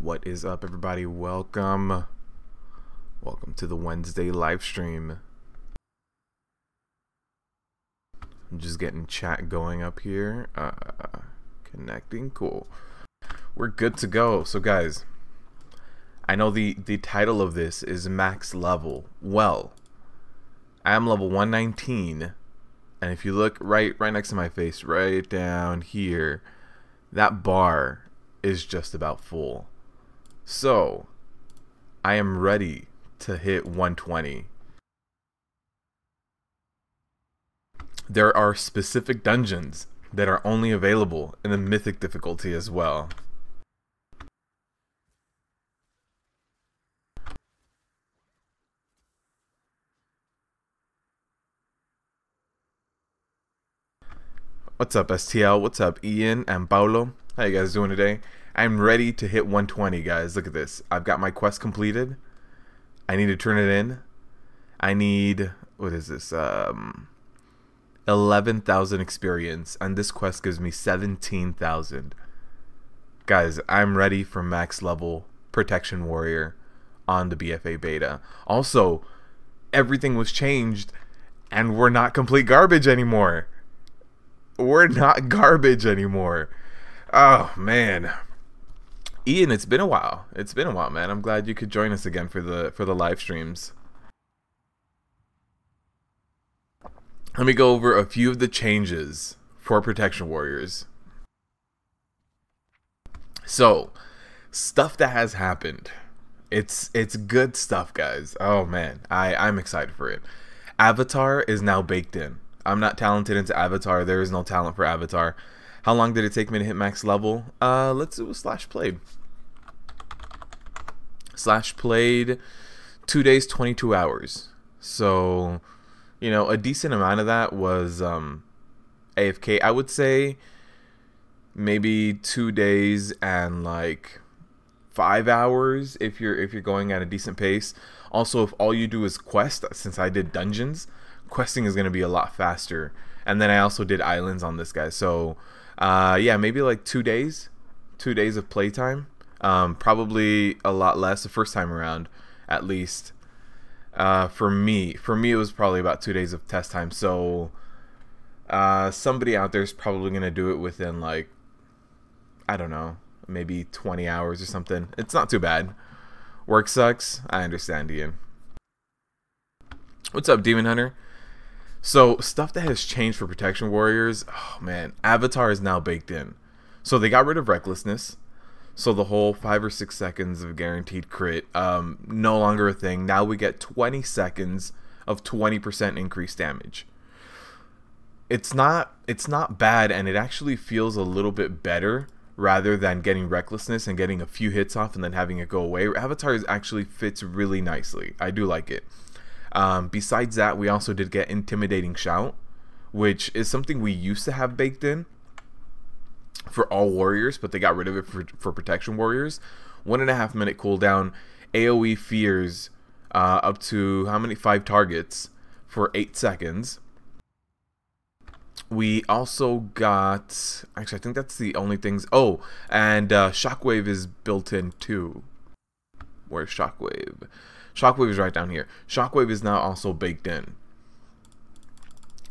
What is up, everybody? Welcome to the Wednesday live stream. I'm just getting chat going up here. Connecting. Cool. We're good to go. So guys, I know the title of this is max level. Well, I am level 119, and if you look right next to my face, right down here, that bar is just about full. So I am ready to hit 120. There are specific dungeons that are only available in the mythic difficulty as well. What's up, STL? What's up, Ian and Paulo? How you guys doing today? I'm ready to hit 120, guys. Look at this. I've got my quest completed. I need to turn it in. I need, what is this? 11,000 experience, and this quest gives me 17,000. Guys, I'm ready for max level Protection Warrior on the BfA beta. Also, everything was changed, and we're not complete garbage anymore. We're not garbage anymore. Oh man, Ian, it's been a while. It's been a while, man. I'm glad you could join us again for the live streams. Let me go over a few of the changes for Protection Warriors. So, stuff that has happened. It's good stuff, guys. Oh man, I'm excited for it. Avatar is now baked in. I'm not talented into Avatar. There is no talent for Avatar. How long did it take me to hit max level? Let's do a slash played. Slash played 2 days, 22 hours. So, you know, a decent amount of that was AFK. I would say maybe 2 days and like 5 hours if you're going at a decent pace. Also, if all you do is quest, since I did dungeons, questing is going to be a lot faster. And then I also did islands on this guy. So yeah, maybe like 2 days of playtime. Probably a lot less the first time around, at least. For me it was probably about 2 days of test time. So somebody out there is probably going to do it within like, I don't know, maybe 20 hours or something. It's not too bad. Work sucks. I understand, Ian. What's up, Demon Hunter? So, stuff that has changed for Protection Warriors, oh man, Avatar is now baked in. So they got rid of Recklessness. So the whole 5 or 6 seconds of guaranteed crit, no longer a thing. Now we get 20 seconds of 20% increased damage. It's not bad, and it actually feels a little bit better rather than getting Recklessness and getting a few hits off and then having it go away. Avatar actually fits really nicely. I do like it. Besides that, we also did get Intimidating Shout, which is something we used to have baked in for all warriors, but they got rid of it for Protection Warriors. 1.5 minute cooldown, AoE fears up to how many? 5 targets for 8 seconds. We also got, actually I think that's the only things. Oh, and Shockwave is built in too. Where's Shockwave? Shockwave is right down here. Shockwave is now also baked in.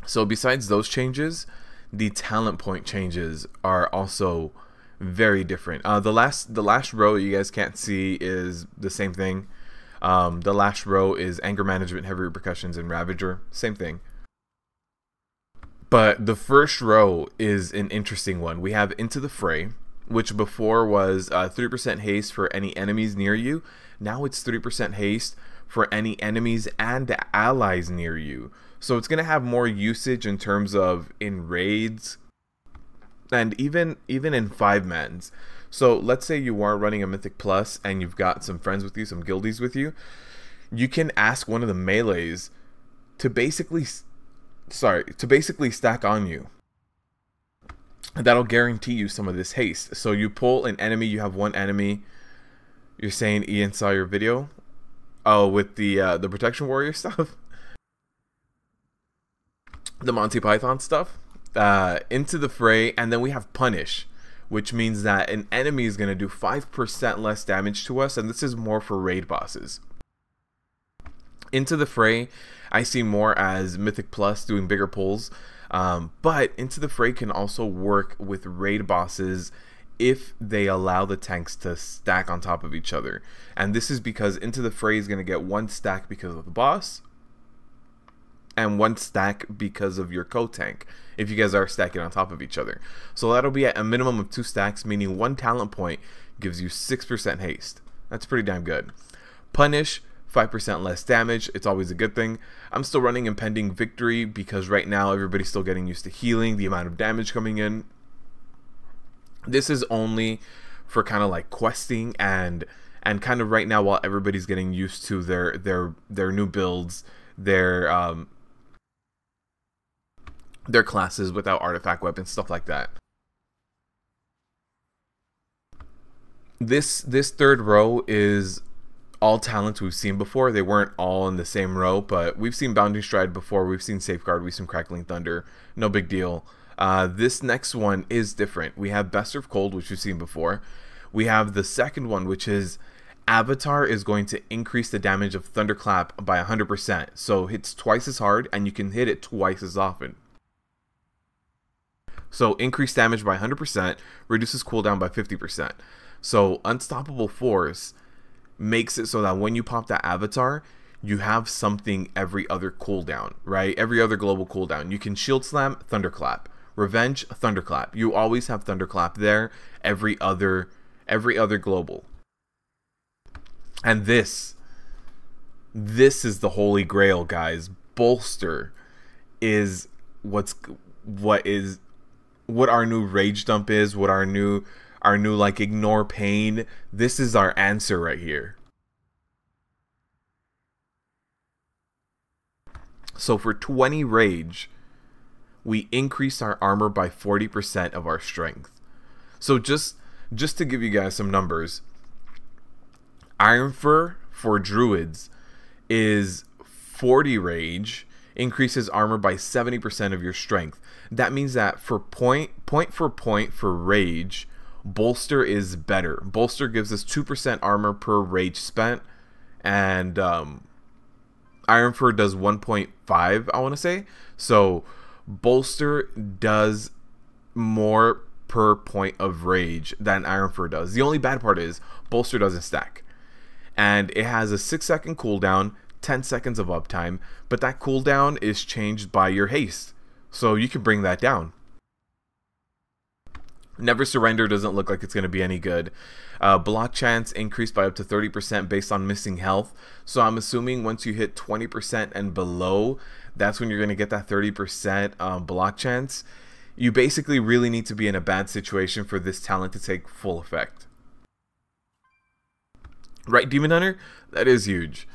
So besides those changes, the talent point changes are also very different. The last row you guys can't see is the same thing. The last row is Anger Management, Heavy Repercussions, and Ravager. Same thing. But the first row is an interesting one. We have Into the Fray, which before was 3% haste for any enemies near you. Now it's 3% haste for any enemies and allies near you. So it's going to have more usage in terms of in raids and even in 5-mans. So let's say you are running a Mythic Plus and you've got some friends with you, some guildies with you. You can ask one of the melees to basically stack on you. That'll guarantee you some of this haste. So you pull an enemy, you have one enemy. You're saying Ian saw your video? Oh, with the Protection Warrior stuff? The Monty Python stuff? Into the Fray, and then we have Punish, which means that an enemy is going to do 5% less damage to us, and this is more for raid bosses. Into the Fray, I see more as Mythic Plus doing bigger pulls, but Into the Fray can also work with raid bosses if they allow the tanks to stack on top of each other. And this is because Into the Fray is going to get 1 stack because of the boss, and 1 stack because of your co-tank, if you guys are stacking on top of each other. So that'll be at a minimum of 2 stacks, meaning 1 talent point gives you 6% haste. That's pretty damn good. Punish, 5% less damage. It's always a good thing. I'm still running Impending Victory because right now everybody's still getting used to healing, the amount of damage coming in. This is only for kind of like questing and kind of right now while everybody's getting used to their new builds, their classes without artifact weapons, stuff like that. This third row is all talents we've seen before. They weren't all in the same row, but we've seen Bounding Stride before, we've seen Safeguard, we've seen Crackling Thunder, no big deal. This next one is different. We have Best of Cold, which we've seen before. We have the second one, which is Avatar is going to increase the damage of Thunderclap by 100%. So hits twice as hard, and you can hit it twice as often. So increased damage by 100%, reduces cooldown by 50%. So Unstoppable Force makes it so that when you pop that Avatar, you have something every other cooldown, right? Every other global cooldown. You can Shield Slam, Thunderclap. Revenge, Thunderclap. You always have Thunderclap there every other global. And this is the holy grail, guys. Bolster is what our new Rage Dump is, what our new like Ignore Pain. This is our answer right here. So for 20 Rage, we increase our armor by 40% of our strength. So just to give you guys some numbers, Iron Fur for Druids is 40 Rage, increases armor by 70% of your strength. That means that for point for point for Rage, Bolster is better. Bolster gives us 2% armor per Rage spent, and Iron Fur does 1.5, I want to say. So Bolster does more per point of Rage than Iron Fur does. The only bad part is Bolster doesn't stack, and it has a 6-second cooldown, 10 seconds of uptime, but that cooldown is changed by your haste, so you can bring that down. Never Surrender doesn't look like it's going to be any good. Block chance increased by up to 30% based on missing health. So I'm assuming once you hit 20% and below, that's when you're going to get that 30% block chance. You basically really need to be in a bad situation for this talent to take full effect. Right, Demon Hunter? That is huge.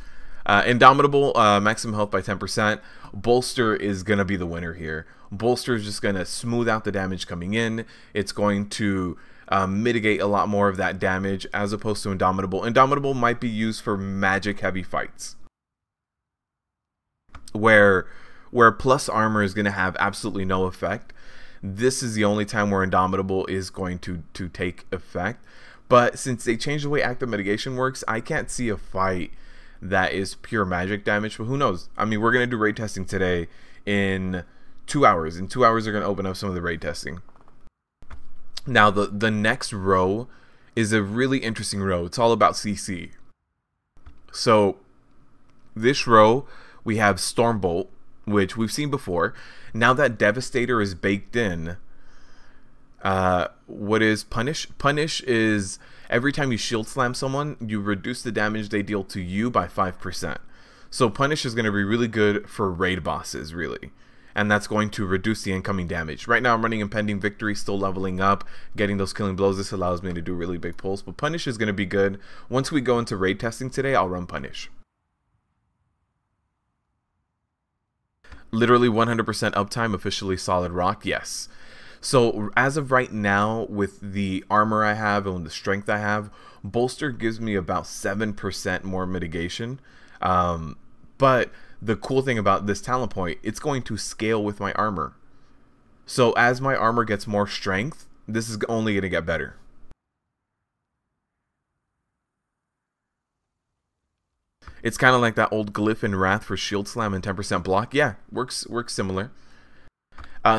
Indomitable, maximum health by 10%. Bolster is going to be the winner here. Bolster is just going to smooth out the damage coming in. It's going to mitigate a lot more of that damage as opposed to Indomitable. Indomitable might be used for magic heavy fights, where plus armor is going to have absolutely no effect. This is the only time where Indomitable is going to take effect. But since they changed the way active mitigation works, I can't see a fight that is pure magic damage, but who knows? I mean, we're going to do raid testing today in 2 hours. In 2 hours, they're going to open up some of the raid testing. Now, the next row is a really interesting row. It's all about CC. So, this row, we have Stormbolt, which we've seen before. Now that Devastator is baked in, what is Punish? Punish is every time you shield slam someone, you reduce the damage they deal to you by 5%. So Punish is going to be really good for raid bosses, really. And that's going to reduce the incoming damage. Right now I'm running Impending Victory, still leveling up, getting those killing blows. This allows me to do really big pulls. But Punish is going to be good. Once we go into raid testing today, I'll run Punish. Literally 100% uptime, officially solid rock, yes. So as of right now, with the armor I have and the strength I have, Bolster gives me about 7% more mitigation. But the cool thing about this talent point, it's going to scale with my armor. So as my armor gets more strength, this is only going to get better. It's kind of like that old Glyph and Wrath for Shield Slam and 10% block. Yeah, works similar.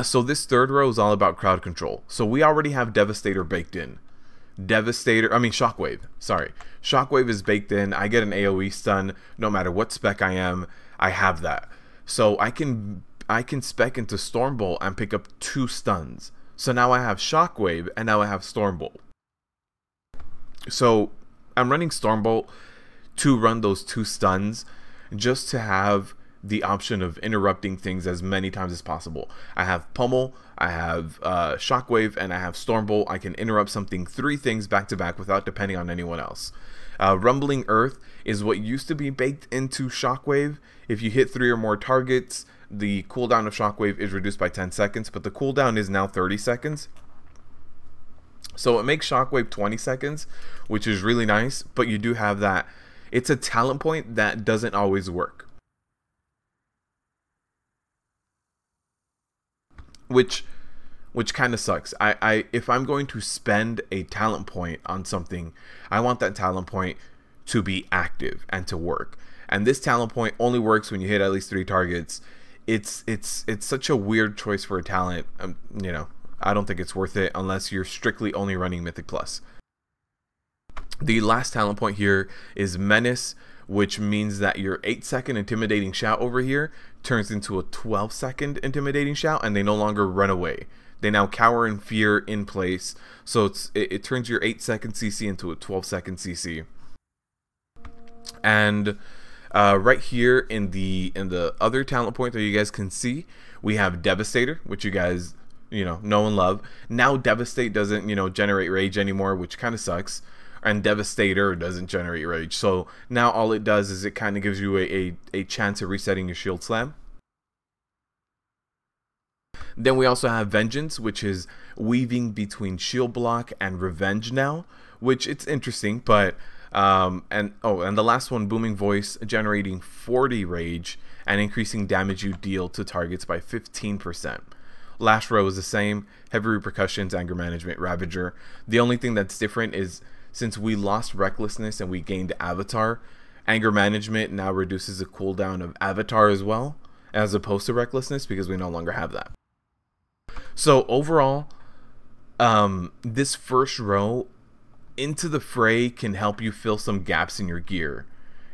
So this third row is all about crowd control. So we already have Devastator baked in. Shockwave. Sorry. Shockwave is baked in. I get an AoE stun no matter what spec I am. I have that. So I can spec into Stormbolt and pick up 2 stuns. So now I have Shockwave and now I have Stormbolt. So I'm running Stormbolt to run those 2 stuns just to have the option of interrupting things as many times as possible. I have Pummel, I have Shockwave, and I have Stormbolt. I can interrupt 3 things back to back without depending on anyone else. Rumbling Earth is what used to be baked into Shockwave. If you hit 3 or more targets, the cooldown of Shockwave is reduced by 10 seconds, but the cooldown is now 30 seconds. So it makes Shockwave 20 seconds, which is really nice, but you do have that. It's a talent point that doesn't always work. Which kind of sucks. If I'm going to spend a talent point on something, I want that talent point to be active and to work. And this talent point only works when you hit at least 3 targets. It's such a weird choice for a talent. You know, I don't think it's worth it unless you're strictly only running Mythic Plus. The last talent point here is Menace, which means that your 8-second intimidating shout over here turns into a 12-second intimidating shout, and they no longer run away. They now cower in fear in place. So it turns your 8-second CC into a 12-second CC. And right here in the other talent point that you guys can see, we have Devastator, which you guys know and love. Now Devastate doesn't generate rage anymore, which kind of sucks. And Devastator doesn't generate rage. So now all it does is it kind of gives you a chance of resetting your Shield Slam. Then we also have Vengeance, which is weaving between Shield Block and Revenge now, which it's interesting, but and the last one, Booming Voice, generating 40 rage and increasing damage you deal to targets by 15%. Last row is the same, Heavy Repercussions, Anger Management, Ravager. The only thing that's different is since we lost Recklessness and we gained Avatar, Anger Management now reduces the cooldown of Avatar as well, as opposed to Recklessness, because we no longer have that. So overall, this first row, Into the Fray, can help you fill some gaps in your gear.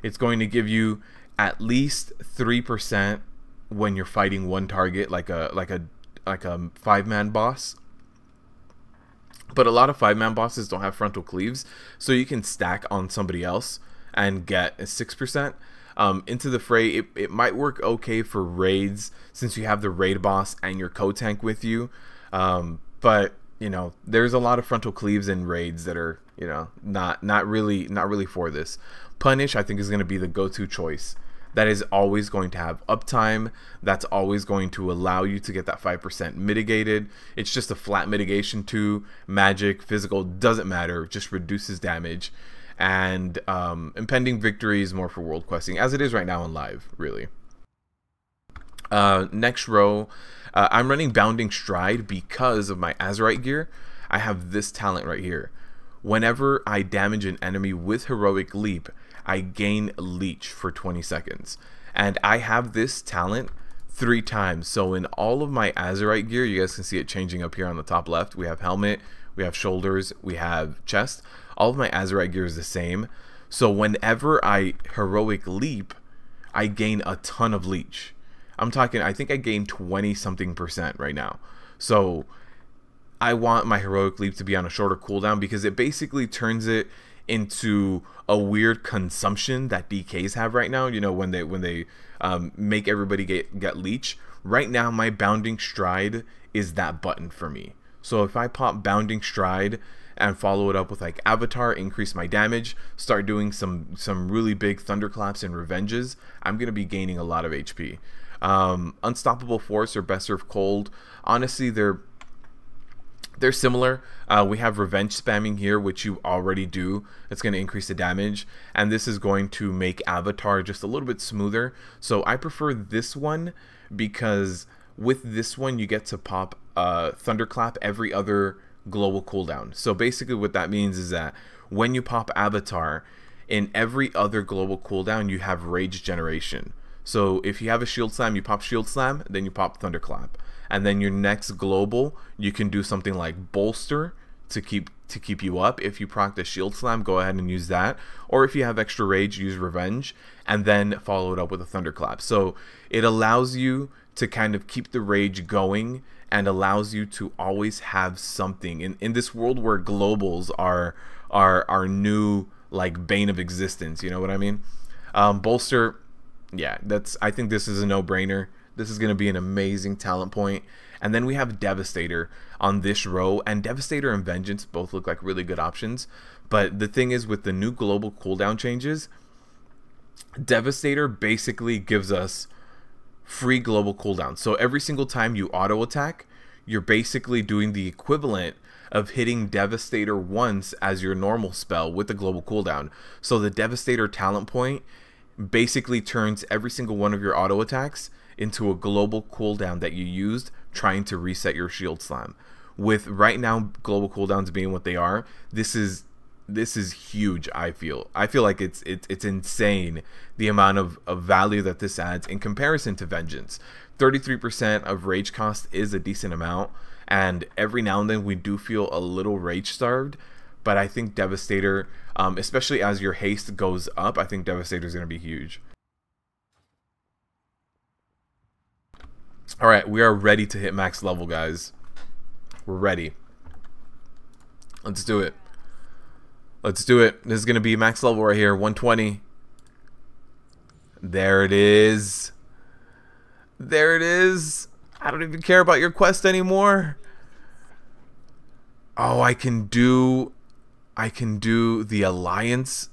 It's going to give you at least 3% when you're fighting one target, like a 5-man boss. But a lot of 5-man bosses don't have frontal cleaves, so you can stack on somebody else and get a 6%. Into the Fray, it might work okay for raids since you have the raid boss and your co-tank with you. But there's a lot of frontal cleaves in raids that are not really for this. Punish, I think, is going to be the go-to choice. That is always going to have uptime. That's always going to allow you to get that 5% mitigated. It's just a flat mitigation too. Magic, physical, doesn't matter. It just reduces damage. And Impending Victory is more for world questing, as it is right now in live, really. Next row, I'm running Bounding Stride because of my Azerite gear. I have this talent right here. Whenever I damage an enemy with Heroic Leap, I gain Leech for 20 seconds. And I have this talent 3 times. So in all of my Azerite gear, you guys can see it changing up here on the top left. We have helmet, we have shoulders, we have chest. All of my Azerite gear is the same. So whenever I Heroic Leap, I gain a ton of Leech. I'm talking, I think I gain 20-something% right now. So I want my Heroic Leap to be on a shorter cooldown because it basically turns it into a weird consumption that DKs have right now. When they make everybody get Leech. Right now, my Bounding Stride is that button for me. So if I pop Bounding Stride and follow it up with like Avatar, increase my damage, start doing some really big Thunderclaps and Revenges, I'm gonna be gaining a lot of HP. Unstoppable Force or Best Serve Cold, honestly, they're similar. We have Revenge spamming here, which you already do. It's going to increase the damage, and this is going to make Avatar just a little bit smoother. So I prefer this one because with this one you get to pop Thunderclap every other global cooldown. So basically what that means is that when you pop Avatar, in every other global cooldown you have rage generation. So if you have a shield slam, you pop shield slam, then you pop thunderclap, and then your next global you can do something like bolster to keep you up. If you proc the shield slam, go ahead and use that, or if you have extra rage, use revenge, and then follow it up with a thunderclap. So it allows you to kind of keep the rage going and allows you to always have something in this world where globals are new, like bane of existence, you know what I mean? Bolster, yeah, I think this is a no-brainer. This is going to be an amazing talent point. And then we have Devastator on this row, and Devastator and Vengeance both look like really good options. But the thing is, with the new global cooldown changes, Devastator basically gives us free global cooldown. So every single time you auto attack, you're basically doing the equivalent of hitting Devastator once as your normal spell with the global cooldown. So the Devastator talent point basically turns every single one of your auto attacks into a global cooldown that you used trying to reset your shield slam. With right now global cooldowns being what they are, this is huge. I feel like it's insane the amount of value that this adds in comparison to Vengeance. 33% of rage cost is a decent amount, and every now and then we do feel a little rage starved, but I think Devastator, especially as your haste goes up, I think Devastator is going to be huge. Alright, we are ready to hit max level, guys. We're ready. Let's do it. Let's do it. This is going to be max level right here, 120. There it is. There it is. I don't even care about your quest anymore. Oh, I can do the Alliance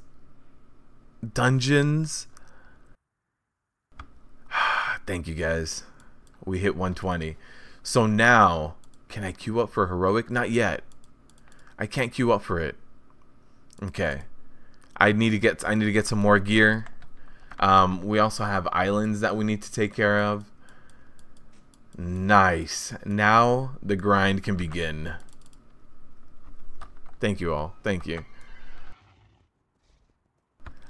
dungeons. Thank you, guys. We hit 120. So now, can I queue up for heroic? Not yet. I can't queue up for it. Okay. I need to get some more gear. We also have islands that we need to take care of. Nice. Now the grind can begin. Thank you all. Thank you.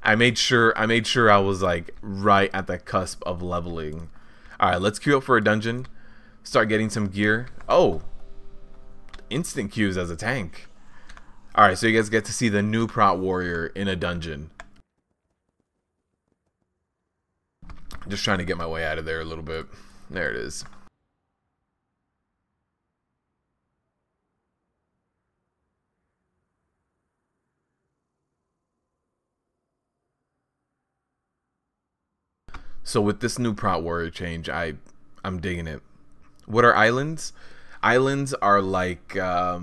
I made sure I was like right at the cusp of leveling. Alright, let's queue up for a dungeon. Start getting some gear. Oh! Instant queues as a tank. Alright, so you guys get to see the new Prot Warrior in a dungeon. Just trying to get my way out of there a little bit. There it is. So with this new Prot Warrior change, I'm digging it. What are islands? Islands are like, I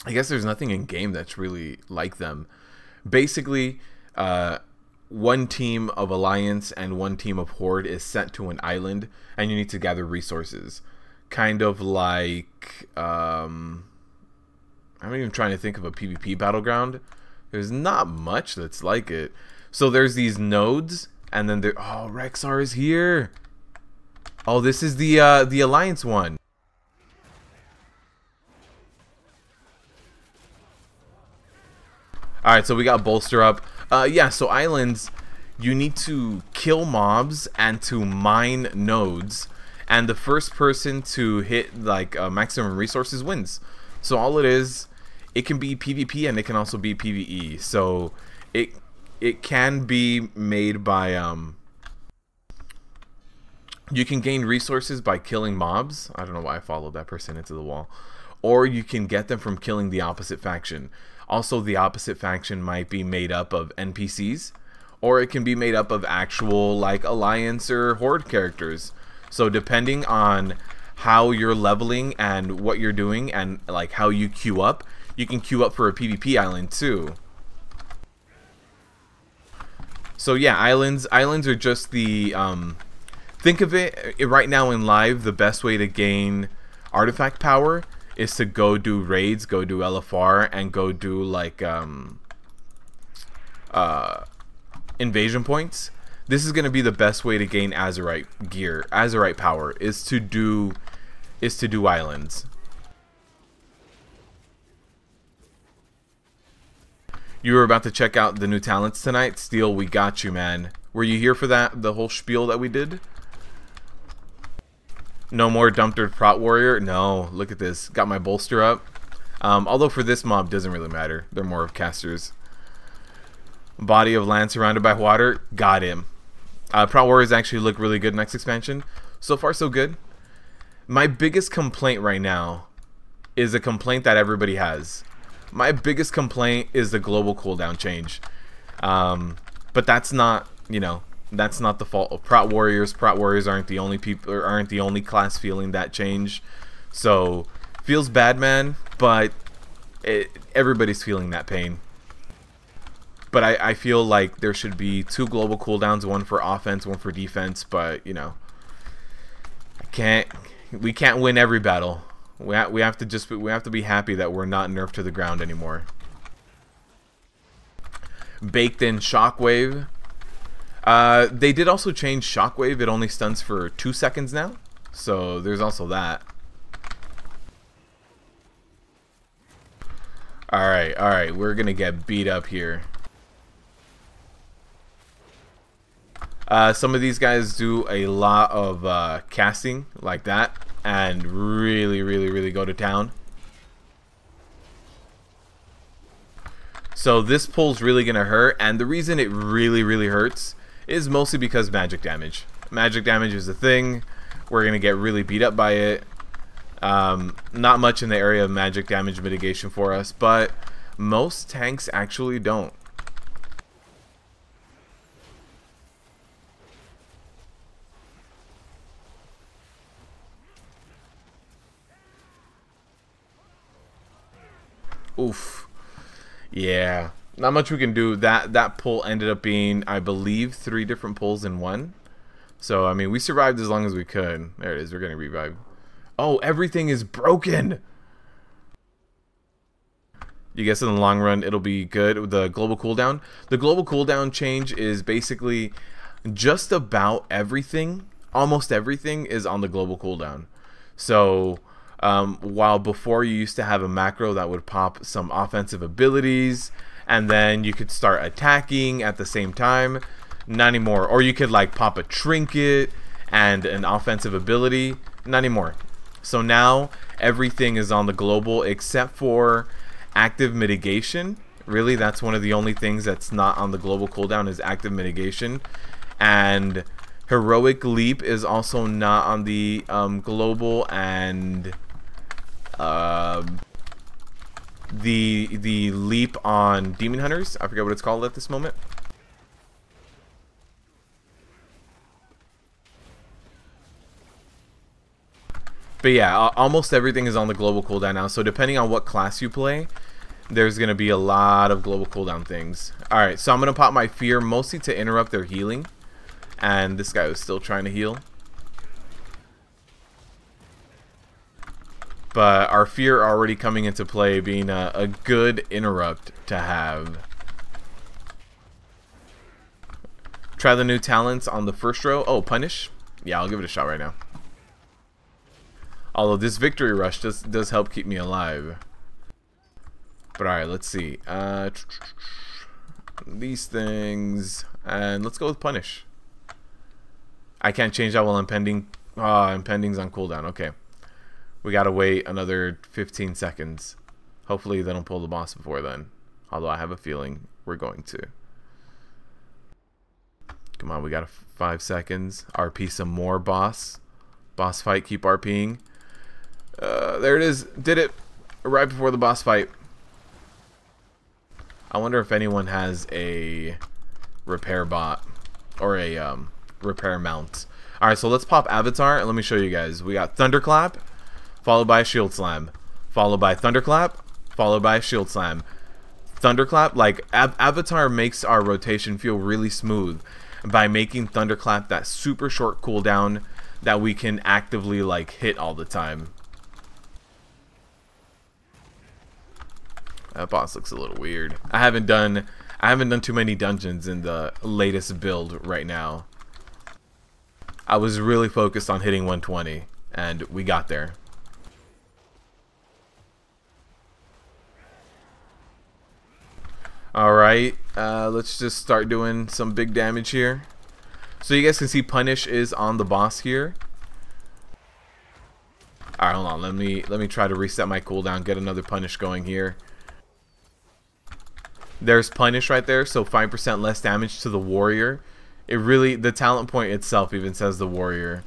guess there's nothing in game that's really like them. Basically, one team of Alliance and one team of Horde is sent to an island, and you need to gather resources. Kind of like, I'm even trying to think of a PvP battleground. There's not much that's like it. So there's these nodes. And then there, oh, Rexar is here. Oh, this is the Alliance one. All right, so we got bolster up. Yeah, so islands, you need to kill mobs and to mine nodes, and the first person to hit like maximum resources wins. So all it is, it can be PvP and it can also be PvE. So it can be made by you can gain resources by killing mobs. I don't know why I followed that person into the wall. Or you can get them from killing the opposite faction. Also, the opposite faction might be made up of NPCs, or it can be made up of actual like Alliance or Horde characters. So depending on how you're leveling and what you're doing and like how you queue up, you can queue up for a PvP island too. So yeah, islands are just the think of it right now in live, the best way to gain artifact power is to go do raids, go do LFR, and go do like invasion points. This is going to be the best way to gain Azerite gear, Azerite power is to do islands. You were about to check out the new talents tonight. Steel, we got you, man. Were you here for that? The whole spiel that we did? No more dumped prot warrior? No, look at this. Got my bolster up. Although for this mob, doesn't really matter. They're more of casters. Body of land surrounded by water. Got him. Prot warriors actually look really good next expansion. So far, so good. My biggest complaint right now is a complaint that everybody has. My biggest complaint is the global cooldown change. But that's not, you know, that's not the fault of Prot Warriors. Prot Warriors aren't the only people, or aren't the only class feeling that change. So feels bad, man. But everybody's feeling that pain. But I feel like there should be 2 global cooldowns, one for offense, one for defense. But you know, we can't win every battle. We have to be happy that we're not nerfed to the ground anymore. Baked in Shockwave. They did also change Shockwave. It only stuns for 2 seconds now. So there's also that. Alright, we're gonna get beat up here. Some of these guys do a lot of casting like that and really go to town. So this pull's really gonna hurt, and the reason it really hurts is mostly because magic damage. Magic damage is a thing. We're gonna get really beat up by it. Not much in the area of magic damage mitigation for us, but most tanks actually don't. Oof. Yeah. Not much we can do. That pull ended up being, I believe, 3 different pulls in one. So, I mean, we survived as long as we could. There it is. We're getting revived. Oh, everything is broken! You guess in the long run, it'll be good. The global cooldown. The global cooldown change is basically just about everything. Almost everything is on the global cooldown. So, while before you used to have a macro that would pop some offensive abilities, and then you could start attacking at the same time, not anymore. Or you could like pop a trinket and an offensive ability, not anymore. So now everything is on the global except for active mitigation. Really, that's one of the only things that's not on the global cooldown is active mitigation. And heroic leap is also not on the global, and the leap on demon hunters, I forget what it's called at this moment. But yeah, almost everything is on the global cooldown now. So depending on what class you play, there's going to be a lot of global cooldown things. Alright, so I'm going to pop my fear mostly to interrupt their healing. And this guy was still trying to heal. But our fear already coming into play, being a good interrupt to have. Try the new talents on the first row. Oh, punish? Yeah, I'll give it a shot right now. Although this victory rush does help keep me alive. But alright, let's see. These things. And let's go with punish. I can't change that while impending. Impending's on cooldown. Okay. We gotta wait another 15 seconds. Hopefully they don't pull the boss before then. Although I have a feeling we're going to. Come on, we got 5 seconds. RP some more boss. Boss fight, keep RPing. There it is. Did it. Right before the boss fight. I wonder if anyone has a repair bot. Or a repair mount. Alright, so let's pop Avatar and let me show you guys. We got Thunderclap, followed by Shield Slam, followed by Thunderclap, followed by Shield Slam. Thunderclap, like Avatar makes our rotation feel really smooth by making Thunderclap that super short cooldown that we can actively like hit all the time. That boss looks a little weird. I haven't done too many dungeons in the latest build right now. I was really focused on hitting 120 and we got there. Alright, let's just start doing some big damage here. So you guys can see Punish is on the boss here. Alright, hold on. Let me try to reset my cooldown, get another Punish going here. There's Punish right there, so 5% less damage to the warrior. It really, the talent point itself even says the warrior.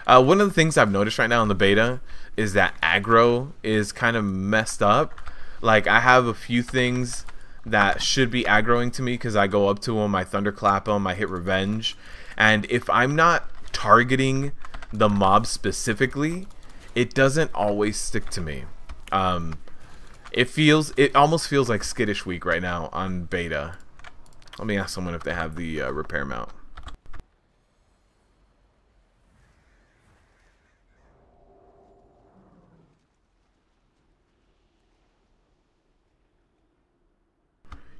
One of the things I've noticed right now in the beta is that aggro is kind of messed up. Like, I have a few things that should be aggroing to me because I go up to them, I thunderclap them, I hit revenge. And if I'm not targeting the mob specifically, it doesn't always stick to me. It almost feels like Skittish Week right now on beta. Let me ask someone if they have the repair mount.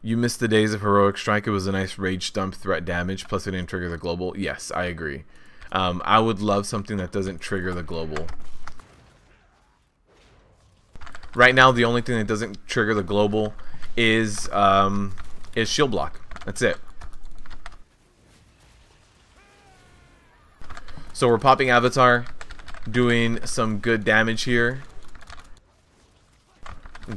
You missed the days of Heroic Strike. It was a nice rage dump threat damage, plus it didn't trigger the global. Yes, I agree. I would love something that doesn't trigger the global. Right now, the only thing that doesn't trigger the global is shield block. That's it. So we're popping Avatar, doing some good damage here.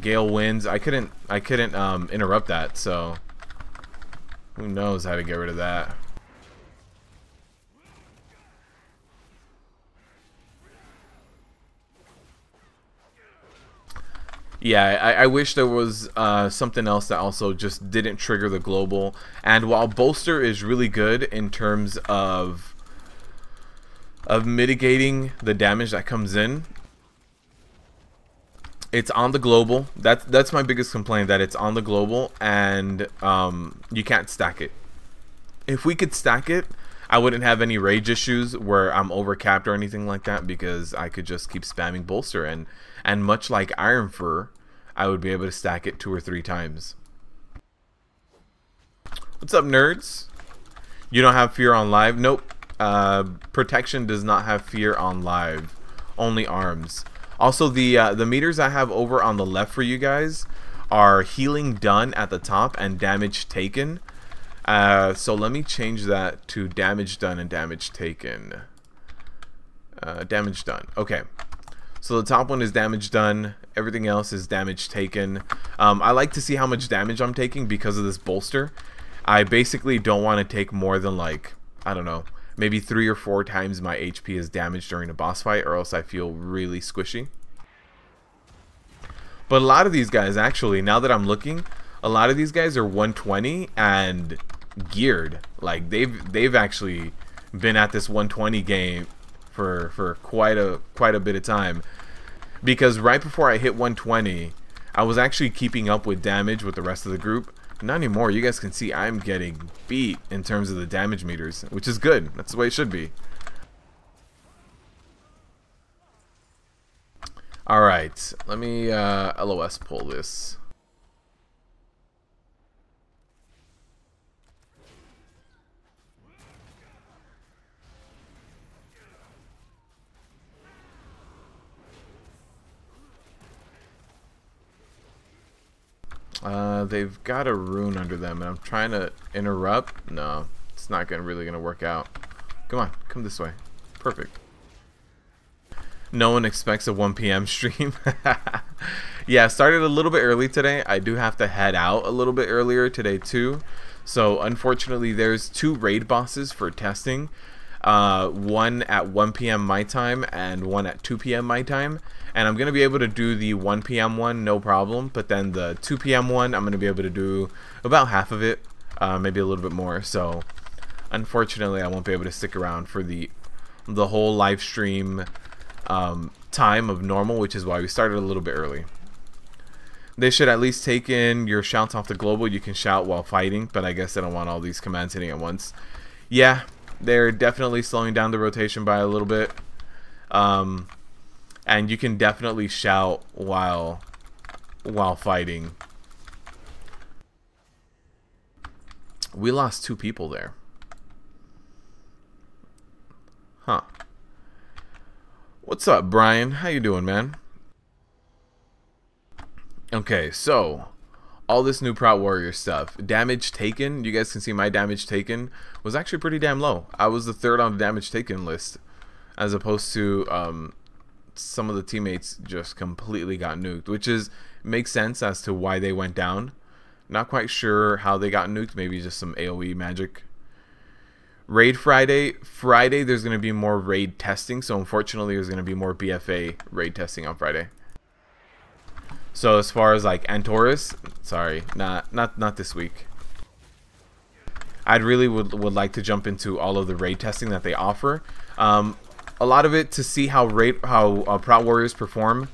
Gale wins. I couldn't interrupt that, so who knows how to get rid of that. Yeah, I wish there was something else that also just didn't trigger the global. And while Bolster is really good in terms of mitigating the damage that comes in, it's on the global. That's my biggest complaint, that it's on the global and you can't stack it. If we could stack it, I wouldn't have any rage issues where I'm overcapped or anything like that, because I could just keep spamming Bolster, and much like Iron Fur, I would be able to stack it 2 or 3 times. What's up, nerds? You don't have fear on live? Nope. Protection does not have fear on live. Only arms. Also, the meters I have over on the left for you guys are healing done at the top and damage taken. So let me change that to damage done and damage taken. Damage done. Okay. So the top one is damage done. Everything else is damage taken. I like to see how much damage I'm taking because of this bolster. I basically don't want to take more than, like, I don't know, maybe 3 or 4 times my HP is damaged during a boss fight, or else I feel really squishy. But a lot of these guys, actually, now that I'm looking, a lot of these guys are 120 and geared. Like, they've actually been at this 120 game for quite a bit of time. Because right before I hit 120, I was actually keeping up with damage with the rest of the group. Not anymore. You guys can see I'm getting beat in terms of the damage meters, which is good. That's the way it should be. Alright, let me LOS pull this. They've got a rune under them, and I'm trying to interrupt. No, it's not really gonna work out. Come on, come this way. Perfect. No one expects a 1 p.m. stream. Yeah, started a little bit early today. I do have to head out a little bit earlier today too. So unfortunately, there's 2 raid bosses for testing. One at 1 p.m. my time and one at 2 p.m. my time. And I'm going to be able to do the 1 p.m. one, no problem. But then the 2 p.m. one, I'm going to be able to do about half of it, maybe a little bit more. So unfortunately, I won't be able to stick around for the whole live stream time of normal, which is why we started a little bit early. They should at least take in your shouts off the global. You can shout while fighting, but I guess they don't want all these commands hitting at once. Yeah, they're definitely slowing down the rotation by a little bit. And you can definitely shout while fighting. We lost 2 people there. Huh. What's up, Brian? How you doing, man? Okay, so all this new Proud Warrior stuff. Damage taken, you guys can see my damage taken was actually pretty damn low. I was the 3rd on the damage taken list, as opposed to some of the teammates just completely got nuked, which makes sense as to why they went down. Not quite sure how they got nuked, maybe just some AoE magic. Raid Friday, there's going to be more raid testing, so unfortunately there's going to be more BfA raid testing on Friday. So as far as like Antorus, sorry, not this week. I'd really would like to jump into all of the raid testing that they offer. A lot of it to see how Proud Warriors perform,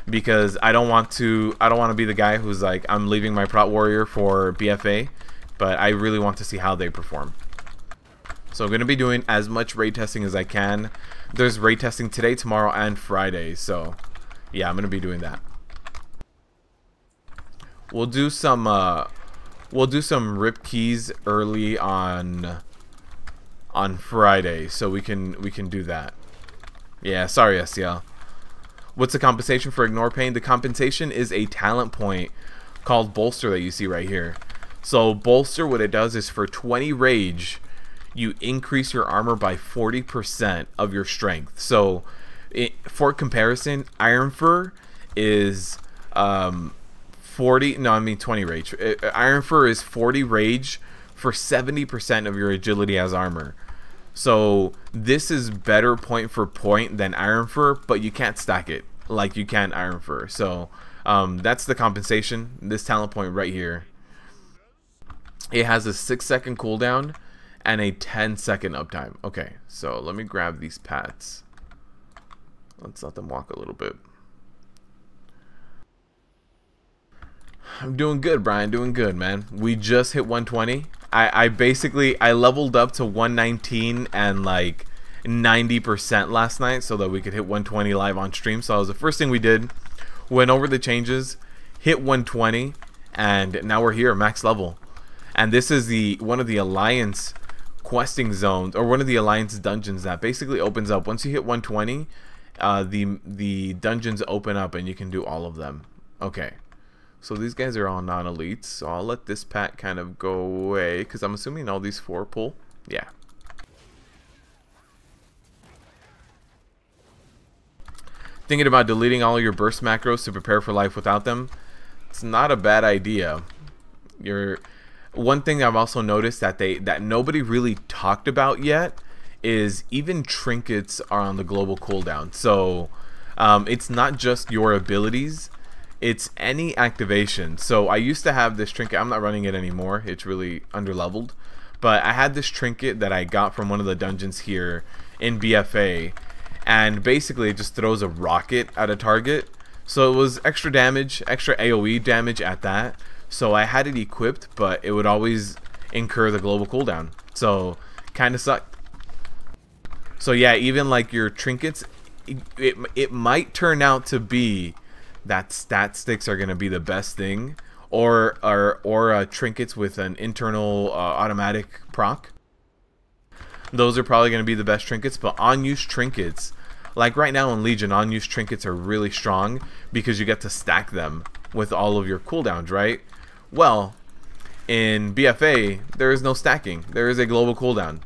because I don't want to be the guy who's like, I'm leaving my Proud Warrior for BfA, but I really want to see how they perform. So I'm going to be doing as much raid testing as I can. There's raid testing today, tomorrow, and Friday, so yeah, I'm going to be doing that. We'll do some rip keys early on Friday, so we can do that. Yeah, sorry SCL. What's the compensation for Ignore Pain? The compensation is a talent point called Bolster that you see right here. So Bolster, what it does is for 20 rage, you increase your armor by 40% of your strength. So for comparison, Iron Fur is 20 rage. Iron Fur is 40 rage for 70% of your agility as armor. So this is better point for point than Iron Fur, but you can't stack it like you can Iron Fur. So that's the compensation. This talent point right here. It has a 6-second cooldown and a 10-second uptime. Okay, so let me grab these pats. Let's let them walk a little bit. I'm doing good, Brian. Doing good, man. We just hit 120. I basically leveled up to 119 and like 90% last night so that we could hit 120 live on stream. So that was the first thing we did. Went over the changes, hit 120, and now we're here, max level. And this is one of the Alliance questing zones, or one of the Alliance dungeons that basically opens up once you hit 120. The dungeons open up and you can do all of them. Okay. So these guys are all non-elites, so I'll let this pack kind of go away, because I'm assuming all these 4 pull. Yeah. Thinking about deleting all your burst macros to prepare for life without them? It's not a bad idea. One thing I've also noticed that nobody really talked about yet is even trinkets are on the global cooldown. So it's not just your abilities. It's any activation. So I used to have this trinket. I'm not running it anymore. It's really underleveled. But I had this trinket that I got from one of the dungeons here in BfA. And basically it just throws a rocket at a target. So it was extra damage, extra AoE damage at that. So I had it equipped, but it would always incur the global cooldown. So kind of sucked. So yeah, even like your trinkets, it might turn out to be that stat sticks are going to be the best thing, or trinkets with an internal automatic proc. Those are probably going to be the best trinkets, but unused trinkets, like right now in Legion, unused trinkets are really strong because you get to stack them with all of your cooldowns, right? Well, in BfA, there is no stacking. There is a global cooldown.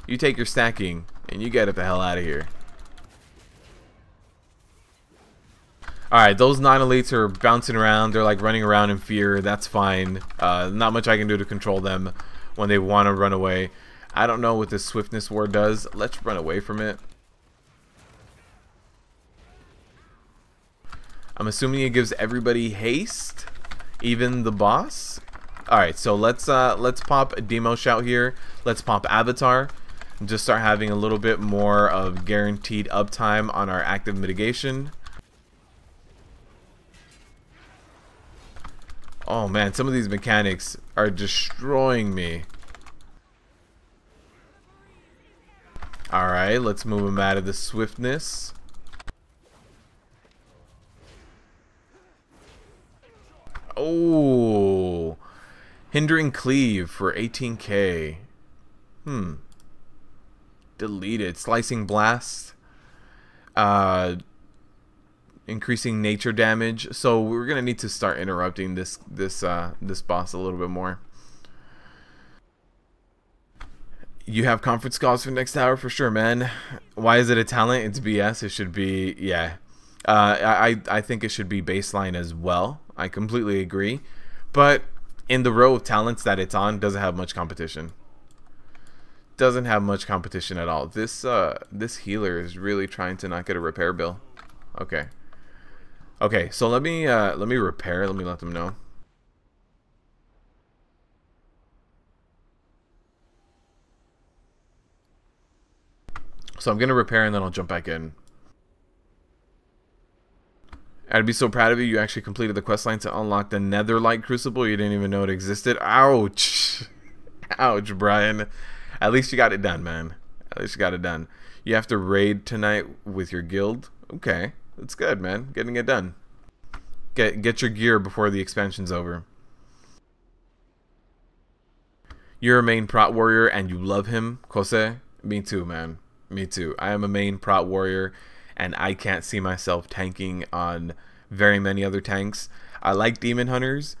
You take your stacking and you get it the hell out of here. Alright, those non-elites are bouncing around. They're like running around in fear. That's fine. Not much I can do to control them when they want to run away. I don't know what this swiftness ward does. Let's run away from it. I'm assuming it gives everybody haste, even the boss. Alright, so let's pop a demo shout here. Let's pop Avatar. And just start having a little bit more of guaranteed uptime on our active mitigation. Oh man, some of these mechanics are destroying me. Alright, let's move him out of the swiftness. Oh, hindering cleave for 18k. Deleted. Slicing blast. increasing nature damage. So we're gonna need to start interrupting this boss a little bit more. You have conference calls for next hour for sure, man. Why is it a talent? It's BS. It should be, yeah. I think it should be baseline as well. I completely agree. But in the row of talents that it's on, doesn't have much competition. Doesn't have much competition at all. This healer is really trying to not get a repair bill. Okay. Okay, so let me repair. Let me let them know. So I'm gonna repair and then I'll jump back in. I'd be so proud of you. You actually completed the questline to unlock the Netherlight Crucible. You didn't even know it existed. Ouch. Ouch, Brian. At least you got it done, man. At least you got it done. You have to raid tonight with your guild. Okay, that's good, man. Getting it done. Get your gear before the expansion's over. You're a main prot warrior and you love him, Kose? Me too, man. Me too. I am a main prot warrior and I can't see myself tanking on very many other tanks. I like demon hunters,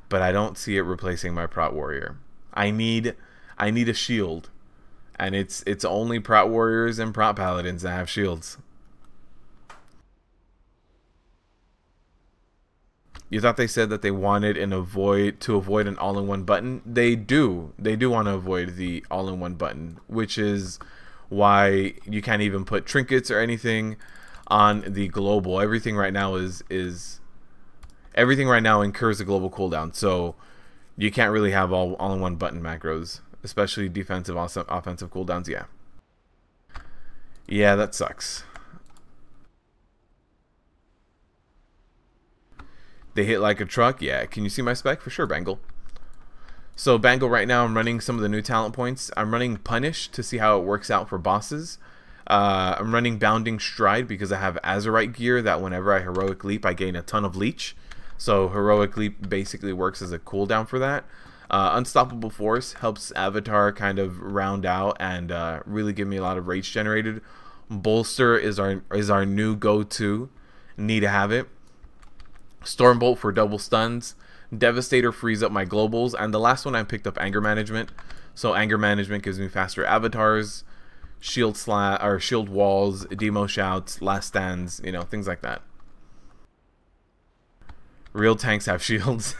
but I don't see it replacing my prot warrior. I need a shield, and it's only prot warriors and prot paladins that have shields. You thought they said that they wanted to avoid an all-in-one button? They do want to avoid the all-in-one button, which is why you can't even put trinkets or anything on the global. Everything right now everything right now incurs a global cooldown, so you can't really have all-in-one button macros, especially defensive, offensive cooldowns. Yeah, that sucks. They hit like a truck. Yeah, can you see my spec? For sure, Bangle. So Bangle, right now I'm running some of the new talent points. I'm running Punish to see how it works out for bosses. I'm running Bounding Stride because I have Azerite gear that whenever I Heroic Leap I gain a ton of Leech. So Heroic Leap basically works as a cooldown for that. Unstoppable Force helps Avatar kind of round out and really give me a lot of rage generated. Bolster is our new go-to. Need to have it. Stormbolt for double stuns. Devastator frees up my globals, and the last one I picked up Anger Management. So Anger Management gives me faster avatars, shield walls, demo shouts, last stands, you know, things like that. Real tanks have shields.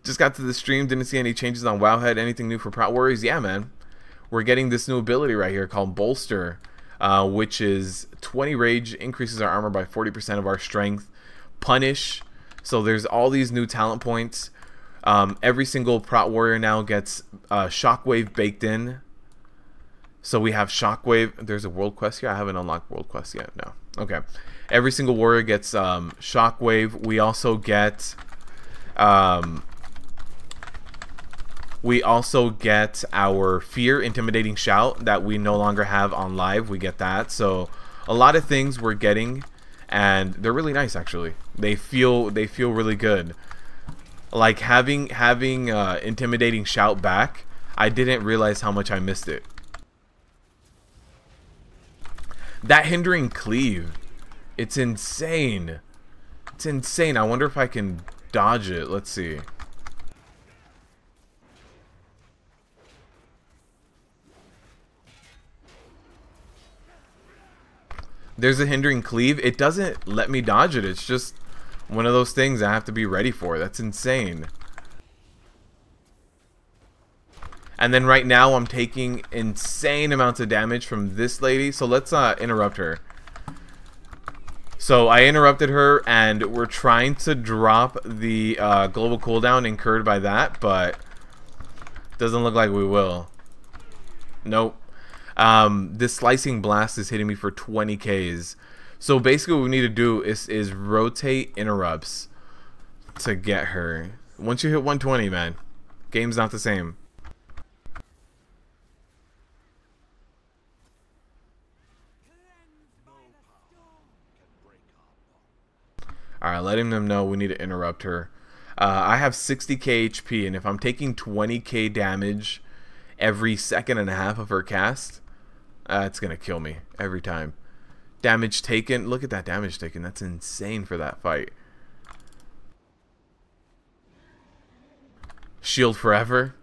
Just got to the stream, didn't see any changes on Wowhead. Anything new for Prot Warriors? Yeah, man. We're getting this new ability right here called Bolster, which is 20 rage, increases our armor by 40% of our strength. Punish. So there's all these new talent points. Every single Prot Warrior now gets Shockwave baked in. So we have Shockwave. There's a world quest here. I haven't unlocked world quest yet. No. Okay. Every single warrior gets Shockwave. We also get our Fear, Intimidating Shout that we no longer have on live. We get that. So a lot of things we're getting, and they're really nice actually. They feel really good. Like having Intimidating Shout back, I didn't realize how much I missed it. That Hindering Cleave, it's insane. It's insane. I wonder if I can dodge it. Let's see. There's a Hindering Cleave. It doesn't let me dodge it. It's just one of those things I have to be ready for. That's insane. And then right now I'm taking insane amounts of damage from this lady. So let's interrupt her. So I interrupted her and we're trying to drop the global cooldown incurred by that, but doesn't look like we will. Nope. This Slicing Blast is hitting me for 20 Ks. So basically what we need to do is rotate interrupts to get her. Once you hit 120, man, game's not the same. Alright, letting them know we need to interrupt her. I have 60k HP, and if I'm taking 20k damage every second and a half of her cast, it's gonna kill me every time. Damage taken. Look at that damage taken. That's insane for that fight. Shield forever.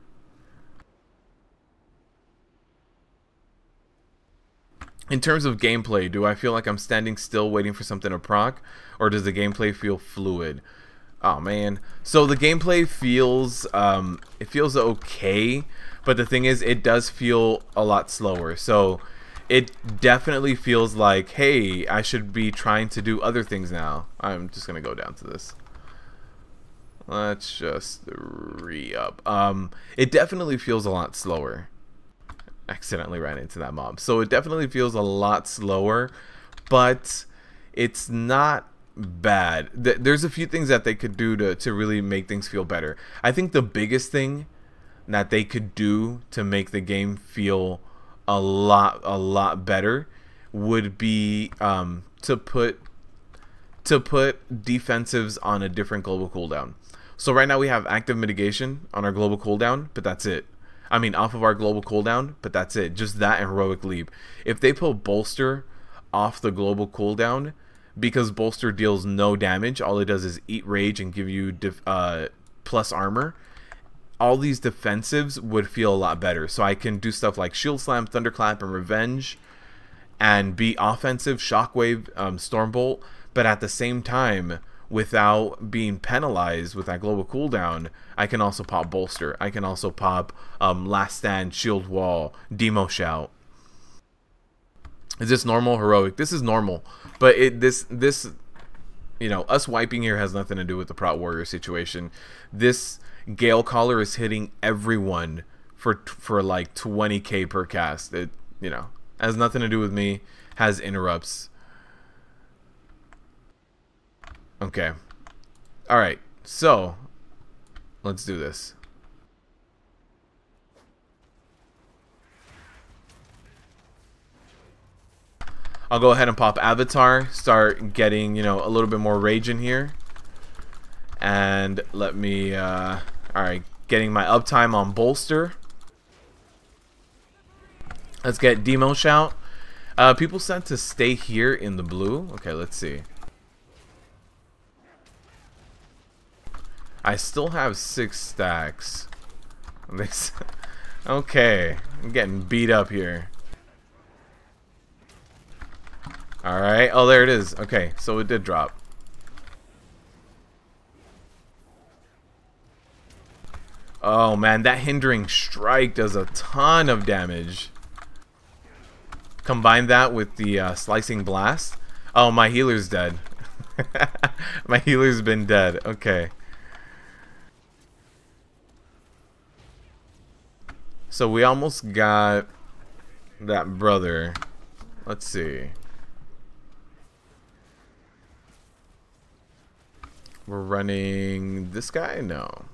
In terms of gameplay, do I feel like I'm standing still waiting for something to proc, or does the gameplay feel fluid? Oh man, so the gameplay feels it feels okay, but the thing is, it does feel a lot slower. So it definitely feels like, hey, I should be trying to do other things now. I'm just gonna go down to this. Let's just re-up. It definitely feels a lot slower. Accidentally ran into that mob. So it definitely feels a lot slower, but it's not bad. There's a few things that they could do to really make things feel better. I think the biggest thing that they could do to make the game feel a lot better would be to put defensives on a different global cooldown. So right now we have active mitigation on our global cooldown, but that's it. I mean, off of our global cooldown, but that's it. Just that and heroic leap. If they put bolster off the global cooldown, because bolster deals no damage, all it does is eat rage and give you plus armor, all these defensives would feel a lot better. So I can do stuff like shield slam, thunderclap, and revenge, and be offensive, shockwave, stormbolt, but at the same time, without being penalized with that global cooldown, I can also pop bolster. I can also pop last stand, shield wall, demo shout. Is this normal? Heroic? This is normal, but this you know, us wiping here has nothing to do with the Prot Warrior situation. This Gale Caller is hitting everyone for like 20k per cast. It, you know, has nothing to do with me. Has interrupts. Okay. Alright, so let's do this. I'll go ahead and pop Avatar, start getting, you know, a little bit more rage in here. And let me, alright, getting my uptime on bolster. Let's get Demo Shout. People said to stay here in the blue. Okay, let's see. I still have 6 stacks. Okay, I'm getting beat up here. Alright, oh there it is. Okay, so it did drop. Oh man, that hindering strike does a ton of damage. Combine that with the slicing blast. Oh, my healer's dead. My healer's been dead. Okay. So we almost got that brother. Let's see. We're running this guy? No.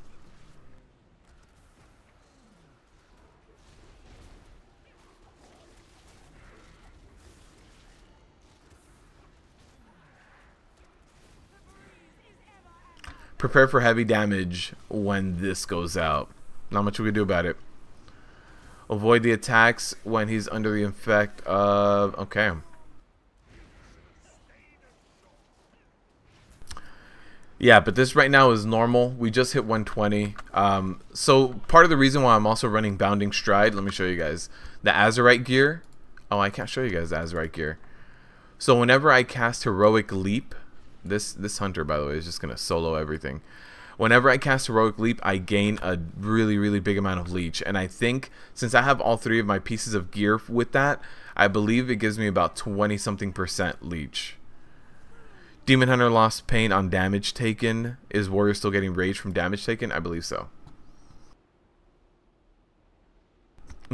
Prepare for heavy damage when this goes out. Not much we can do about it. Avoid the attacks when he's under the effect of... Okay. Yeah, but this right now is normal. We just hit 120. So part of the reason why I'm also running Bounding Stride, let me show you guys. The Azerite gear. Oh, I can't show you guys the Azerite gear. So whenever I cast Heroic Leap, this hunter, by the way, is just going to solo everything. Whenever I cast Heroic Leap, I gain a really big amount of leech. And I think, since I have all 3 of my pieces of gear with that, I believe it gives me about 20-something% leech. Demon Hunter lost pain on damage taken. Is Warrior still getting rage from damage taken? I believe so.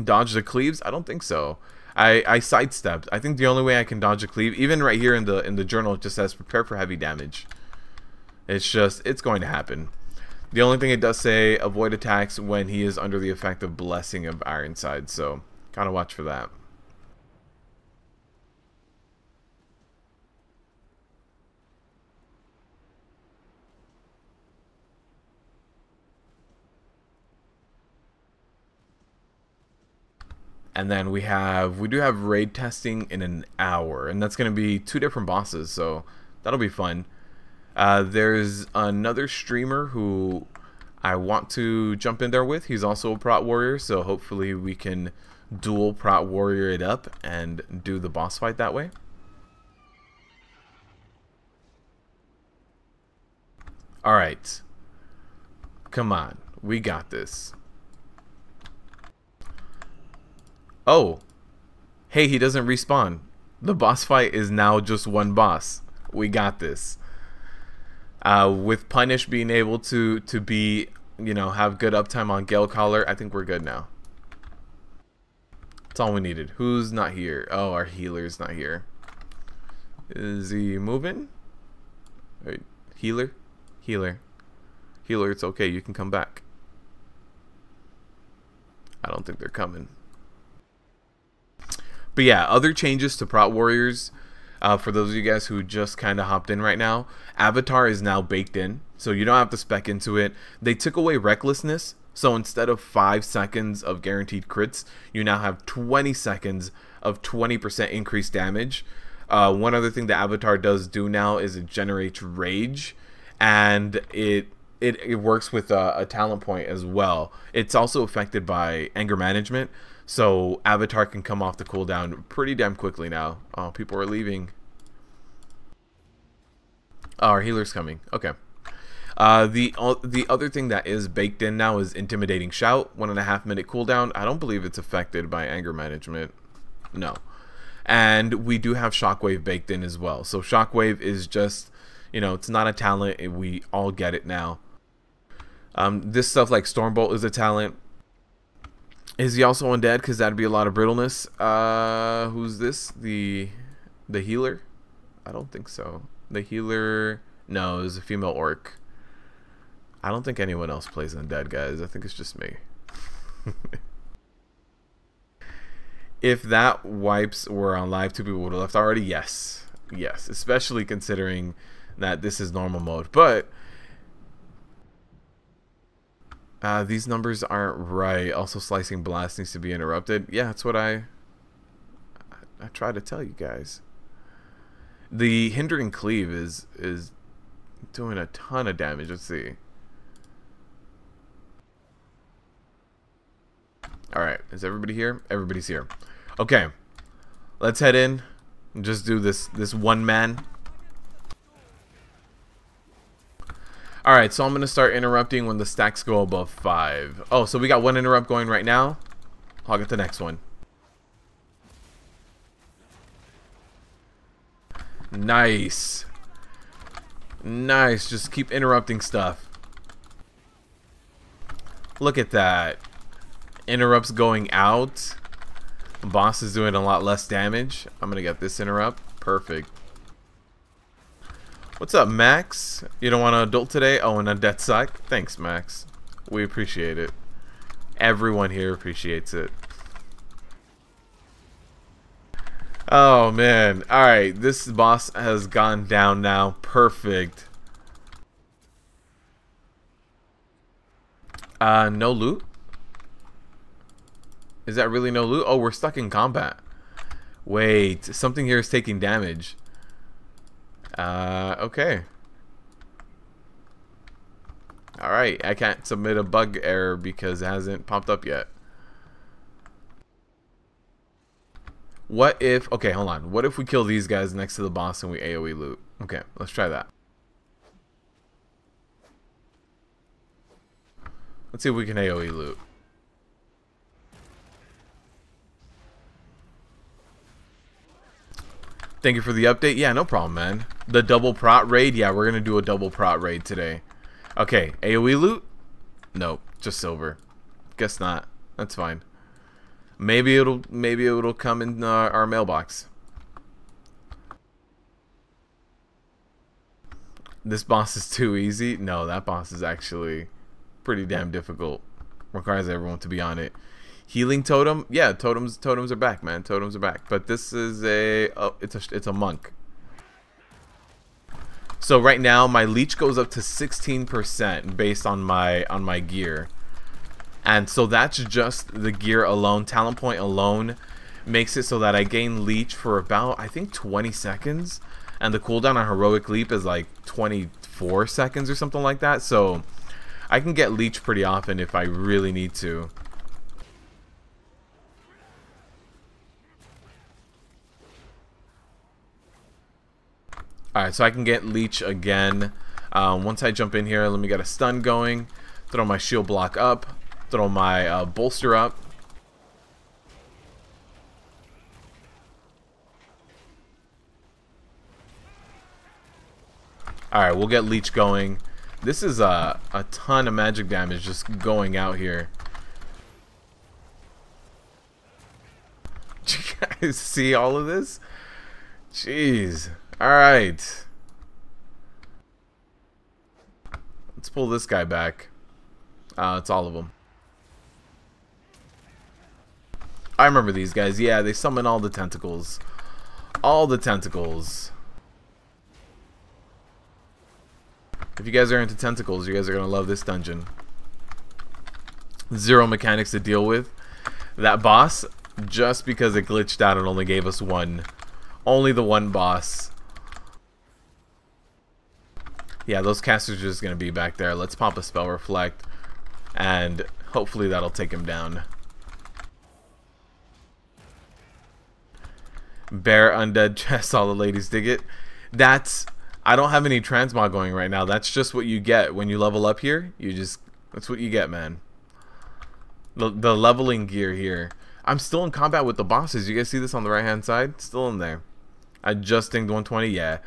Dodge the cleaves? I don't think so. I sidestepped. I think the only way I can dodge a cleave, even right here in the journal, it just says prepare for heavy damage. It's going to happen. The only thing it does say, avoid attacks when he is under the effect of Blessing of Ironside. So, gotta watch for that. And then we do have raid testing in an hour, and that's going to be 2 different bosses, so that'll be fun. There's another streamer who I want to jump in there with. He's also a Prot Warrior, so hopefully we can dual Prot Warrior it up and do the boss fight that way. Alright. Come on. We got this. Oh. Hey, he doesn't respawn. The boss fight is now just one boss. We got this. With Punish being able to be, you know, have good uptime on Gale Collar, I think we're good now. That's all we needed. Who's not here? Oh, our healer's not here. Is he moving? Wait, healer? Healer. Healer, it's okay. You can come back. I don't think they're coming. But yeah, other changes to Prot Warriors. For those of you guys who just kind of hopped in right now, Avatar is now baked in, so you don't have to spec into it. They took away Recklessness, so instead of 5 seconds of guaranteed crits, you now have 20 seconds of 20% increased damage. One other thing the Avatar does do now is it generates Rage, and it works with a talent point as well. It's also affected by Anger Management, so Avatar can come off the cooldown pretty damn quickly now. Oh, people are leaving. Oh, our healer's coming. Okay. The other thing that is baked in now is Intimidating Shout. 1.5 minute cooldown. I don't believe it's affected by Anger Management. No. And we do have Shockwave baked in as well. So Shockwave is just, you know, it's not a talent. We all get it now. This stuff like Stormbolt is a talent. Is he also undead? Because that'd be a lot of brittleness. Who's this? The healer? I don't think so. The healer... No, it was a female orc. I don't think anyone else plays undead, guys. I think it's just me. If that wipes were on live, 2 people would have left already. Yes. Yes. Especially considering that this is normal mode. But... these numbers aren't right. Also, Slicing Blast needs to be interrupted. Yeah, that's what I try to tell you guys. The Hindering Cleave is doing a ton of damage. Let's see. Alright, is everybody here? Everybody's here. Okay. Let's head in and just do this one man. Alright, so I'm going to start interrupting when the stacks go above 5. Oh, so we got 1 interrupt going right now. I'll get the next one. Nice. Nice. Just keep interrupting stuff. Look at that. Interrupts going out. Boss is doing a lot less damage. I'm going to get this interrupt. Perfect. What's up, Max? You don't want an adult today? Oh, and a death suck? Thanks, Max. We appreciate it. Everyone here appreciates it. Oh, man. Alright, this boss has gone down now. Perfect. No loot? Is that really no loot? Oh, we're stuck in combat. Wait, something here is taking damage. Okay. Alright, I can't submit a bug error because it hasn't popped up yet. What if... Okay, hold on. What if we kill these guys next to the boss and we AoE loot? Okay, let's try that. Let's see if we can AoE loot. Thank you for the update. Yeah, no problem, man. The double prot raid? Yeah, we're going to do a double prot raid today. Okay, AoE loot? Nope, just silver. Guess not. That's fine. Maybe it'll come in our mailbox. This boss is too easy. No, that boss is actually pretty damn difficult. Requires everyone to be on it. Healing totem, yeah, totems are back, man. Totems are back. But this is it's a monk. So right now my leech goes up to 16% based on my gear. And so that's just the gear alone. Talent point alone makes it so that I gain leech for about, I think, 20 seconds. And the cooldown on heroic leap is like 24 seconds or something like that. So I can get leech pretty often if I really need to. Alright, so I can get leech again. Once I jump in here, let me get a stun going. Throw my shield block up. Throw my bolster up. Alright, we'll get leech going. This is a ton of magic damage just going out here. Do you guys see all of this? Jeez. Alright. Let's pull this guy back. It's all of them. I remember these guys. Yeah, they summon all the tentacles. All the tentacles. If you guys are into tentacles, you guys are going to love this dungeon. Zero mechanics to deal with. That boss, just because it glitched out, it only gave us one. Only the one boss. Yeah, those casters are just going to be back there. Let's pop a spell reflect. And hopefully that'll take him down. Bear undead chest, all the ladies dig it. That's... I don't have any transmog going right now. That's just what you get when you level up here. That's what you get, man. The leveling gear here. I'm still in combat with the bosses. You guys see this on the right hand side? Still in there. I just dinged 120, yeah.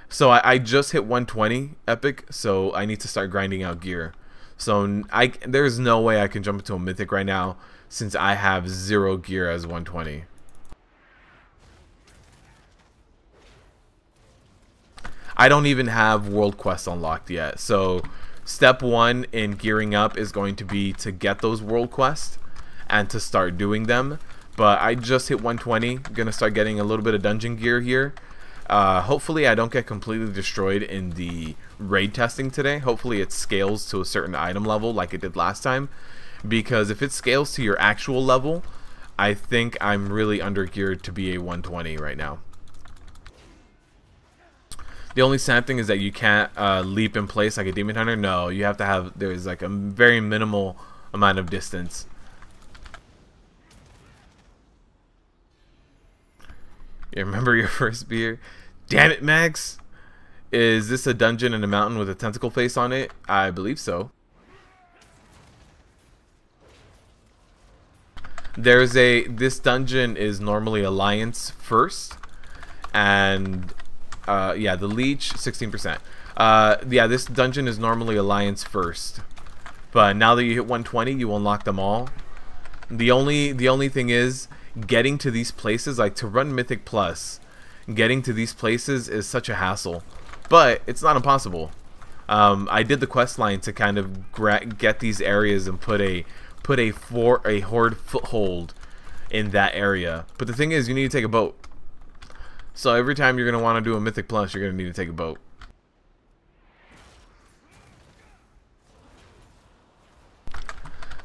So I just hit 120 epic, so I need to start grinding out gear. So there's no way I can jump into a mythic right now since I have 0 gear as 120. I don't even have world quests unlocked yet. So step 1 in gearing up is going to be to get those world quests and to start doing them. But I just hit 120. Gonna start getting a little bit of dungeon gear here. Hopefully I don't get completely destroyed in the raid testing today. Hopefully it scales to a certain item level like it did last time. Because if it scales to your actual level, I think I'm really under geared to be a 120 right now. The only sad thing is that you can't leap in place like a demon hunter. No, you have to have, there's like a very minimal amount of distance. You remember your first beer? Damn it, Max! Is this a dungeon in a mountain with a tentacle face on it? I believe so. This dungeon is normally Alliance first. And, yeah, the leech, 16%. Yeah, this dungeon is normally Alliance first. But now that you hit 120, you unlock them all. The only thing is, getting to these places, like to run Mythic Plus, getting to these places is such a hassle. But it's not impossible. I did the quest line to kind of get these areas and put a Horde foothold in that area. But the thing is, you need to take a boat. So every time you're going to want to do a Mythic Plus, you're going to need to take a boat.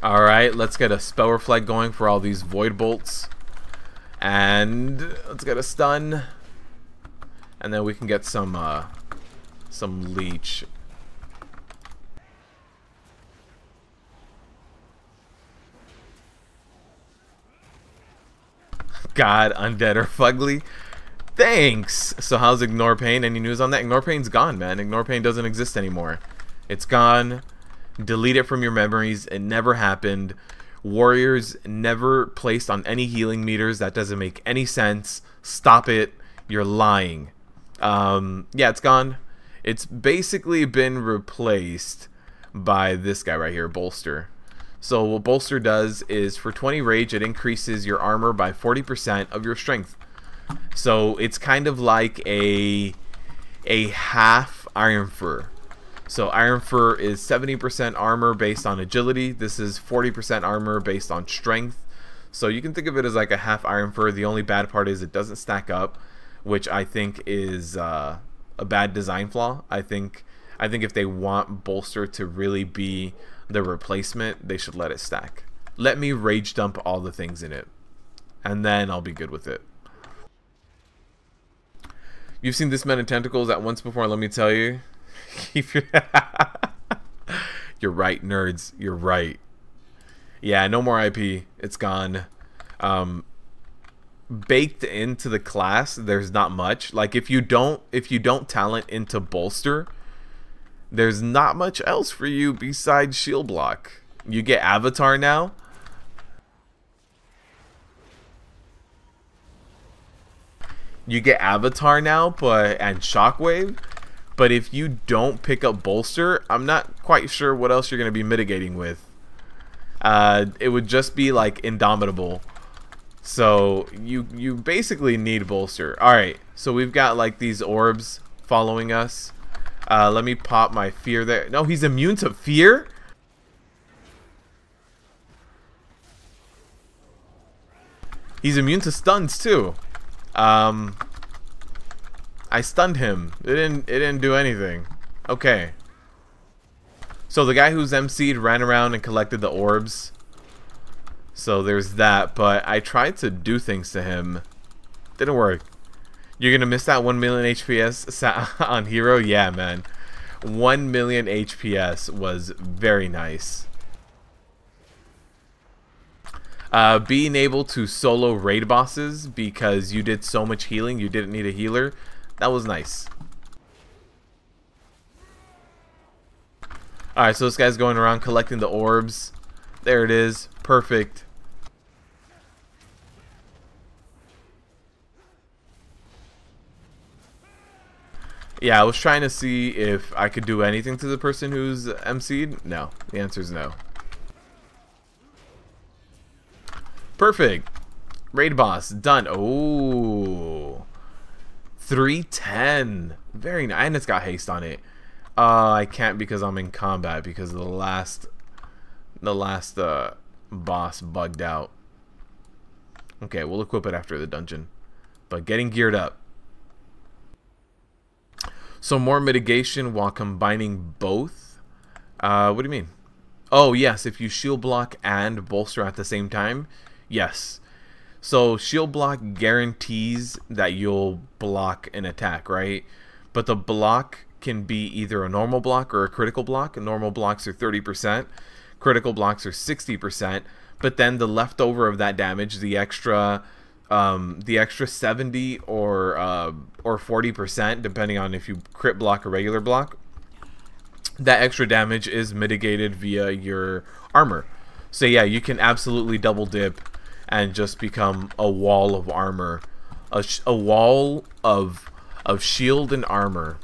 Alright, let's get a spell reflect going for all these void bolts. And let's get a stun. And then we can get some leech. God, undead or fugly. Thanks! So how's Ignore Pain? Any news on that? Ignore Pain's gone, man. Ignore Pain doesn't exist anymore. It's gone. Delete it from your memories. It never happened. Warriors never placed on any healing meters. That doesn't make any sense. Stop it. You're lying. Yeah, it's gone. It's basically been replaced by this guy right here, Bolster. So what Bolster does is for 20 rage, it increases your armor by 40% of your strength. So it's kind of like a half Iron Fur. So Iron Fur is 70% armor based on agility. This is 40% armor based on strength. So you can think of it as like a half Iron Fur. The only bad part is it doesn't stack up, which I think is a bad design flaw. I think I think if they want bolster to really be the replacement, they should let it stack. Let me rage dump all the things in it, and then I'll be good with it. You've seen this many tentacles at once before, let me tell you. You're right, nerds. You're right. Yeah, no more IP. It's gone. Baked into the class, there's not much. Like if you don't talent into bolster, there's not much else for you besides shield block. You get avatar now. You get avatar now, and shockwave. But if you don't pick up bolster, I'm not quite sure what else you're going to be mitigating with. It would just be like indomitable. So you basically need bolster. Alright, so we've got like these orbs following us. Let me pop my fear there. No, he's immune to fear? He's immune to stuns too. I stunned him. It didn't do anything. Okay. So the guy who's MC'd ran around and collected the orbs. So there's that, but I tried to do things to him. Didn't work. You're gonna miss that 1 million HPS on hero? Yeah, man. 1 million HPS was very nice. Being able to solo raid bosses because you did so much healing, you didn't need a healer. That was nice. Alright, so this guy's going around collecting the orbs. There it is. Perfect. Yeah, I was trying to see if I could do anything to the person who's MC'd. No. The answer is no. Perfect. Raid boss. Done. Oh. 310. Very nice. And it's got haste on it. I can't because I'm in combat because the last boss bugged out. Okay, we'll equip it after the dungeon. But getting geared up. So more mitigation while combining both. What do you mean? Oh yes, if you shield block and bolster at the same time. Yes. So shield block guarantees that you'll block an attack, right? But the block can be either a normal block or a critical block. Normal blocks are 30%, critical blocks are 60%, but then the leftover of that damage, the extra 70 or 40%, depending on if you crit block or regular block, that extra damage is mitigated via your armor. So yeah, you can absolutely double dip and just become a wall of armor, a wall of shield and armor.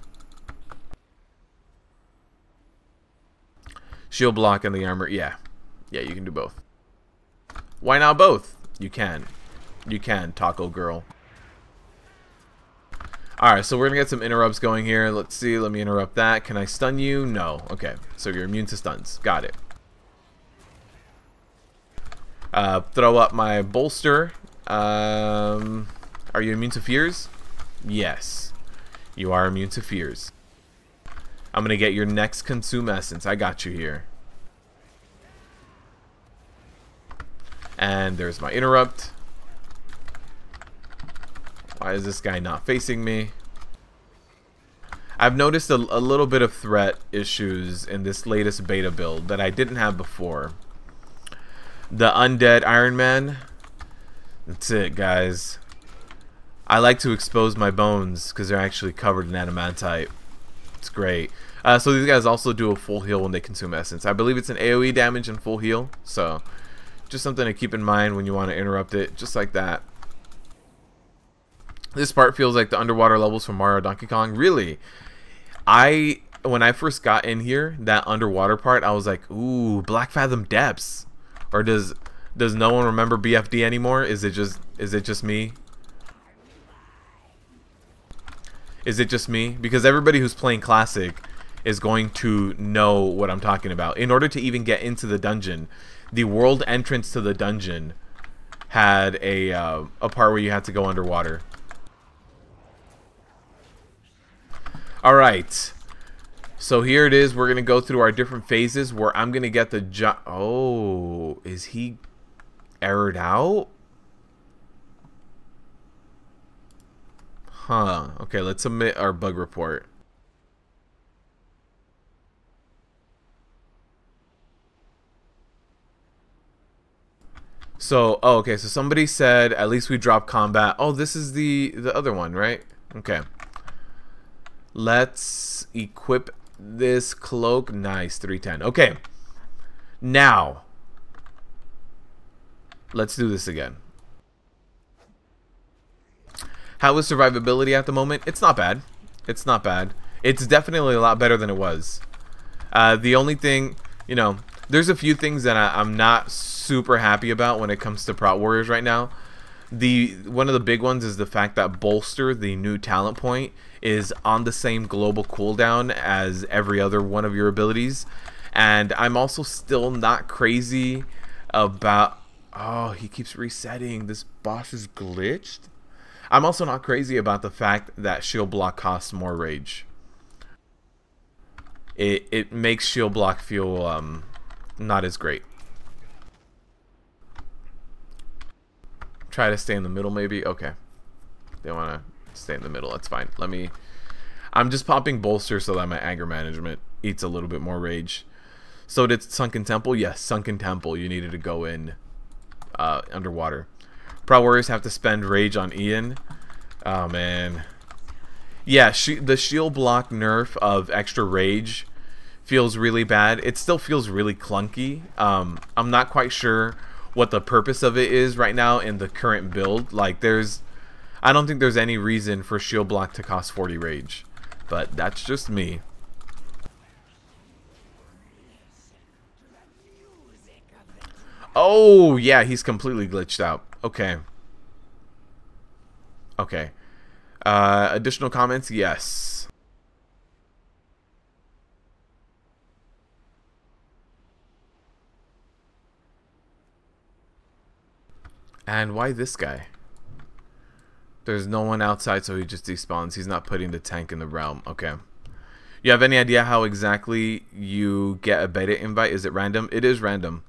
Shield block and the armor, yeah, you can do both. Why not both? You can, Taco Girl. Alright, so we're gonna get some interrupts going here. Let's see, let me interrupt that. Can I stun you? No. Okay, so you're immune to stuns. Got it. Throw up my bolster. Are you immune to fears? Yes, you are immune to fears. I'm gonna get your next consume essence. I got you here. And there's my interrupt. Why is this guy not facing me? I've noticed a little bit of threat issues in this latest beta build that I didn't have before. The undead Iron Man. That's it, guys. I like to expose my bones because they're actually covered in adamantite. It's great. So these guys also do a full heal when they consume essence. I believe it's an AoE damage and full heal. So just something to keep in mind when you want to interrupt it. Just like that. This part feels like the underwater levels from Mario Donkey Kong. Really? When I first got in here, that underwater part, I was like, ooh, Black Fathom Depths. Or does no one remember BFD anymore? Is it just me? Is it just me? Because everybody who's playing Classic is going to know what I'm talking about. In order to even get into the dungeon, the world entrance to the dungeon had a part where you had to go underwater. Alright. So here it is. We're going to go through our different phases where I'm going to get the... Oh, is he errored out? Huh. Okay, let's submit our bug report. So, oh, okay, so somebody said at least we dropped combat. Oh, this is the other one, right? Okay. Let's equip this cloak. Nice, 310. Okay. Now, let's do this again. How is survivability at the moment? It's not bad. It's not bad. It's definitely a lot better than it was. The only thing, you know, there's a few things that I'm not super happy about when it comes to Prot Warriors right now. One of the big ones is the fact that Bolster, the new talent point, is on the same global cooldown as every other one of your abilities. And I'm also still not crazy about... Oh, he keeps resetting. This boss is glitched. I'm also not crazy about the fact that shield block costs more rage. It makes shield block feel not as great. Try to stay in the middle, maybe. Okay, they want to stay in the middle. That's fine. I'm just popping Bolster so that my anger management eats a little bit more rage. So did Sunken Temple? Yes, Sunken Temple. You needed to go in underwater. Prot Warriors have to spend rage on Ian. Oh man. Yeah, the shield block nerf of extra rage feels really bad. It still feels really clunky. I'm not quite sure what the purpose of it is right now in the current build. Like, I don't think there's any reason for shield block to cost 40 rage, but that's just me. Oh yeah, he's completely glitched out. Okay. Okay. Additional comments? Yes. And why this guy? There's no one outside, so he just despawns. He's not putting the tank in the realm. Okay. You have any idea how exactly you get a beta invite? Is it random? It is random.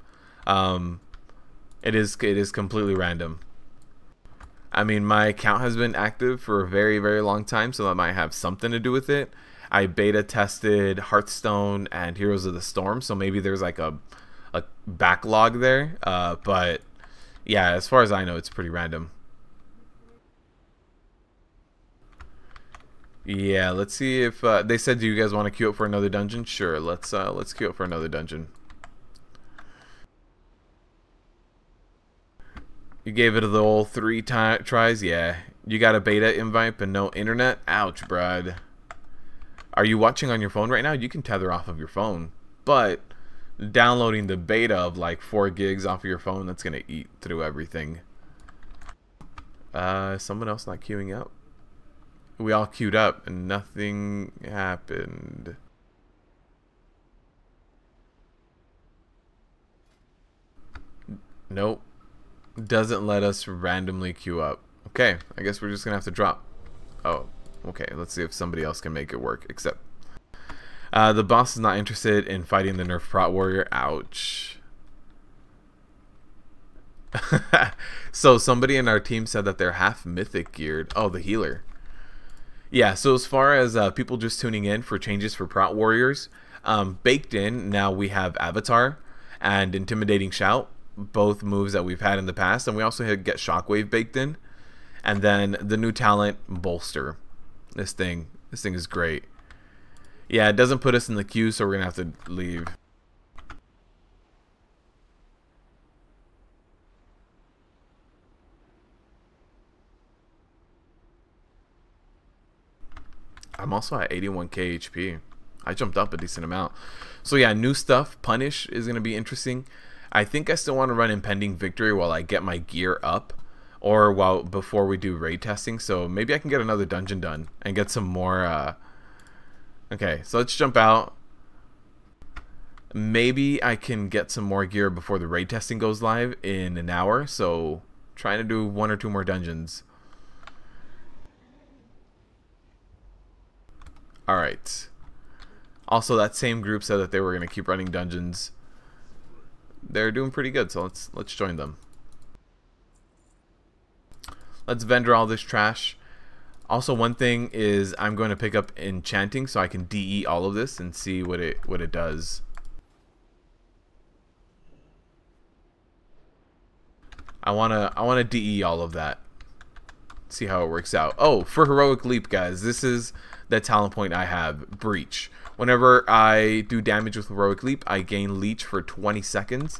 It is completely random. I mean, my account has been active for a very, very long time, so that might have something to do with it. I beta tested Hearthstone and Heroes of the Storm, so maybe there's like a backlog there. But yeah, as far as I know, it's pretty random. Yeah, let's see if they said, do you guys want to queue up for another dungeon? Sure, let's queue up for another dungeon. You gave it the old 3 tries? Yeah. You got a beta invite but no internet? Ouch, brad. Are you watching on your phone right now? You can tether off of your phone. But downloading the beta of like 4 gigs off of your phone, that's going to eat through everything. Someone else not queuing up? We all queued up and nothing happened. Nope. Doesn't let us randomly queue up. Okay, I guess we're just gonna have to drop. Oh, okay, let's see if somebody else can make it work. Except the boss is not interested in fighting the nerf Prot Warrior. Ouch. So somebody in our team said that they're half mythic geared. Oh, the healer. Yeah, so as far as people just tuning in for changes for Prot Warriors, baked in now we have Avatar and Intimidating Shout, both moves that we've had in the past, and we also get Shockwave baked in, and then the new talent Bolster. This thing is great. Yeah, it doesn't put us in the queue, so we're gonna have to leave. I'm also at 81k HP. I jumped up a decent amount. So yeah, new stuff. Punish is gonna be interesting. I think I still want to run Impending Victory while I get my gear up, or before we do raid testing. So maybe I can get another dungeon done and get some more. Okay, so let's jump out. Maybe I can get some more gear before the raid testing goes live in an hour. So trying to do 1 or 2 more dungeons. All right. Also, that same group said that they were going to keep running dungeons. They're doing pretty good, so let's join them. Let's vendor all this trash. Also, one thing is I'm going to pick up enchanting so I can DE all of this and see what it does. I wanna DE all of that. See how it works out. Oh, for heroic leap, guys, this is the talent point I have, breach. Whenever I do damage with heroic leap, I gain leech for 20 seconds.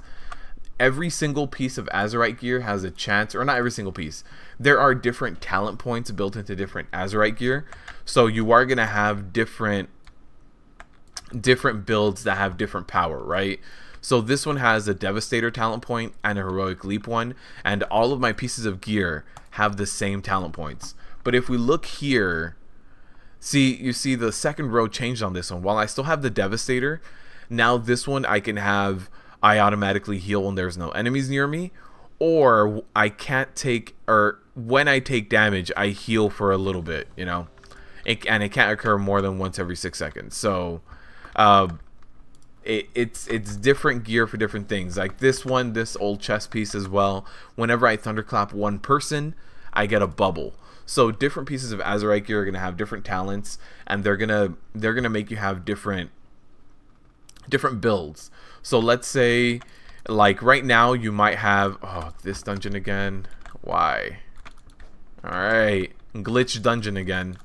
Every single piece of Azerite gear has a chance, or not every single piece. There are different talent points built into different Azerite gear, so you are gonna have different builds that have different power, right? So this one has a Devastator talent point and a Heroic Leap one, and all of my pieces of gear have the same talent points. But if we look here, you see the second row changed on this one. While I still have the Devastator, now this one I can have I automatically heal when there's no enemies near me, or I can't take, or when I take damage, I heal for a little bit, you know, and it can't occur more than once every 6 seconds. So it's different gear for different things. Like this one, this old chest piece as well, whenever I thunderclap one person, I get a bubble. So different pieces of Azerite gear are gonna have different talents, and they're gonna make you have different builds. So let's say, like right now, you might have, oh, this dungeon again. Why? All right, glitch dungeon again.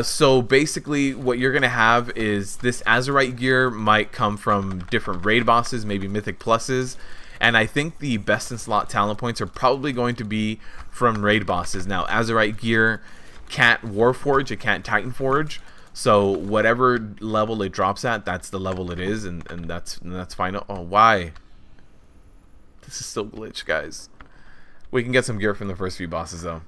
So basically what you're gonna have is this Azerite gear might come from different raid bosses, maybe mythic pluses, and I think the best in slot talent points are probably going to be from raid bosses. Now Azerite gear can't Warforge, it can't Titan Forge, so whatever level it drops at, that's the level it is, and that's fine. Oh, why? This is still glitch, guys. We can get some gear from the first few bosses though.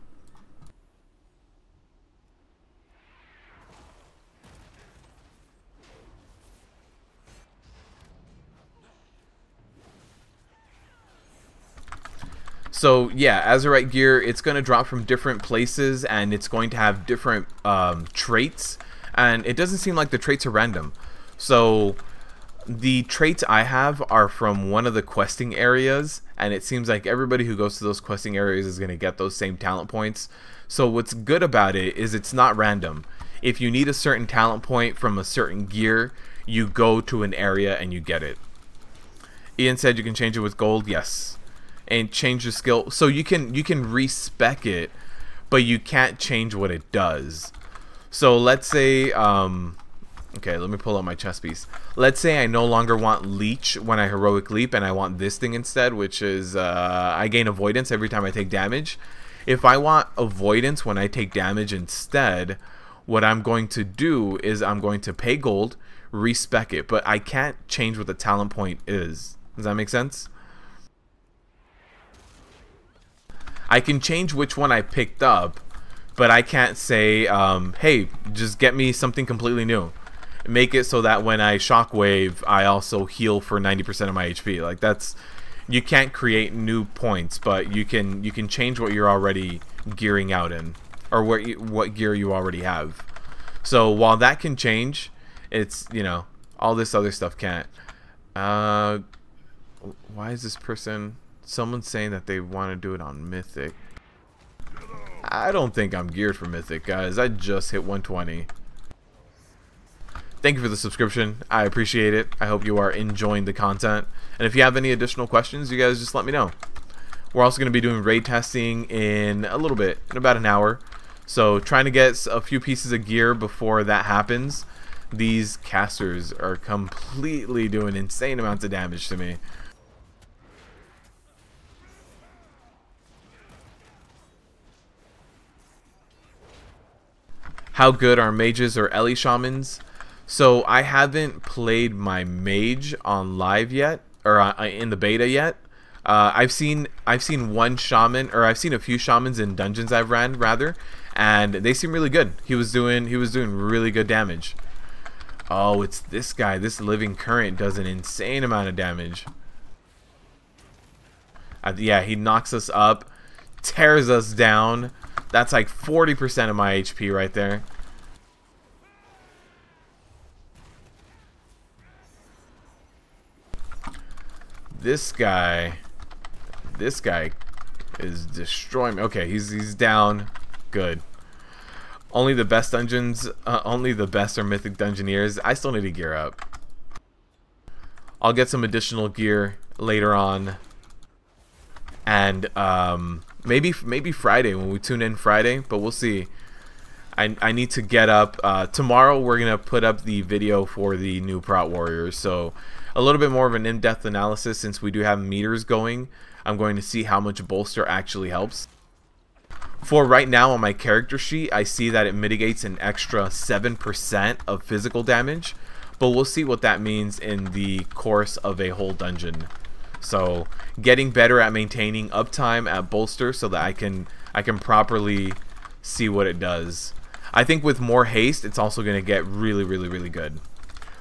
So yeah, Azerite gear, it's going to drop from different places, and it's going to have different traits, and it doesn't seem like the traits are random. So the traits I have are from one of the questing areas, and it seems like everybody who goes to those questing areas is going to get those same talent points. So what's good about it is it's not random. If you need a certain talent point from a certain gear, you go to an area and you get it. Ian said you can change it with gold. Yes. And change the skill, so you can respec it, but you can't change what it does. So let's say okay, let me pull out my chest piece. Let's say I no longer want leech when I heroic leap, and I want this thing instead, which is I gain avoidance every time I take damage. If I want avoidance when I take damage instead, what I'm going to do is I'm going to pay gold, respec it, but I can't change what the talent point is. Does that make sense? I can change which one I picked up, but I can't say, hey, just get me something completely new. Make it so that when I shockwave, I also heal for 90% of my HP. Like that's, you can't create new points, but you can change what you're already gearing out in, or what gear you already have. So while that can change, it's, you know, all this other stuff can't. Why is this person? Someone's saying that they want to do it on Mythic. I don't think I'm geared for Mythic, guys. I just hit 120. Thank you for the subscription. I appreciate it. I hope you are enjoying the content. And if you have any additional questions, you guys just let me know. We're also going to be doing raid testing in a little bit, in about an hour. So trying to get a few pieces of gear before that happens. These casters are completely doing insane amounts of damage to me. How good are mages or Ellie shamans? So I haven't played my mage on live yet, or in the beta yet. I've seen one shaman, or I've seen a few shamans in dungeons I've ran rather, and they seem really good. He was doing really good damage. Oh, it's this guy. This living current does an insane amount of damage. Yeah, he knocks us up, tears us down, That's like 40% of my HP right there. This guy is destroying me. Okay, he's down. Good. Only the best dungeons, only the best are Mythic Dungeoneers. I still need to gear up. I'll get some additional gear later on. And maybe Friday, when we tune in Friday, but we'll see. I need to get up. Tomorrow we're going to put up the video for the new Prot Warriors. So a little bit more of an in-depth analysis since we do have meters going. I'm going to see how much bolster actually helps. For right now on my character sheet, I see that it mitigates an extra 7% of physical damage, but we'll see what that means in the course of a whole dungeon. So getting better at maintaining uptime at bolster so that I can properly see what it does. I think with more haste, it's also going to get really good.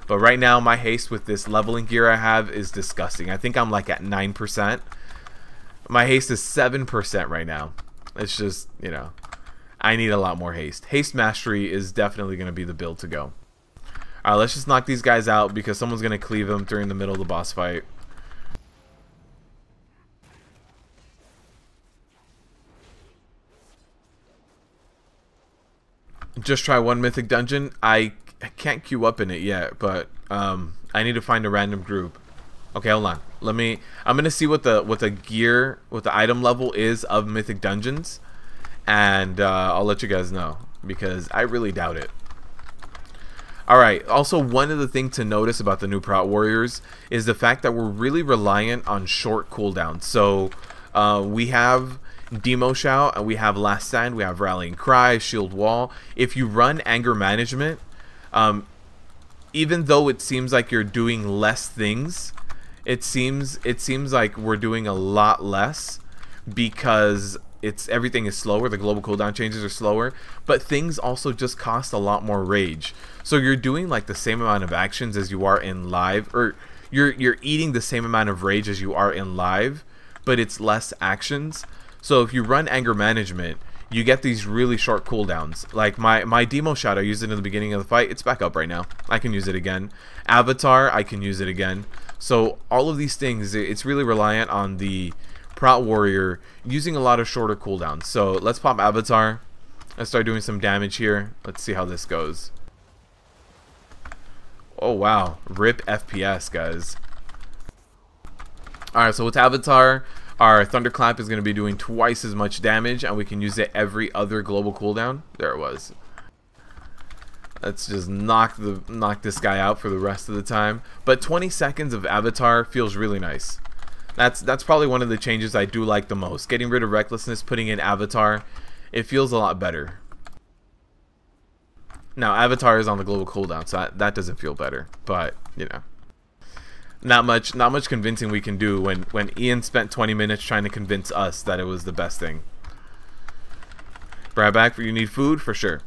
But right now, my haste with this leveling gear I have is disgusting. I think I'm like at 9%. My haste is 7% right now. It's just, you know, I need a lot more haste. Haste mastery is definitely going to be the build to go. Alright, let's just knock these guys out because someone's going to cleave them during the middle of the boss fight. Just try one mythic dungeon. I can't queue up in it yet, but I need to find a random group. Okay, hold on. I'm gonna see what the gear, what the item level is of mythic dungeons, and I'll let you guys know because I really doubt it. Alright, also one of the things to notice about the new Prot Warriors is the fact that we're really reliant on short cooldowns. So we have Demo Shout, and we have Last Stand, we have Rallying Cry, Shield Wall. If you run Anger Management, even though it seems like you're doing less things, it seems like we're doing a lot less because everything is slower. The global cooldown changes are slower, but things also just cost a lot more rage. So you're doing like the same amount of actions as you are in live, or you're eating the same amount of rage as you are in live, but it's less actions. So if you run Anger Management, you get these really short cooldowns. Like my Demo Shot, I used it in the beginning of the fight. It's back up right now. I can use it again. Avatar, I can use it again. So all of these things, it's really reliant on the Prot Warrior using a lot of shorter cooldowns. So let's pop Avatar. Let's start doing some damage here. Let's see how this goes. Oh wow, rip FPS, guys. Alright, so with Avatar, our Thunderclap is going to be doing twice as much damage, and we can use it every other global cooldown. There it was. Let's just knock this guy out for the rest of the time. But 20 seconds of Avatar feels really nice. That's probably one of the changes I do like the most. Getting rid of Recklessness, putting in Avatar, it feels a lot better. Now Avatar is on the global cooldown, so that doesn't feel better. But you know, not much convincing we can do when Ian spent 20 minutes trying to convince us that it was the best thing. Brad back for you need food for sure.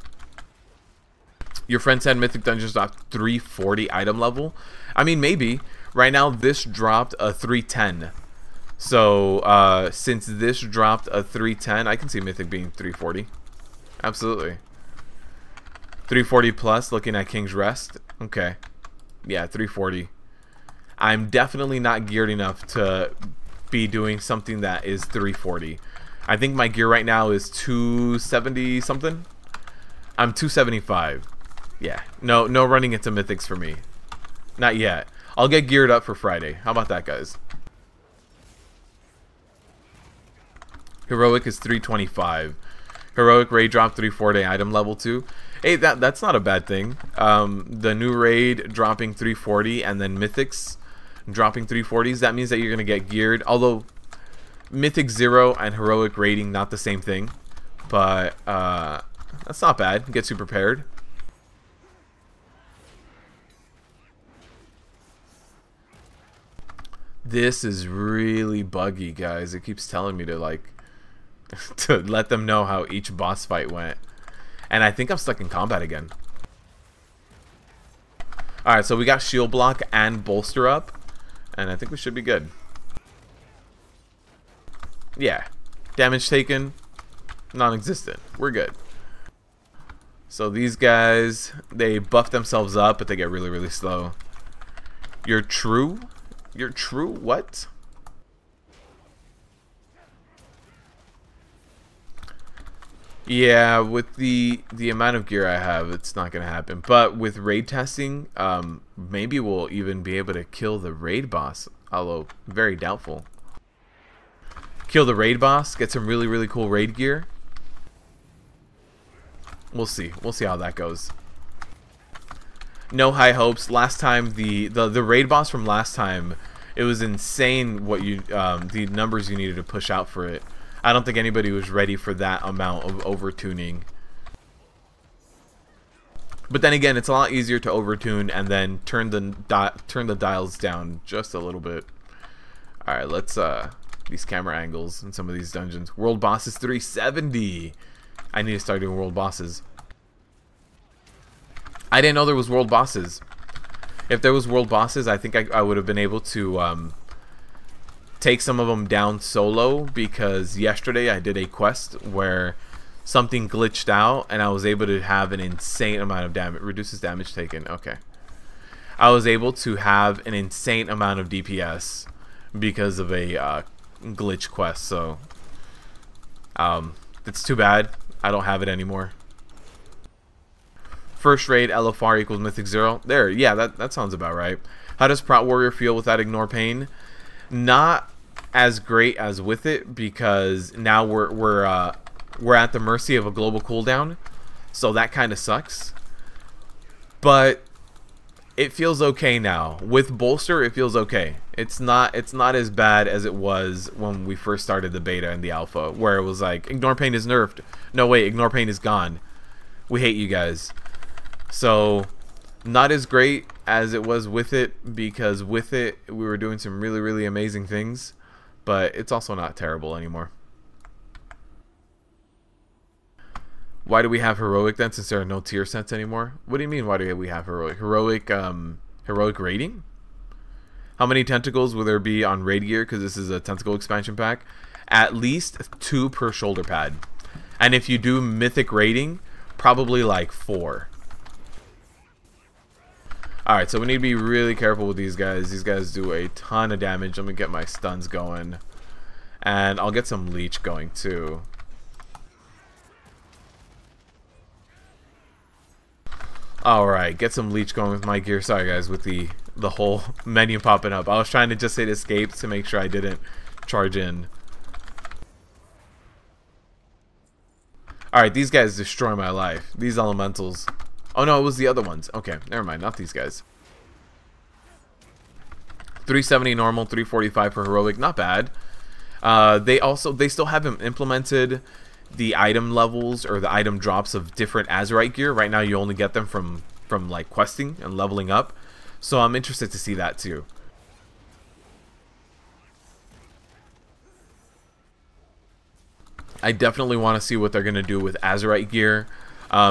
Your friend said Mythic Dungeons dropped 340 item level. I mean, maybe. Right now, this dropped a 310. So, since this dropped a 310, I can see Mythic being 340. Absolutely. 340 plus, looking at King's Rest. Okay. Yeah, 340. I'm definitely not geared enough to be doing something that is 340. I think my gear right now is 270 something. I'm 275. Yeah, no running into mythics for me. Not yet. I'll get geared up for Friday. How about that, guys? Heroic is 325. Heroic raid drop 340 item level 2. Hey, that's not a bad thing. The new raid dropping 340 and then mythics dropping 340s. That means that you're gonna get geared. Although Mythic 0 and Heroic raiding not the same thing, but that's not bad. Gets you prepared. This is really buggy, guys. It keeps telling me to like to let them know how each boss fight went. And I think I'm stuck in combat again. Alright, so we got shield block and bolster up. And I think we should be good. Yeah. Damage taken. Non-existent. We're good. So these guys, they buff themselves up, but they get really, really slow. You're true? You're true? What? Yeah, with the amount of gear I have, it's not gonna happen. But with raid testing, maybe we'll even be able to kill the raid boss. Although very doubtful. Kill the raid boss, get some really, really cool raid gear. We'll see. We'll see how that goes. No high hopes. Last time, the raid boss from last time, it was insane what you the numbers you needed to push out for it. I don't think anybody was ready for that amount of overtuning. But then again, it's a lot easier to overtune and then turn the dials down just a little bit. All right, let's these camera angles in some of these dungeons. World boss is 370. I need to start doing world bosses. I didn't know there was world bosses. If there was world bosses, I think I would have been able to take some of them down solo, because yesterday I did a quest where something glitched out and I was able to have an insane amount of damage. Reduces damage taken. Okay. I was able to have an insane amount of DPS because of a glitch quest. So it's too bad I don't have it anymore. First raid LFR equals Mythic 0. There, yeah, that sounds about right. How does Prot Warrior feel without Ignore Pain? Not as great as with it, because now we're at the mercy of a global cooldown, so that kind of sucks. But it feels okay now. With Bolster, it feels okay. It's not as bad as it was when we first started the beta and the alpha, where it was like, Ignore Pain is nerfed. No, wait, Ignore Pain is gone. We hate you guys. So, not as great as it was with it, because with it, we were doing some really, really amazing things, but it's also not terrible anymore. Why do we have Heroic then, since there are no tier sets anymore? What do you mean, why do we have Heroic? Heroic raiding? How many tentacles will there be on raid gear, because this is a tentacle expansion pack? At least 2 per shoulder pad. And if you do mythic raiding, probably like 4. Alright, so we need to be really careful with these guys. These guys do a ton of damage. Let me get my stuns going. And I'll get some leech going too. Alright, get some leech going with my gear. Sorry guys, with the whole menu popping up. I was trying to just hit escape to make sure I didn't charge in. Alright, these guys destroy my life. These elementals. Oh no, it was the other ones. Okay, never mind, not these guys. 370 normal, 345 for heroic, not bad. They still haven't implemented the item levels or the item drops of different Azerite gear. Right now you only get them from like questing and leveling up. So I'm interested to see that too. I definitely want to see what they're going to do with Azerite gear.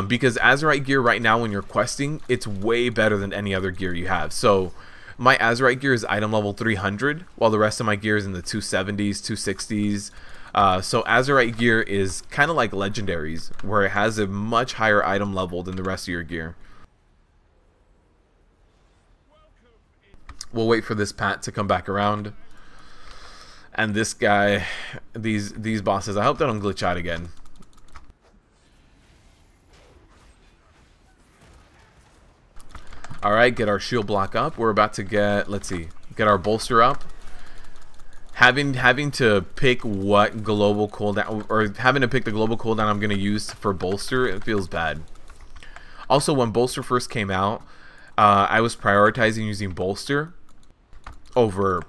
Because Azerite gear right now when you're questing, it's way better than any other gear you have. So my Azerite gear is item level 300, while the rest of my gear is in the 270s, 260s. So Azerite gear is kind of like legendaries, where it has a much higher item level than the rest of your gear. We'll wait for this Pat to come back around. And this guy, these bosses, I hope they don't glitch out again. Alright, get our shield block up. We're about to get, let's see, get our bolster up. Having to pick what global cooldown, or having to pick the global cooldown I'm going to use for bolster, it feels bad. Also, when bolster first came out, I was prioritizing using bolster over,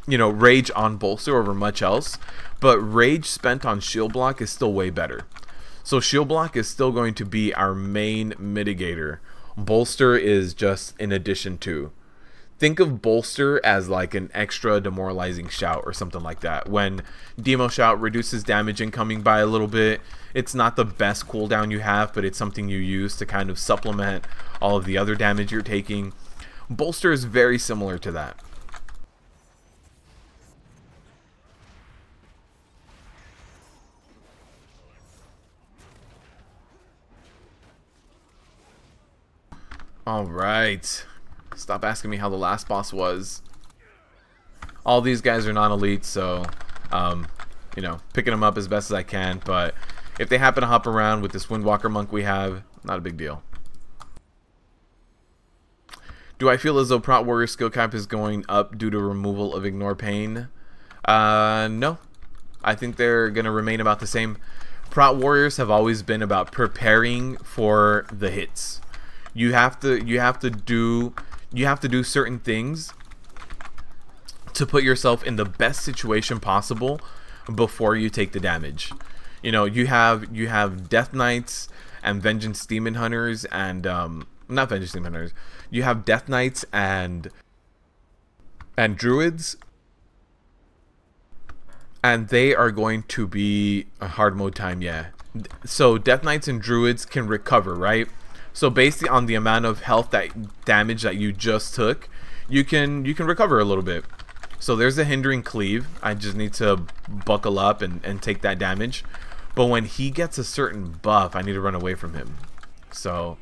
you know, rage on bolster over much else. But rage spent on shield block is still way better. So shield block is still going to be our main mitigator. Bolster is just in addition to. Think of bolster as like an extra demoralizing shout or something like that. When demo shout reduces damage incoming by a little bit, it's not the best cooldown you have, but it's something you use to kind of supplement all of the other damage you're taking. Bolster is very similar to that. Alright. Stop asking me how the last boss was. All these guys are non-elite, so, you know, picking them up as best as I can. But if they happen to hop around with this Windwalker monk we have, not a big deal. Do I feel as though Prot Warrior skill cap is going up due to removal of Ignore Pain? No. I think they're going to remain about the same. Prot Warriors have always been about preparing for the hits. You have to do certain things to put yourself in the best situation possible before you take the damage. You know, you have Death Knights and Vengeance Demon Hunters and not Vengeance Demon Hunters. You have Death Knights and Druids, and they are going to be a hard mode time, yeah. So Death Knights and Druids can recover, right? So based on the amount of health damage that you just took, you can recover a little bit. So there's a hindering cleave. I just need to buckle up and take that damage. But when he gets a certain buff, I need to run away from him. So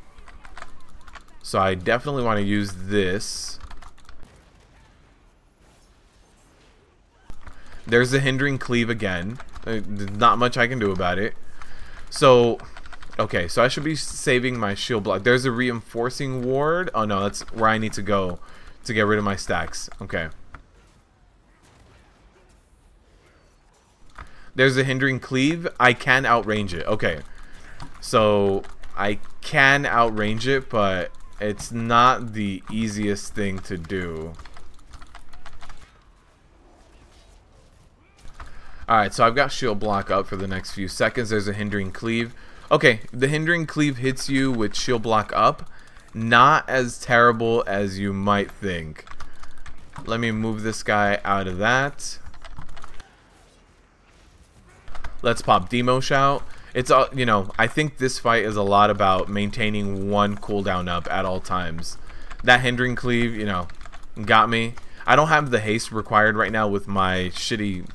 I definitely want to use this. There's the hindering cleave again. Not much I can do about it. So, okay, so I should be saving my shield block. There's a reinforcing ward. Oh no, that's where I need to go to get rid of my stacks. Okay. There's a hindering cleave. I can outrange it. Okay. So I can outrange it, but it's not the easiest thing to do. Alright, so I've got shield block up for the next few seconds. There's a hindering cleave. Okay, the hindering cleave hits you with shield block up. Not as terrible as you might think. Let me move this guy out of that. Let's pop Demo Shout. It's all, you know, I think this fight is a lot about maintaining one cooldown up at all times. That hindering cleave, you know, got me. I don't have the haste required right now with my shitty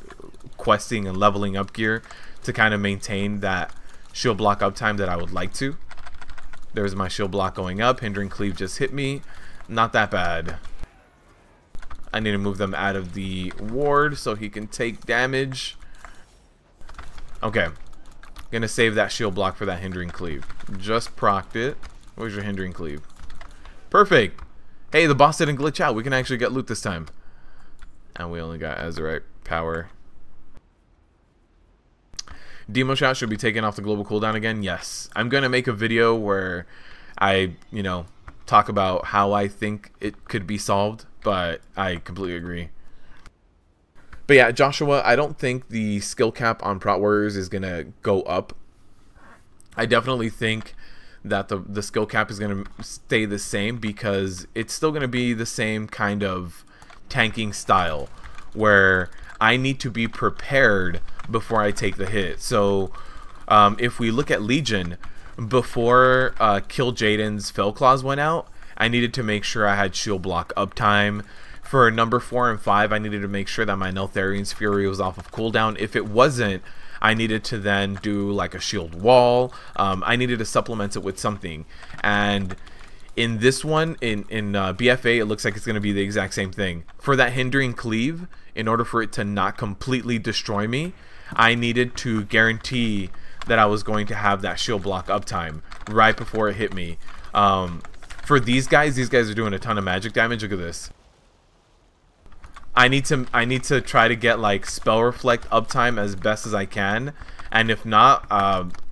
questing and leveling up gear to kind of maintain that shield block uptime that I would like to. There's my shield block going up. Hindering cleave just hit me. Not that bad. I need to move them out of the ward so he can take damage. Okay. Gonna save that shield block for that hindering cleave. Just procced it. Where's your hindering cleave? Perfect. Hey, the boss didn't glitch out. We can actually get loot this time. And we only got Azerite power. Demo Shot should be taken off the global cooldown again. Yes. I'm gonna make a video where I, you know, talk about how I think it could be solved, but I completely agree. But yeah, Joshua, I don't think the skill cap on Prot Warriors is going to go up. I definitely think that the skill cap is going to stay the same because it's still going to be the same kind of tanking style where I need to be prepared before I take the hit. So if we look at Legion, before Kill Jaden's Fell Claws went out, I needed to make sure I had shield block uptime. For number 4 and 5, I needed to make sure that my Neltharian's Fury was off of cooldown. If it wasn't, I needed to then do like a shield wall. I needed to supplement it with something. And in this one, in BfA, it looks like it's going to be the exact same thing. For that hindering cleave, in order for it to not completely destroy me, I needed to guarantee that I was going to have that shield block uptime right before it hit me. For these guys are doing a ton of magic damage. Look at this. I need to try to get like spell reflect uptime as best as I can, and if not,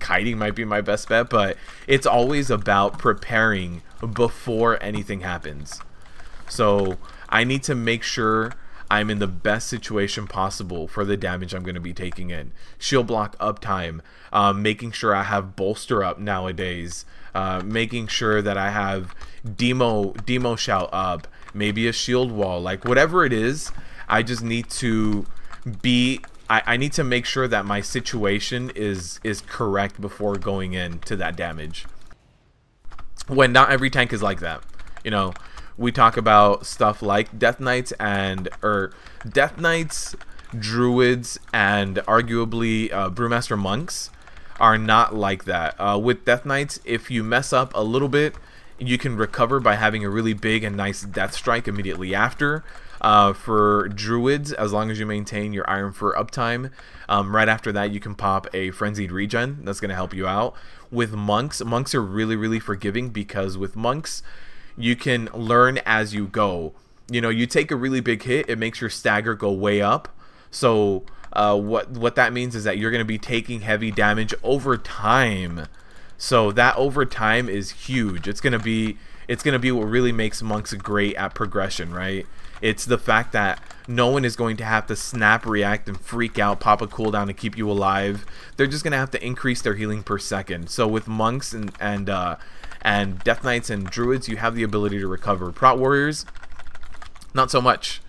kiting might be my best bet. But it's always about preparing before anything happens. So I need to make sure I'm in the best situation possible for the damage I'm going to be taking in. Shield block uptime, making sure I have bolster up nowadays, making sure that I have demo shout up, maybe a shield wall, like whatever it is. I just need to be I need to make sure that my situation is correct before going into that damage, when not every tank is like that. You know, we talk about stuff like Death Knights Death Knights, Druids, and arguably Brewmaster Monks are not like that. With Death Knights, if you mess up a little bit, You can recover by having a really big and nice death strike immediately after. For druids, as long as you maintain your Iron Fur uptime, right after that you can pop a frenzied regen. That's going to help you out. With monks are really forgiving, because with monks you can learn as you go. You know, you take a really big hit, it makes your stagger go way up. So what that means is that you're going to be taking heavy damage over time. So that over time is huge. It's gonna be what really makes monks great at progression, right? It's the fact that no one is going to have to snap, react, and freak out, pop a cooldown to keep you alive. They're just gonna have to increase their healing per second. So with monks and Death Knights and druids, you have the ability to recover. Prot warriors, not so much.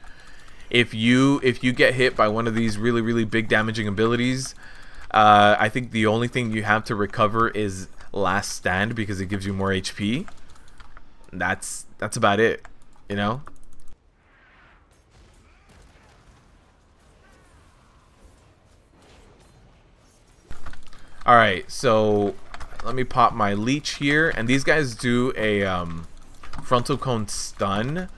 If you get hit by one of these really big damaging abilities, I think the only thing you have to recover is Last Stand, because it gives you more HP. That's about it, you know. Alright, so let me pop my leech here, and these guys do a frontal cone stun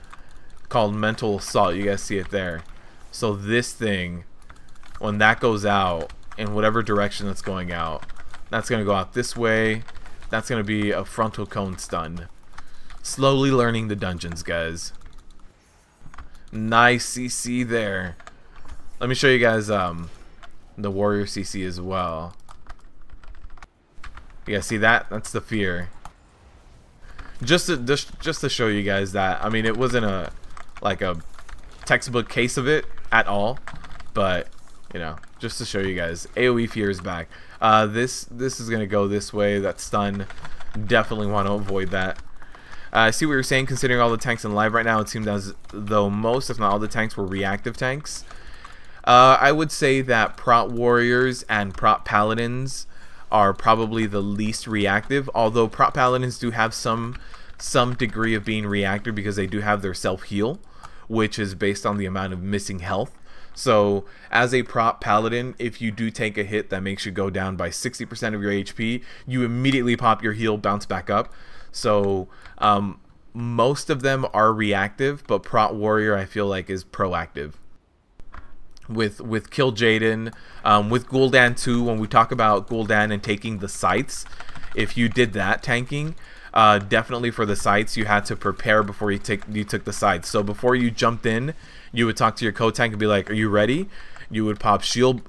called Mental Assault. You guys see it there. So this thing, when that goes out in whatever direction that's going out, that's going to go out this way. That's going to be a frontal cone stun. Slowly learning the dungeons, guys. Nice CC there. Let me show you guys the warrior CC as well. You guys see that? That's the fear. Just to show you guys that, I mean, it wasn't a textbook case of it at all, but you know, just to show you guys, AoE fear is back. This is gonna go this way. That stun, definitely want to avoid that. I see what you're saying. Considering all the tanks in live right now, it seemed as though most, if not all, the tanks were reactive tanks. I would say that Prot warriors and Prot paladins are probably the least reactive, although Prot paladins do have some degree of being reactive, because they do have their self heal, which is based on the amount of missing health. So as a Prot paladin, if you do take a hit that makes you go down by 60% of your HP, you immediately pop your heal, bounce back up. So most of them are reactive, but Prot warrior I feel like is proactive. With Kill Jaden, with Gul'dan too. When we talk about Gul'dan and taking the sights, if you did that tanking, definitely for the sights you had to prepare before you took the sights. So before you jumped in, you would talk to your co-tank and be like, "Are you ready?" You would pop shield,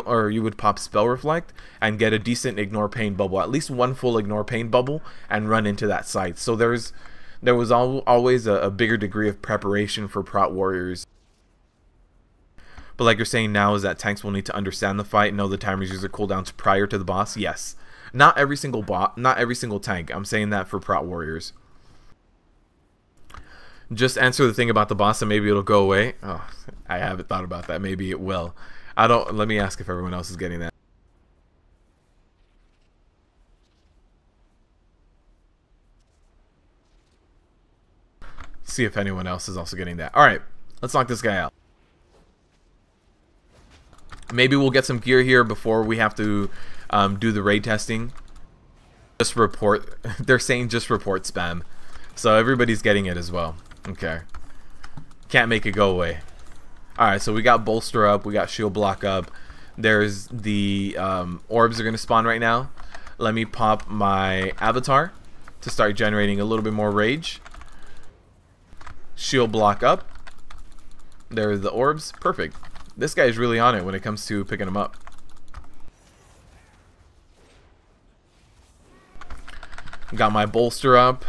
or you would pop Spell Reflect and get a decent Ignore Pain bubble, at least one full Ignore Pain bubble, and run into that sight. So there was always a bigger degree of preparation for Prot warriors. But like you're saying now, is that tanks will need to understand the fight, know the timers, user cooldowns prior to the boss. Yes, not every single tank. I'm saying that for Prot warriors. Just answer the thing about the boss and maybe it'll go away. Oh, I haven't thought about that. Maybe it will. Let me ask if everyone else is getting that. See if anyone else is also getting that. Alright, let's knock this guy out. Maybe we'll get some gear here before we have to do the raid testing. Just report. They're saying just report spam. So everybody's getting it as well. Okay. Can't make it go away. Alright, so we got bolster up. We got shield block up. There's the orbs are going to spawn right now. Let me pop my avatar to start generating a little bit more rage. Shield block up. There's the orbs. Perfect. This guy is really on it when it comes to picking them up. Got my bolster up.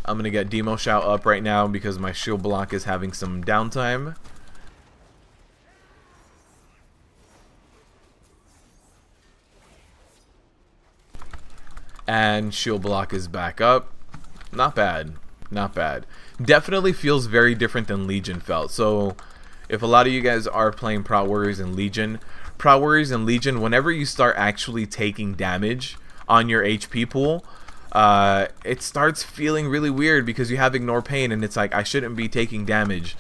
I'm going to get Demo Shout up right now because my shield block is having some downtime. And shield block is back up. Not bad. Not bad. Definitely feels very different than Legion felt. So if a lot of you guys are playing Prot Warriors and Legion, whenever you start actually taking damage on your HP pool, it starts feeling really weird because you have Ignore Pain and it's like, I shouldn't be taking damage.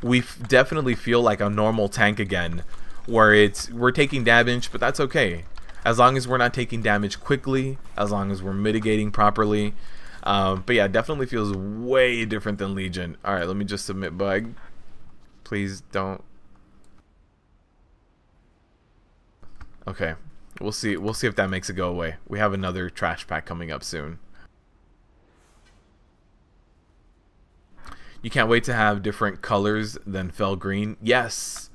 We definitely feel like a normal tank again, where we're taking damage, but that's okay. As long as we're not taking damage quickly, as long as we're mitigating properly, But yeah, definitely feels way different than Legion. All right, let me just submit bug. Please don't. Okay, we'll see. We'll see if that makes it go away. We have another trash pack coming up soon. You can't wait to have different colors than Fell Green. Yes.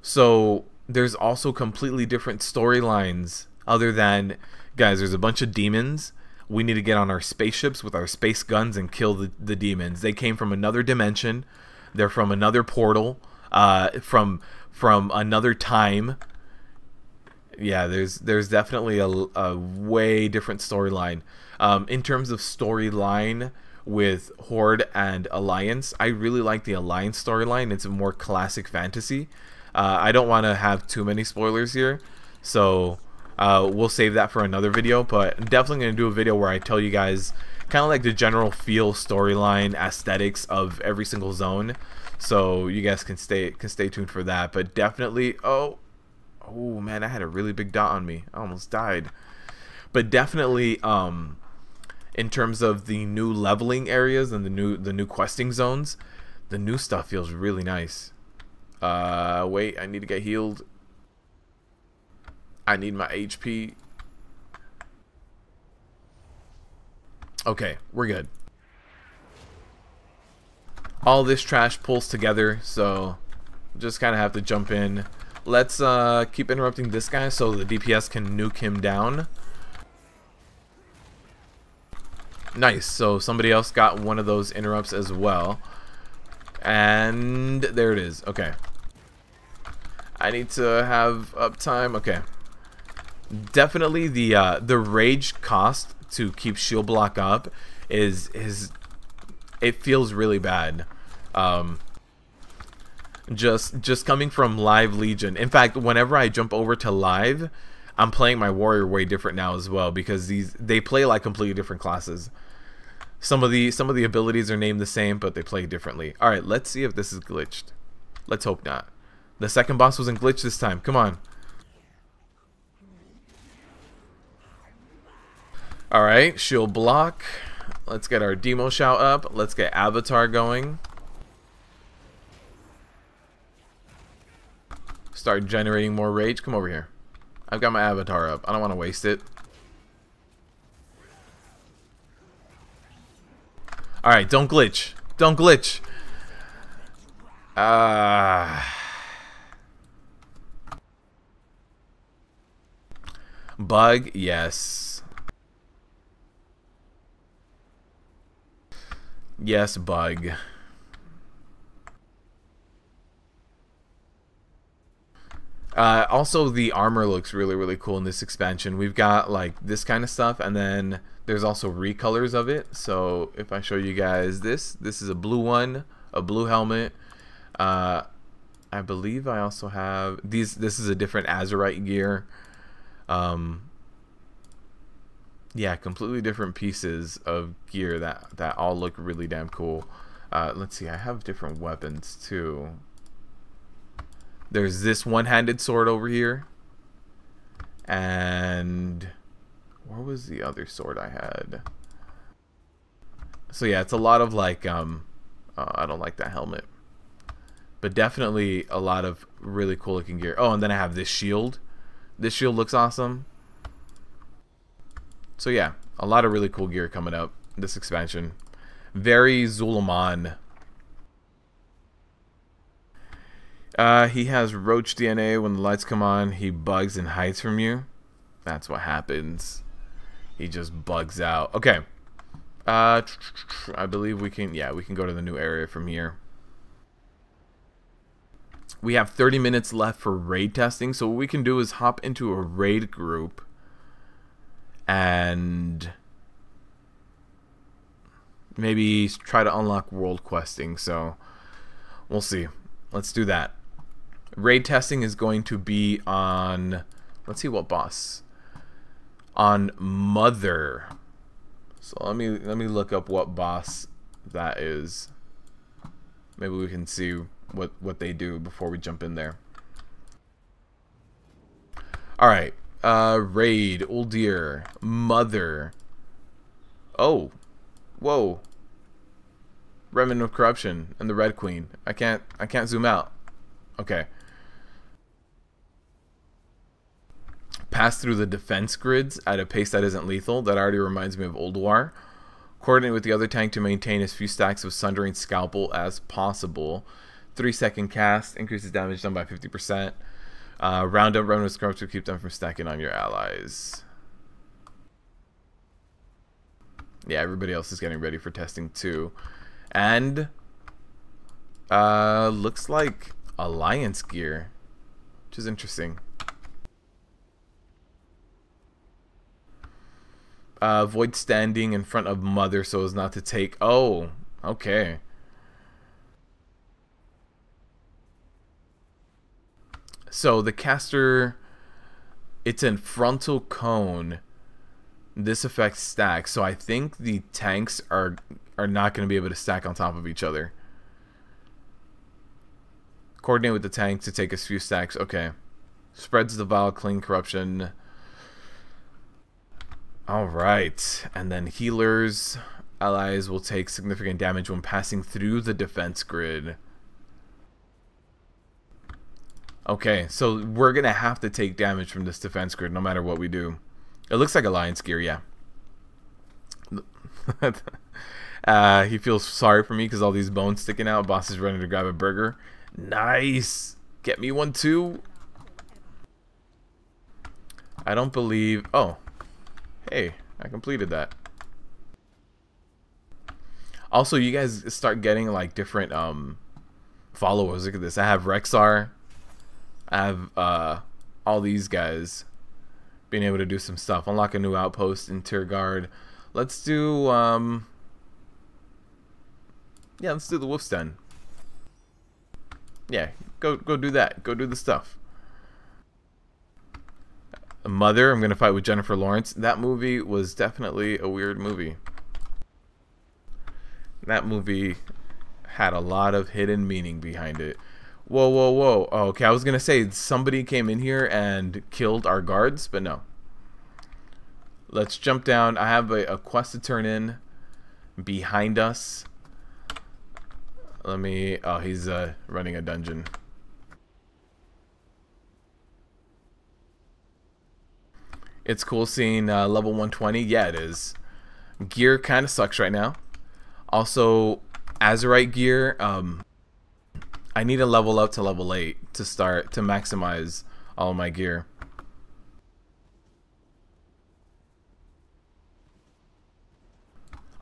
So there's also completely different storylines other than, guys, there's a bunch of demons. We need to get on our spaceships with our space guns and kill the demons. They came from another dimension. They're from another portal, from another time. Yeah, there's definitely a way different storyline. In terms of storyline with Horde and Alliance, I really like the Alliance storyline. It's a more classic fantasy. I don't want to have too many spoilers here, so we'll save that for another video, but I'm definitely going to do a video where I tell you guys kind of like the general feel, storyline, aesthetics of every single zone, so you guys can stay tuned for that. But definitely, oh man, I had a really big dot on me. I almost died. But definitely, in terms of the new leveling areas and the new questing zones, the new stuff feels really nice. Wait, I need to get healed. I need my HP. Okay, we're good. All this trash pulls together, so just kind of have to jump in. Let's keep interrupting this guy so the DPS can nuke him down. Nice, so somebody else got one of those interrupts as well. And there it is. Okay. I need to have uptime. Okay. Definitely the rage cost to keep shield block up is it feels really bad. Just coming from live Legion. In fact, whenever I jump over to live, I'm playing my warrior way different now as well, because they play like completely different classes. Some of the abilities are named the same, but they play differently. All right, let's see if this is glitched. Let's hope not. The second boss wasn't glitched this time. Come on. All right, shield block. Let's get our demo shout up. Let's get avatar going. Start generating more rage. Come over here. I've got my avatar up. I don't want to waste it. Alright, don't glitch. Don't glitch. Bug, yes. Yes, bug. Also, the armor looks really, really cool in this expansion. We've got like this kind of stuff, and then there's also recolors of it. So if I show you guys this is a blue one, a blue helmet. I believe I also have these. This is a different Azerite gear. Yeah, completely different pieces of gear that all look really damn cool. Let's see, I have different weapons too. There's this one-handed sword over here, and where was the other sword I had? So yeah, it's a lot of like I don't like that helmet, but definitely a lot of really cool looking gear. Oh, and then I have this shield. This shield looks awesome. So yeah, a lot of really cool gear coming up this expansion. Very Zulaman. He has roach DNA. When the lights come on, he bugs and hides from you. That's what happens. He just bugs out. Okay. I believe we can, yeah, we can go to the new area from here. We have 30 minutes left for raid testing. So what we can do is hop into a raid group and maybe try to unlock world questing. So we'll see. Let's do that. Raid testing is going to be on, let's see what boss. On Mother. So let me look up what boss that is. Maybe we can see what they do before we jump in there. All right. Raid, Uldir, Mother. Oh, Whoa. Remnant of Corruption and the Red Queen. I can't zoom out. Okay. Pass through the defense grids at a pace that isn't lethal. That already reminds me of Old War. Coordinate with the other tank to maintain as few stacks of Sundering Scalpel as possible. 3-second cast. Increases damage done by 50%. Round up Remnant of Corruption to keep them from stacking on your allies. Yeah, everybody else is getting ready for testing too. And looks like Alliance gear, which is interesting. Avoid standing in front of Mother so as not to take... Oh, okay. So the caster, it's in frontal cone. This affects stacks. So I think the tanks are not going to be able to stack on top of each other. Coordinate with the tank to take a few stacks. Okay. Spreads the Vile Clean Corruption. Alright. And then healers. Allies will take significant damage when passing through the defense grid. Okay, so we're going to have to take damage from this defense grid no matter what we do. It looks like Alliance gear, yeah. He feels sorry for me because all these bones sticking out. Boss is running to grab a burger. Nice. Get me one too. I don't believe... Oh. Hey, I completed that. Also, you guys start getting like different followers. Look at this. I have Rexar. I have all these guys being able to do some stuff. Unlock a new outpost in Tier Guard. Let's do yeah, let's do the Wolf's Den. Yeah, go do that. Go do the stuff. Mother, I'm gonna fight with Jennifer Lawrence. That movie was definitely a weird movie. That movie had a lot of hidden meaning behind it. Whoa, whoa, whoa. Oh, okay, I was gonna say somebody came in here and killed our guards, but no. Let's jump down. I have a quest to turn in behind us. Let me... Oh, he's running a dungeon. It's cool seeing level 120. Yeah, it is. Gear kind of sucks right now. Also, Azerite gear. I need to level up to level 8 to start to maximize all of my gear.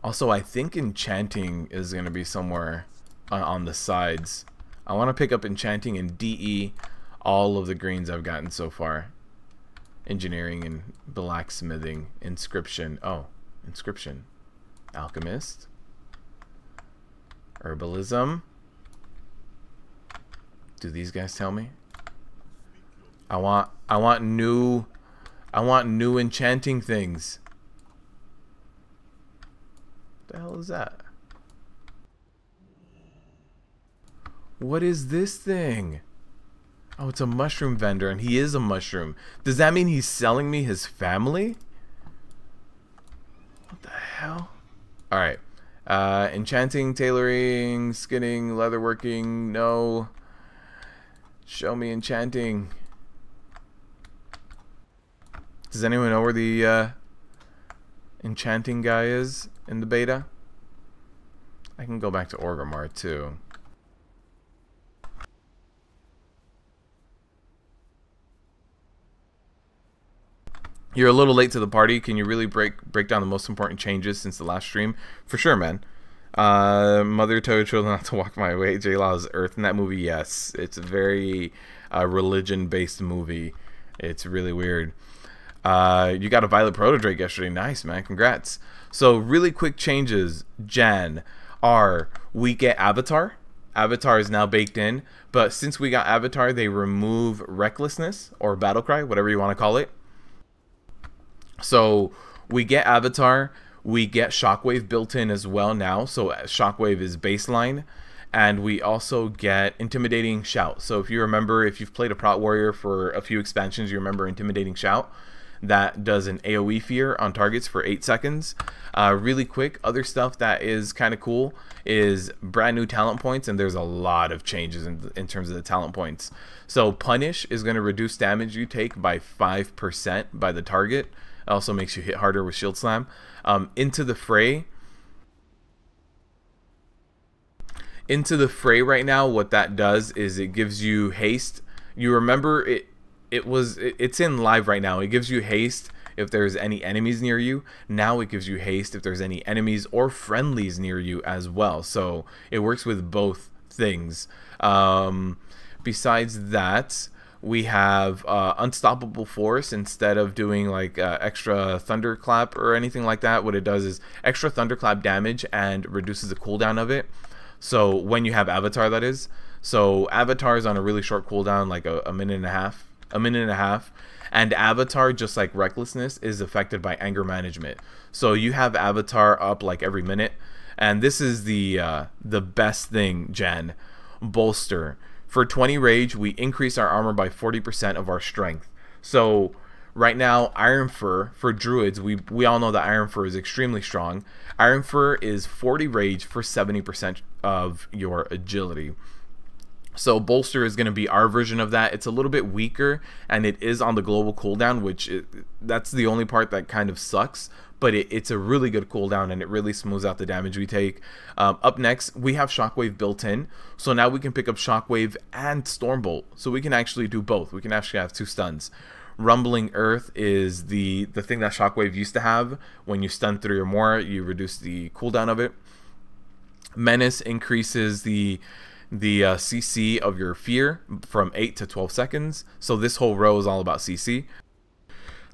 Also, I think enchanting is going to be somewhere on the sides. I want to pick up enchanting and DE all of the greens I've gotten so far. Engineering and blacksmithing. Inscription. Oh, inscription. Alchemist. Herbalism. Do these guys tell me? I want new enchanting things. What the hell is that? What is this thing? Oh, it's a mushroom vendor, and he is a mushroom. Does that mean he's selling me his family? What the hell? Alright. Enchanting, tailoring, skinning, leatherworking. No. Show me enchanting. Does anyone know where the enchanting guy is in the beta? I can go back to Orgrimmar too. You're a little late to the party. Can you really break down the most important changes since the last stream? For sure, man. Mother told children not to walk my way. J-Law's Earth in that movie, yes. It's a very religion-based movie. It's really weird. You got a Violet Proto-Drake yesterday. Nice, man. Congrats. So, really quick changes. Jan, are we get Avatar. Avatar is now baked in. But since we got Avatar, they remove Recklessness or Battlecry, whatever you want to call it. So we get Avatar, we get Shockwave built in as well now, so Shockwave is baseline, and we also get Intimidating Shout. So if you remember, if you've played a Prot Warrior for a few expansions, you remember Intimidating Shout. that does an AoE fear on targets for 8 seconds. Really quick, other stuff that is kind of cool is brand new talent points, and there's a lot of changes in terms of the talent points. So Punish is going to reduce damage you take by 5% by the target. It also makes you hit harder with Shield Slam. Into the Fray. Into the Fray right now, what that does is it gives you haste. You remember it's in live right now. It gives you haste if there's any enemies near you. Now it gives you haste if there's any enemies or friendlies near you as well. So it works with both things. Besides that, we have Unstoppable Force. Instead of doing like extra Thunderclap or anything like that, what it does is extra Thunderclap damage and reduces the cooldown of it. So when you have Avatar, that is. So Avatar is on a really short cooldown, like a minute and a half. And Avatar, just like Recklessness, is affected by anger management. So you have Avatar up like every minute. And this is the best thing, Jen. Bolster. For 20 rage, we increase our armor by 40% of our strength. So right now, Iron Fur, for druids, we all know that Iron Fur is extremely strong. Iron Fur is 40 rage for 70% of your agility. So Bolster is going to be our version of that. It's a little bit weaker, and it is on the global cooldown, which that's the only part that kind of sucks. But it's a really good cooldown, and it really smooths out the damage we take. Up next, we have Shockwave built in. So now we can pick up Shockwave and Stormbolt. So we can actually do both. We can actually have 2 stuns. Rumbling Earth is the thing that Shockwave used to have. When you stun 3 or more, you reduce the cooldown of it. Menace increases the CC of your fear from 8 to 12 seconds. So this whole row is all about CC.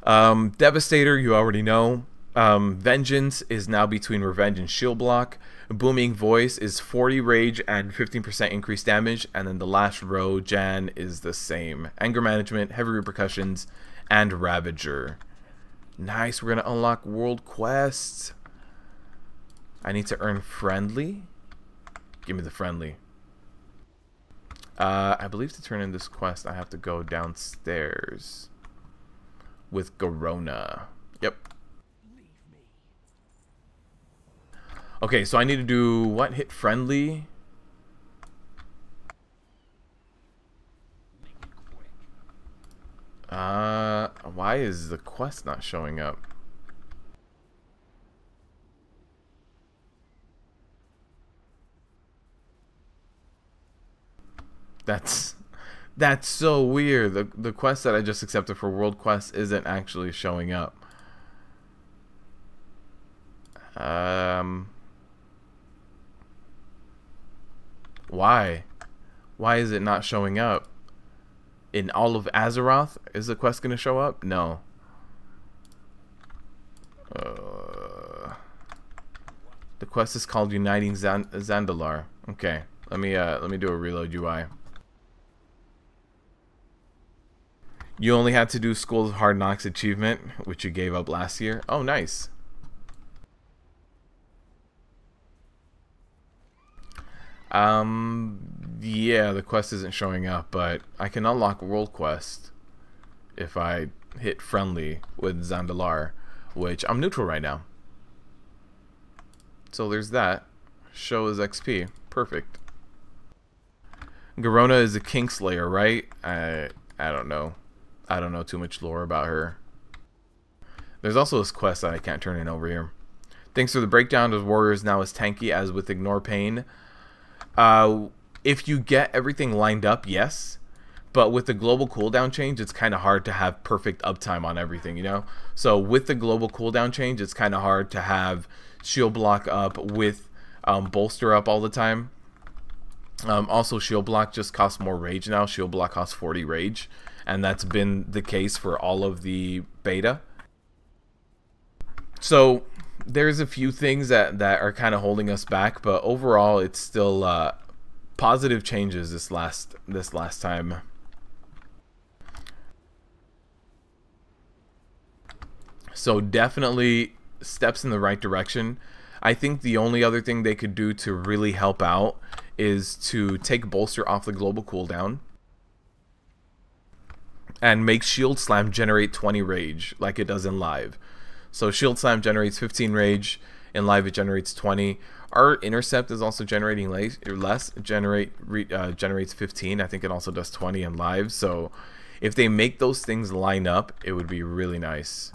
Devastator, you already know. Vengeance is now between Revenge and Shield Block. Booming Voice is 40 rage and 15% increased damage. And then the last row, Jan, is the same. Anger Management, Heavy Repercussions, and Ravager. Nice, we're going to unlock World Quests. I need to earn Friendly. Give me the Friendly. I believe to turn in this quest, I have to go downstairs with Garona. Yep. Okay, so I need to do what? Hit Friendly. Why is the quest not showing up? That's so weird. The quest that I just accepted for World Quest isn't actually showing up. Why? Why is it not showing up? In all of Azeroth, is the quest gonna show up? No. The quest is called Uniting Zandalar. Okay, let me do a reload UI. You only had to do School of Hard Knocks achievement, which you gave up last year. Oh, nice. Yeah, the quest isn't showing up, but I can unlock World Quest if I hit Friendly with Zandalar, which I'm neutral right now. So there's that. Show as XP. Perfect. Garona is a Kingslayer, right? I don't know. I don't know too much lore about her. There's also this quest that I can't turn in over here. Thanks for the breakdown. Does Warriors now as tanky as with Ignore Pain? If you get everything lined up, yes. But with the global cooldown change, it's kind of hard to have perfect uptime on everything, you know? So with the global cooldown change, it's kind of hard to have Shield Block up with Bolster up all the time. Also, Shield Block just costs more rage now. Shield Block costs 40 rage. And that's been the case for all of the beta. So there's a few things that are kind of holding us back, but overall it's still positive changes this last time. So definitely steps in the right direction. I think the only other thing they could do to really help out is to take Bolster off the global cooldown. and makes Shield Slam generate 20 rage like it does in live. So Shield Slam generates 15 rage, in live it generates 20. Our Intercept is also generating less, generates 15. I think it also does 20 in live. So if they make those things line up, it would be really nice.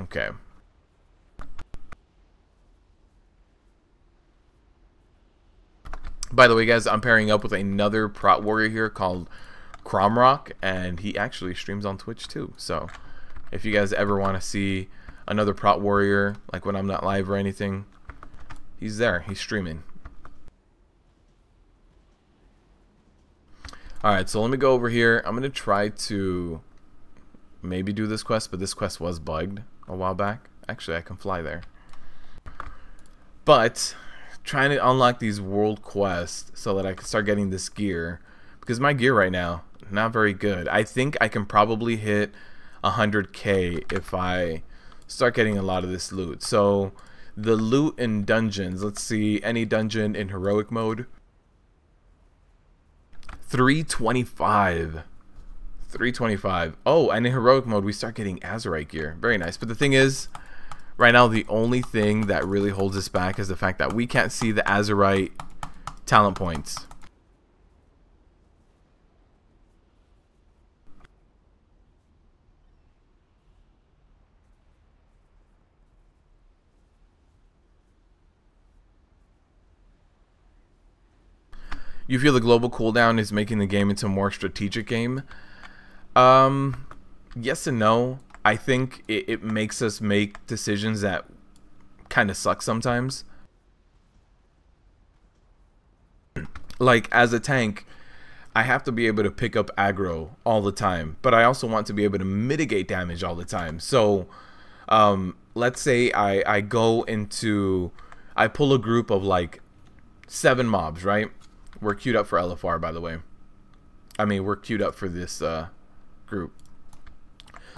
Okay. By the way, guys, I'm pairing up with another prot warrior here called Cromrock, and he actually streams on Twitch too. So if you guys ever want to see another prot warrior, like when I'm not live or anything, he's there. He's streaming. Alright, so let me go over here. I'm going to try to maybe do this quest, but this quest was bugged a while back. Actually, I can fly there. But trying to unlock these world quests so that I can start getting this gear, because my gear right now, not very good. I think I can probably hit 100k if I start getting a lot of this loot. So the loot in dungeons, let's see, any dungeon in heroic mode, 325. Oh, and in heroic mode we start getting Azerite gear. Very nice. But the thing is, right now the only thing that really holds us back is the fact that we can't see the Azerite talent points. You feel the global cooldown is making the game into a more strategic game? Yes and no. I think it makes us make decisions that kind of suck sometimes. Like, as a tank, I have to be able to pick up aggro all the time, but I also want to be able to mitigate damage all the time. So, let's say I pull a group of like 7 mobs, right? We're queued up for LFR, by the way. I mean, we're queued up for this group.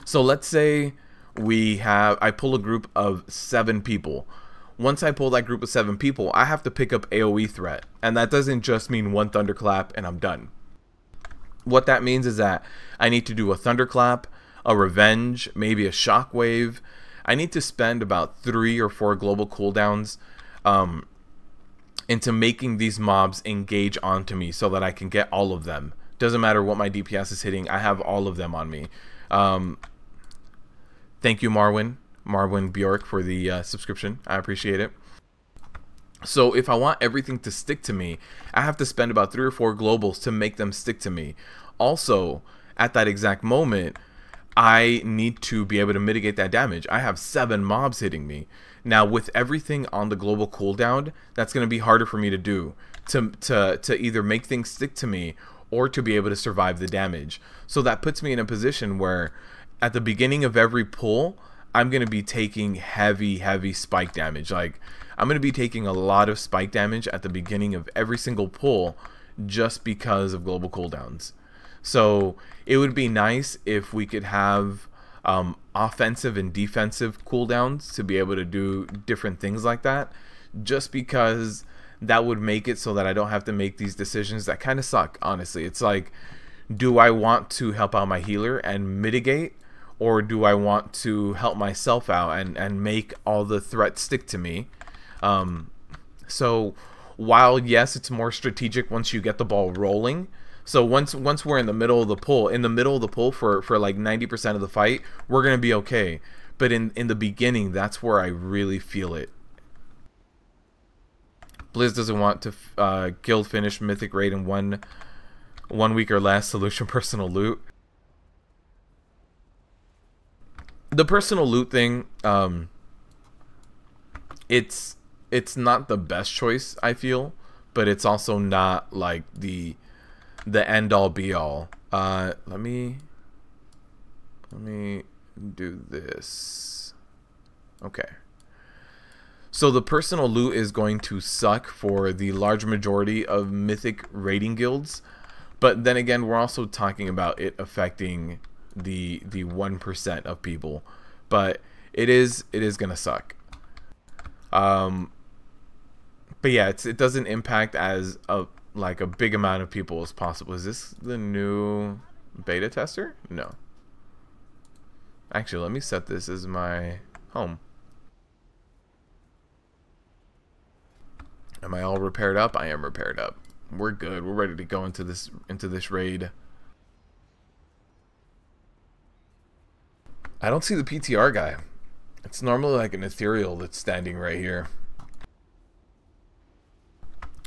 So let's say I pull a group of 7 people. Once I pull that group of 7 people, I have to pick up AoE threat. And that doesn't just mean 1 thunderclap and I'm done. What that means is that I need to do a thunderclap, a revenge, maybe a shockwave. I need to spend about 3 or 4 global cooldowns into making these mobs engage onto me so that I can get all of them. Doesn't matter what my DPS is hitting, I have all of them on me. Thank you, Marwin Bjork, for the subscription. I appreciate it. So if I want everything to stick to me, I have to spend about 3 or 4 globals to make them stick to me. Also, at that exact moment, I need to be able to mitigate that damage. I have 7 mobs hitting me. Now, with everything on the global cooldown, that's going to be harder for me to do. To either make things stick to me or to be able to survive the damage. So that puts me in a position where at the beginning of every pull, I'm going to be taking heavy spike damage. Like, I'm going to be taking a lot of spike damage at the beginning of every single pull just because of global cooldowns. So it would be nice if we could have offensive and defensive cooldowns to be able to do different things like that, just because that would make it so that I don't have to make these decisions that kind of suck, honestly. It's like, do I want to help out my healer and mitigate, or do I want to help myself out and make all the threats stick to me? So while yes, it's more strategic once you get the ball rolling. So once we're in the middle of the pull, for like 90% of the fight, we're gonna be okay. But in the beginning, that's where I really feel it. Blizz doesn't want to guild finish mythic raid in one week or less. Solution: personal loot. The personal loot thing, it's not the best choice, I feel, but it's also not like the end all be all. Let me do this. Okay. So the personal loot is going to suck for the large majority of mythic raiding guilds, but then again, we're also talking about it affecting the 1% of people, but it is gonna suck. But yeah, it doesn't impact as like a big amount of people as possible. Is this the new beta tester? No. Actually, let me set this as my home. Am I all repaired up? I am repaired up. We're good. We're ready to go into this raid. I don't see the PTR guy. It's normally like an ethereal that's standing right here.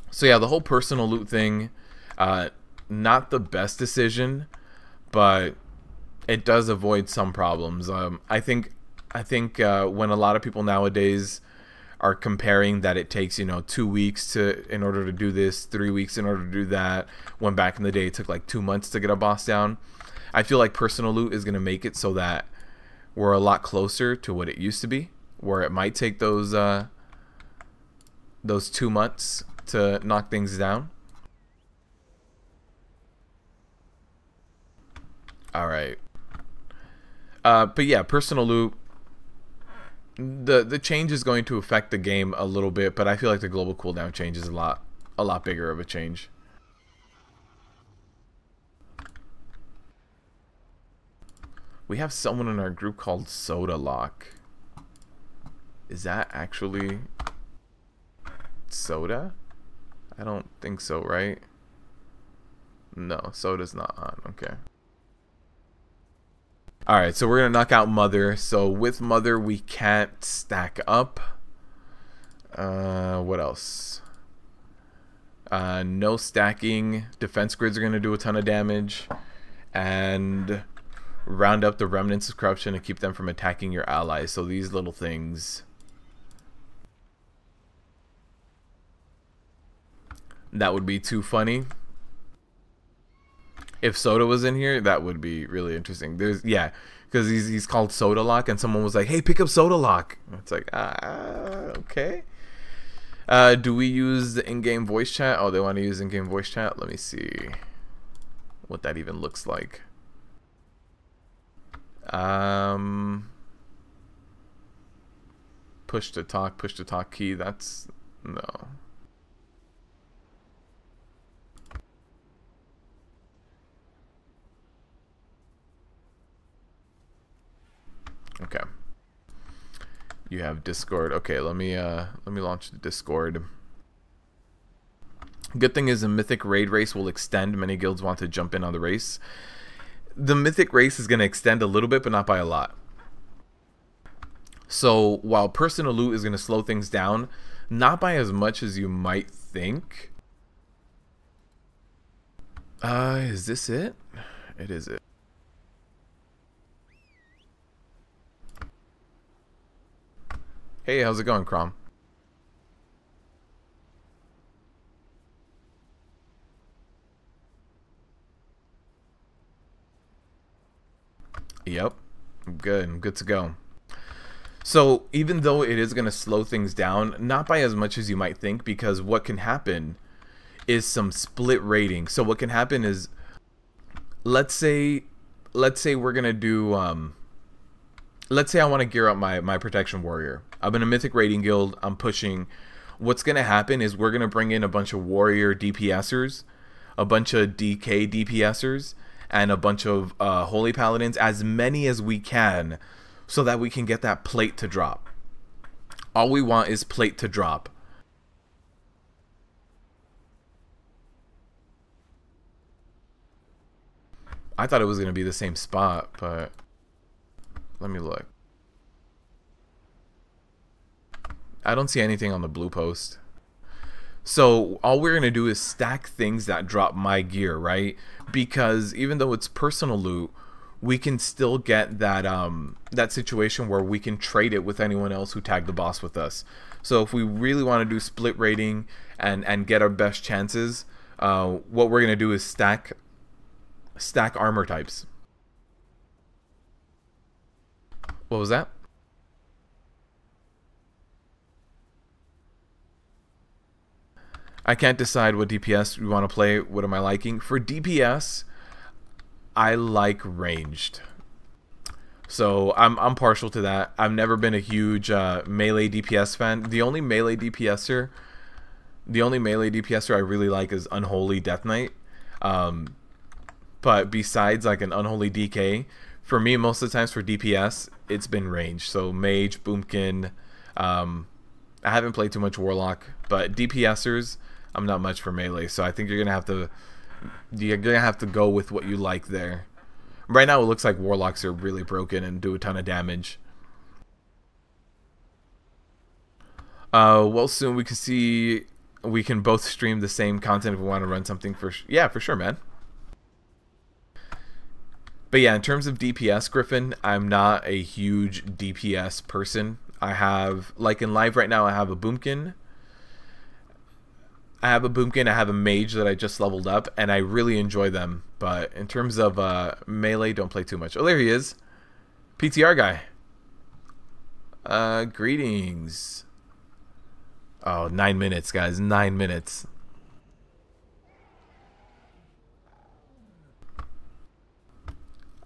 So yeah, the whole personal loot thing, not the best decision, but it does avoid some problems. I think when a lot of people nowadays are comparing that it takes 2 weeks in order to do this, 3 weeks in order to do that, when back in the day it took like 2 months to get a boss down. I feel like personal loot is gonna make it so that we're a lot closer to what it used to be, where it might take those 2 months to knock things down. All right. But yeah, personal loot. The change is going to affect the game a little bit, but I feel like the global cooldown change is a lot bigger of a change. We have someone in our group called Soda Lock. Is that actually Soda? I don't think so, right? No, Soda's not on. Okay. Alright, so we're going to knock out Mother. So with Mother, we can't stack up. What else? No stacking. Defense grids are going to do a ton of damage. And round up the remnants of corruption and keep them from attacking your allies. So these little things. That would be too funny. If Soda was in here, that would be really interesting. Yeah, because he's called Soda Lock, and someone was like, "Hey, pick up Soda Lock." It's like, okay. Do we use the in-game voice chat? Oh, they want to use in-game voice chat. Let me see what that even looks like. Push to talk key. That's no. Okay. You have Discord. Okay, let me launch the Discord. Good thing is the Mythic raid race will extend. Many guilds want to jump in on the race. The Mythic race is going to extend a little bit, but not by a lot. So while personal loot is going to slow things down, not by as much as you might think. Is this it? It is it. Hey, how's it going, Crom? Yep, I'm good. I'm good to go. So even though it is going to slow things down, not by as much as you might think, because what can happen is some split rating. So what can happen is, let's say we're going to do, let's say I want to gear up my protection warrior. I'm in a Mythic raiding guild. I'm pushing. What's going to happen is we're going to bring in a bunch of warrior DPSers, a bunch of DK DPSers, and a bunch of holy paladins, as many as we can, so that we can get that plate to drop. All we want is plate to drop. I thought it was going to be the same spot, but let me look. I don't see anything on the blue post. So all we're going to do is stack things that drop my gear, right? Because even though it's personal loot, we can still get that that situation where we can trade it with anyone else who tagged the boss with us. So if we really want to do split rating and get our best chances, what we're going to do is stack armor types. What was that? I can't decide what DPS we want to play. What am I liking? For DPS, I like ranged. So I'm partial to that. I've never been a huge melee DPS fan. The only melee DPSer The only melee DPSer I really like is Unholy Death Knight. But besides like an Unholy DK, for me, most of the times for DPS, it's been range. So Mage, Boomkin. I haven't played too much Warlock, but DPSers, I'm not much for melee. So I think you're gonna have to go with what you like there. Right now, it looks like Warlocks are really broken and do a ton of damage. Well, soon we can see. We can both stream the same content if we want to run something for sure, man. But yeah, in terms of DPS, Griffin, I'm not a huge DPS person. I have, like in live right now, I have a Boomkin. I have a Mage that I just leveled up, and I really enjoy them. But in terms of melee, don't play too much. Oh, there he is. PTR guy. Greetings. Oh, 9 minutes, guys. 9 minutes.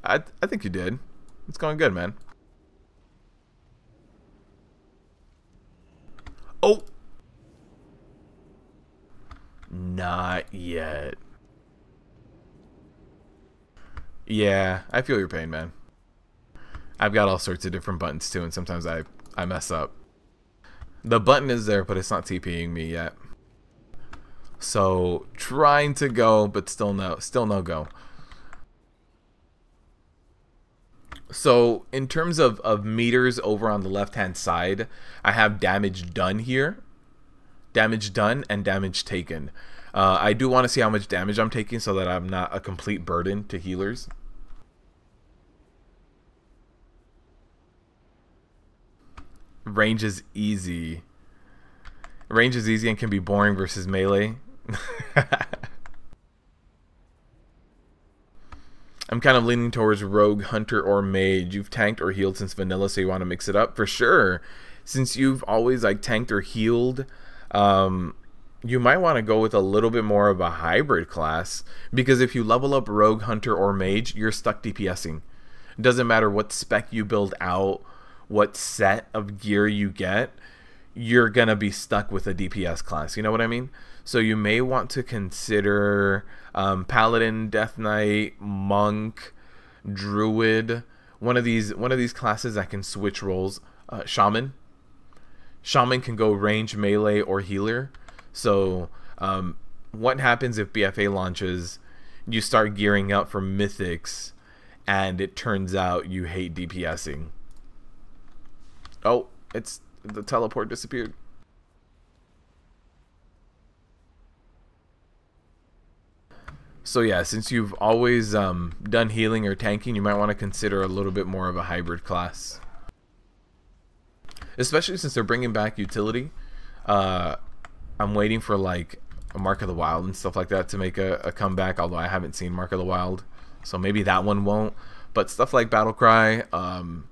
I think you did. It's going good, man. Oh! Not yet. Yeah, I feel your pain, man. I've got all sorts of different buttons too, and sometimes I mess up. The button is there, but it's not TPing me yet. So trying to go, but still no go. So in terms of meters over on the left hand side, I have damage done here. Damage done and damage taken. I do want to see how much damage I'm taking so that I'm not a complete burden to healers. Range is easy. Range is easy and can be boring versus melee. I'm kind of leaning towards Rogue, Hunter, or Mage. You've tanked or healed since vanilla, so you want to mix it up? For sure. Since you've always like tanked or healed, you might want to go with a little bit more of a hybrid class. Because if you level up Rogue, Hunter, or Mage, you're stuck DPSing. It doesn't matter what spec you build out, what set of gear you get, you're gonna be stuck with a DPS class. You know what I mean? So you may want to consider Paladin, Death Knight, Monk, Druid. One of these classes that can switch roles. Shaman. Shaman can go range, melee, or healer. So what happens if BfA launches? You start gearing up for mythics, and it turns out you hate DPSing. Oh, the teleport disappeared. So yeah, since you've always done healing or tanking, you might want to consider a little bit more of a hybrid class. Especially since they're bringing back utility. I'm waiting for like a Mark of the Wild and stuff like that to make a comeback, although I haven't seen Mark of the Wild. So maybe that one won't. But stuff like Battlecry,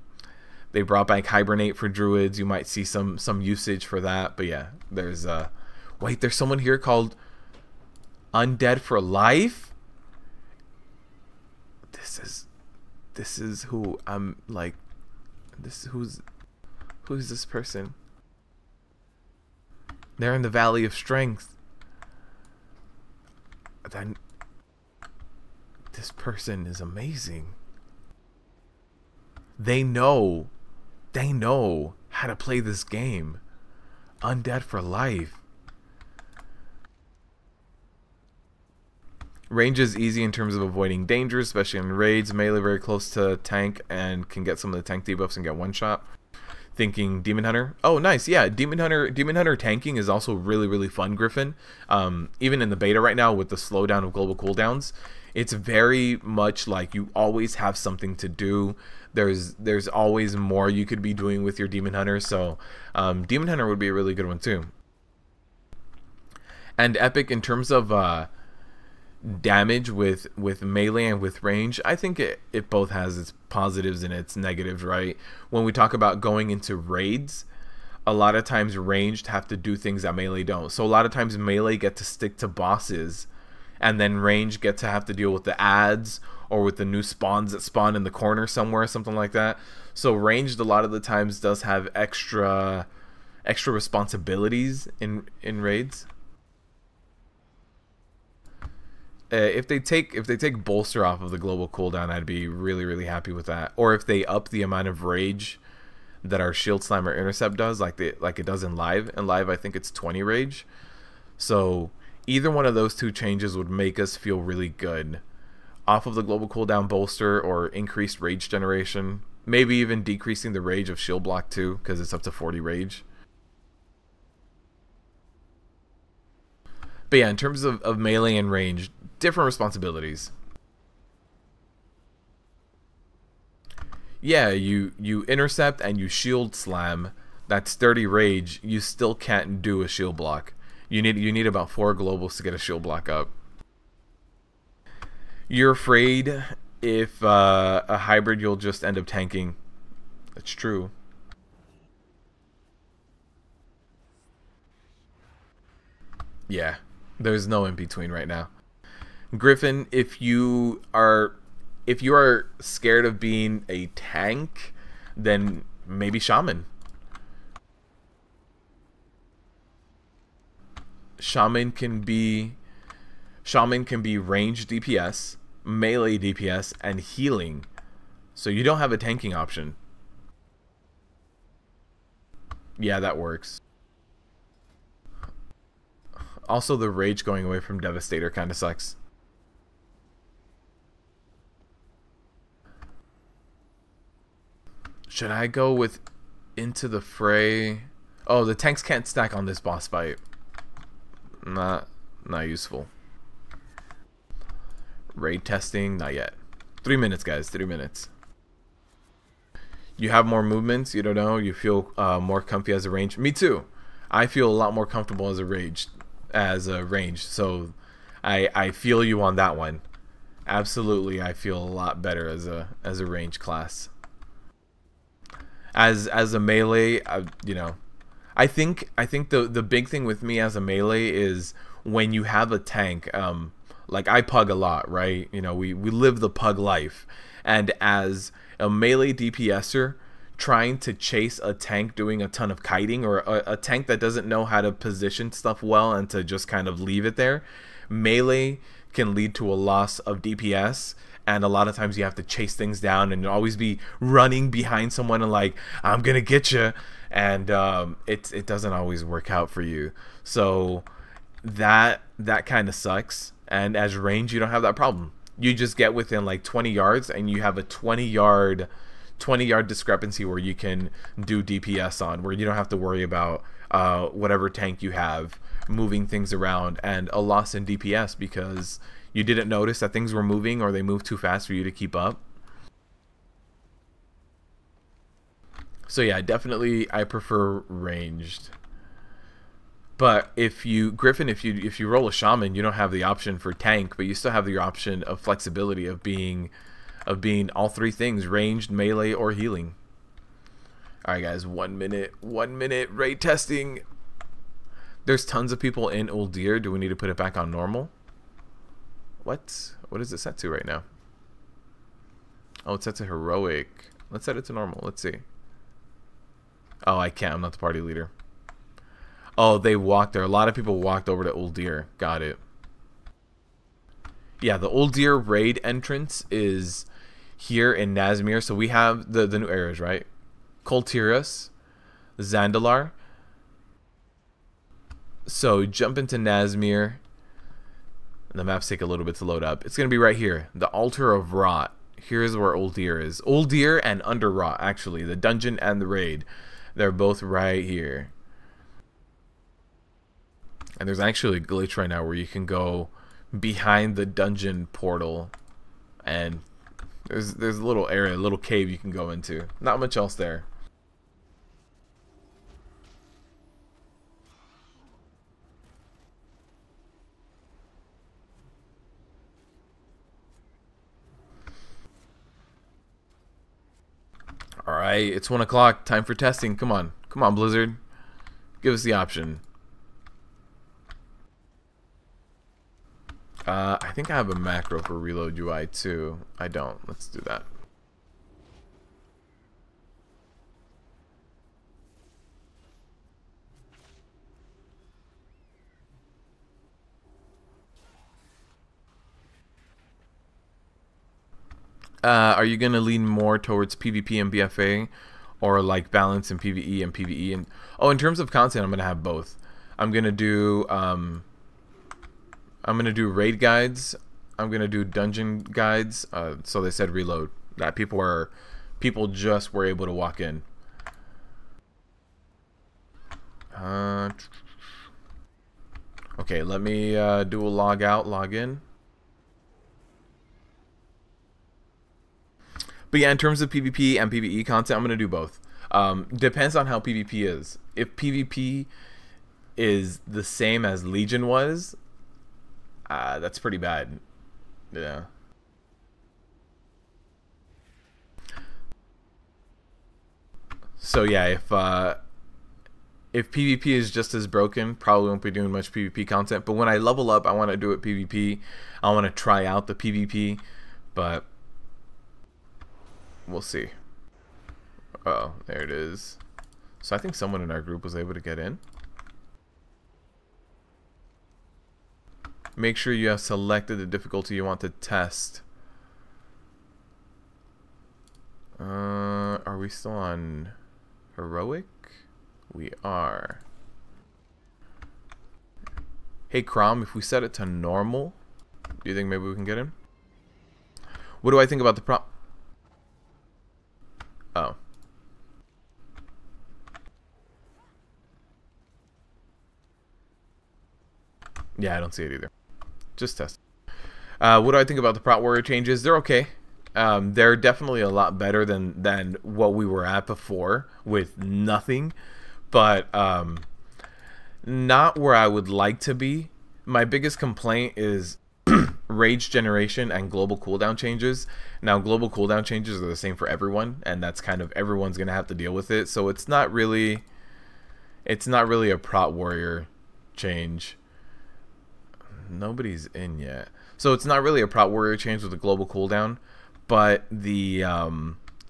they brought back Hibernate for Druids. You might see some usage for that. But yeah, there's wait, there's someone here called Undead for Life. This is who I'm like. Who's this person? They're in the Valley of Strength. Then this person is amazing. They know how to play this game. Undead for Life. Range is easy in terms of avoiding dangers, especially in raids. Melee very close to tank and can get some of the tank debuffs and get one shot. Thinking Demon Hunter. Oh, nice. Yeah, Demon Hunter tanking is also really fun, Griffin. Even in the beta right now with the slowdown of global cooldowns, it's very much like you always have something to do. There's always more you could be doing with your Demon Hunter. So Demon Hunter would be a really good one too. And Epic in terms of damage with melee and with range, I think it both has its positives and its negatives, right? When we talk about going into raids, a lot of times ranged have to do things that melee don't. So a lot of times melee get to stick to bosses, and then range get to have to deal with the ads or with the new spawns that spawn in the corner somewhere, something like that. So ranged a lot of the times does have extra responsibilities in raids. If they take bolster off of the global cooldown, I'd be really happy with that. Or if they up the amount of rage that our shield slam or intercept does, like it does in live. In live, I think it's 20 rage. So either one of those two changes would make us feel really good. Off of the global cooldown bolster or increased rage generation. Maybe even decreasing the rage of shield block too, because it's up to 40 rage. But yeah, in terms of melee and range, different responsibilities. Yeah, you intercept and you shield slam. That's 30 rage. You still can't do a shield block. You need about 4 globals to get a shield block up. You're afraid if a hybrid you'll just end up tanking. That's true. Yeah, there's no in between right now. Griffin, if you are scared of being a tank, then maybe Shaman. Shaman can be ranged DPS, melee DPS, and healing. So you don't have a tanking option. Yeah, that works. Also, the rage going away from Devastator kind of sucks. Should I go with Into the Fray? Oh, the tanks can't stack on this boss fight. Not useful. Raid testing, not yet. 3 minutes, guys. 3 minutes. You have more movements. You don't know. You feel more comfy as a range. Me too. I feel a lot more comfortable as a range. So I feel you on that one. Absolutely, I feel a lot better as a range class. As a melee, you know, I think the big thing with me as a melee is when you have a tank. Like I pug a lot, right? You know, we live the pug life, and as a melee DPSer, trying to chase a tank doing a ton of kiting, or a tank that doesn't know how to position stuff well and to just kind of leave it there, melee can lead to a loss of DPS, and a lot of times you have to chase things down and always be running behind someone and like, I'm gonna get you, and it doesn't always work out for you. So that kind of sucks. And as range, you don't have that problem. You just get within like 20 yards and you have a 20 yard discrepancy where you can do DPS on, where you don't have to worry about whatever tank you have moving things around and a loss in DPS because you didn't notice that things were moving or they moved too fast for you to keep up. So yeah, definitely I prefer ranged. But if you roll a shaman, you don't have the option for tank, but you still have the option of flexibility of being all three things: ranged, melee, or healing. All right, guys, 1 minute raid testing. There's tons of people in Uldir. Do we need to put it back on normal? What is it set to right now? Oh, it's set to heroic. Let's set it to normal. Let's see. Oh, I can't. I'm not the party leader. Oh, they walked there. A lot of people walked over to Uldir. Got it. Yeah, the Uldir raid entrance is here in Nazmir. So we have the new areas, right? Koltiras, Zandalar. So jump into Nazmir. The maps take a little bit to load up. It's going to be right here. The Altar of Rot. Here's where Uldir is. Uldir and Under Rot, actually. The dungeon and the raid. They're both right here. And there's actually a glitch right now where you can go behind the dungeon portal, and there's a little area, a little cave you can go into. Not much else there. All right, it's 1 o'clock. Time for testing. Come on, Blizzard, give us the option. I think I have a macro for reload UI too. I don't. Let's do that. Are you gonna lean more towards PvP and BfA, or like balance in PvE and PvE? And oh, in terms of content, I'm gonna have both. I'm gonna do raid guides. I'm gonna do dungeon guides. So they said reload, that people just were able to walk in. Okay, let me do a log out, log in. But yeah, in terms of PvP and PvE content, I'm going to do both. Depends on how PvP is. If PvP is the same as Legion was, that's pretty bad. Yeah. So yeah, if PvP is just as broken, probably won't be doing much PvP content. But when I level up, I want to do it PvP. I want to try out the PvP, but we'll see. Oh, there it is. So I think someone in our group was able to get in. Make sure you have selected the difficulty you want to test. Are we still on heroic? We are. Hey Crom, if we set it to normal, do you think maybe we can get in? What do I think about the Oh. Yeah, I don't see it either. Just test. What do I think about the Prot Warrior changes? They're okay. They're definitely a lot better than what we were at before with nothing. But not where I would like to be. My biggest complaint is rage generation and global cooldown changes. Now, global cooldown changes are the same for everyone, and that's kind of everyone's gonna have to deal with it. So it's not really a Prot Warrior change. Nobody's in yet, so it's not really a Prot Warrior change with the global cooldown. But the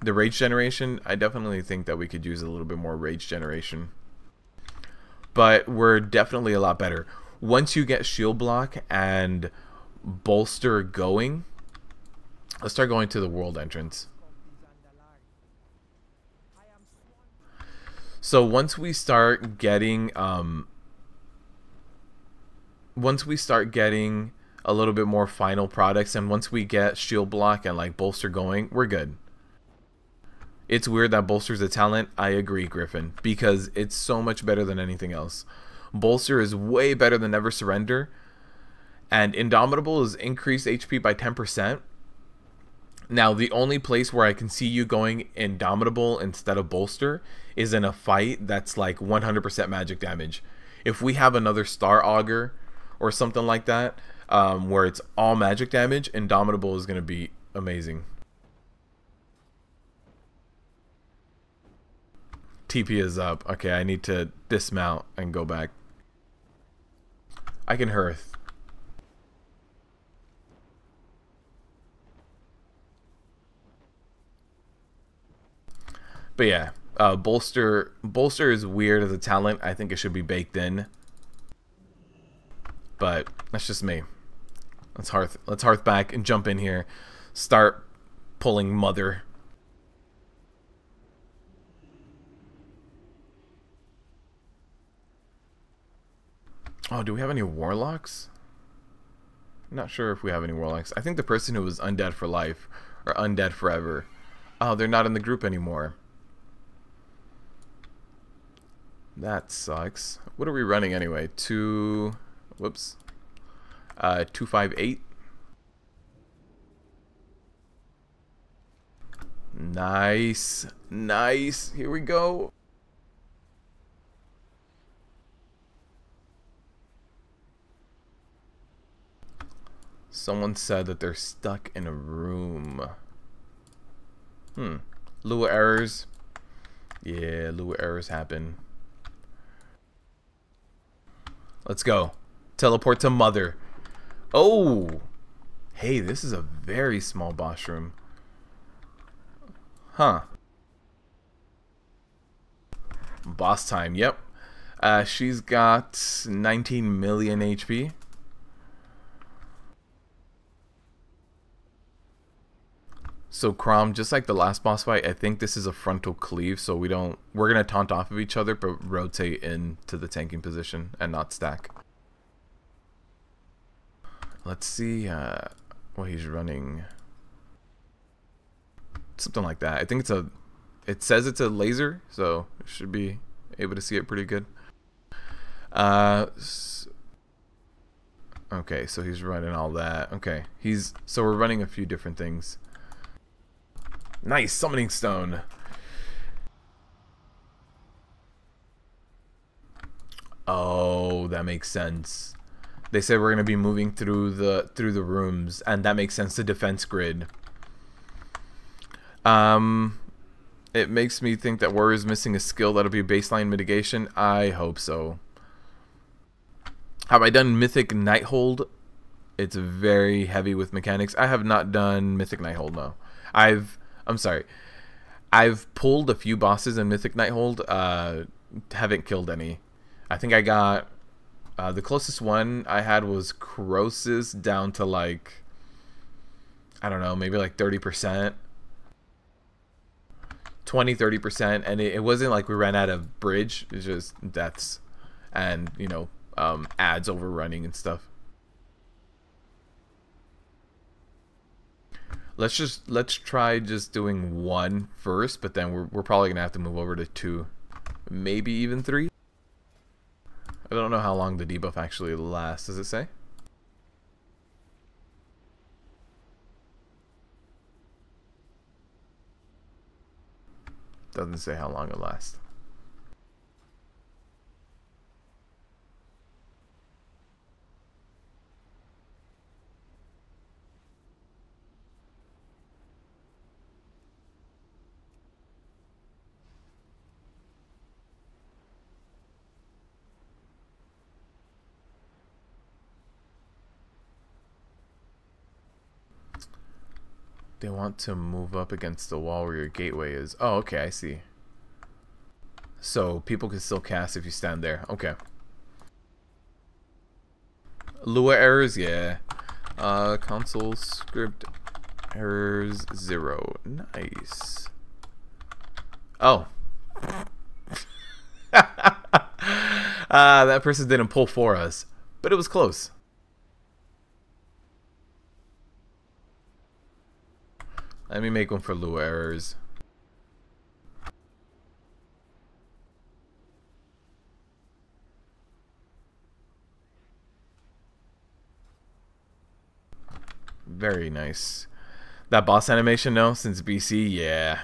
rage generation, I definitely think that we could use a little bit more rage generation. But we're definitely a lot better. Once you get shield block and bolster going, let's start going to the world entrance. So once we start getting a little bit more final products, and once we get shield block and like bolster going, we're good. It's weird that bolster's a talent. I agree, Griffin, because it's so much better than anything else. Bolster is way better than Never Surrender, and Indomitable is increased HP by 10%. Now, the only place where I can see you going Indomitable instead of Bolster is in a fight that's like 100% magic damage. If we have another Star Augur or something like that, where it's all magic damage, Indomitable is going to be amazing. TP is up. Okay, I need to dismount and go back. I can hearth. But yeah, bolster is weird as a talent. I think it should be baked in. But that's just me. Let's hearth back and jump in here. Start pulling mother. Oh, do we have any warlocks? I'm not sure if we have any warlocks. I think the person who was undead for life or undead forever. Oh, they're not in the group anymore. That sucks. What are we running anyway? 258. Nice. Nice. Here we go. Someone said that they're stuck in a room. Lua errors. Yeah, Lua errors happen. Let's go. Teleport to Mother. Oh! Hey, this is a very small boss room. Huh. Boss time, yep. She's got 19 million HP. So Crom, just like the last boss fight, I think this is a frontal cleave, so we're gonna taunt off of each other, but rotate into the tanking position and not stack. Let's see what he's running. Something like that. I think it says it's a laser, so should be able to see it pretty good. Okay, so he's running all that. Okay, so we're running a few different things. Nice, summoning stone. Oh, that makes sense. They said we're gonna be moving through the rooms, and that makes sense. The defense grid. It makes me think that Warrior's missing a skill that'll be baseline mitigation. I hope so. Have I done Mythic Nighthold? It's very heavy with mechanics. I have not done Mythic Nighthold, no. I'm sorry. I've pulled a few bosses in Mythic Nighthold. Haven't killed any. I think I got... the closest one I had was Crosis down to like... I don't know, maybe like 30%. 20-30%. And it wasn't like we ran out of bridge. It's just deaths. And, you know, ads overrunning and stuff. Let's try just doing 1 first, but then we're probably gonna have to move over to 2, maybe even 3. I don't know how long the debuff actually lasts. Does it say? Doesn't say how long it lasts. They want to move up against the wall where your gateway is. Oh, okay, I see. So people can still cast if you stand there. Okay. Lua errors, yeah. Console script errors 0. Nice. Oh. That person didn't pull for us, but it was close. Let me make one for Lua errors. Very nice. That boss animation, no? Since BC, yeah.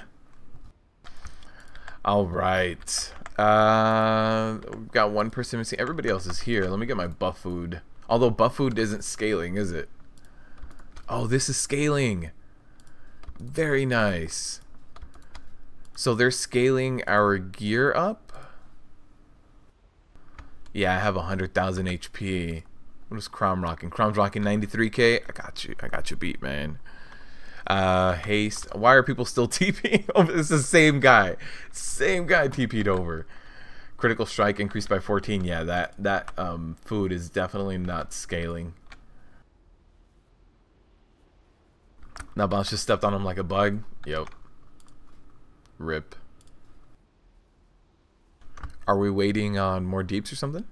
Alright. We've got one person missing. Everybody else is here. Let me get my buff food. Although buff food isn't scaling, is it? Oh, this is scaling. Very nice. So they're scaling our gear up? Yeah, I have 100,000 HP. What is Crom rocking? Crom's rocking 93k. I got you beat, man. Haste. Why are people still TPing over? It's the same guy. Same guy TP'd over. Critical strike increased by 14. Yeah, that food is definitely not scaling. Now Bounce just stepped on him like a bug. Yep. Rip. Are we waiting on more deeps or something?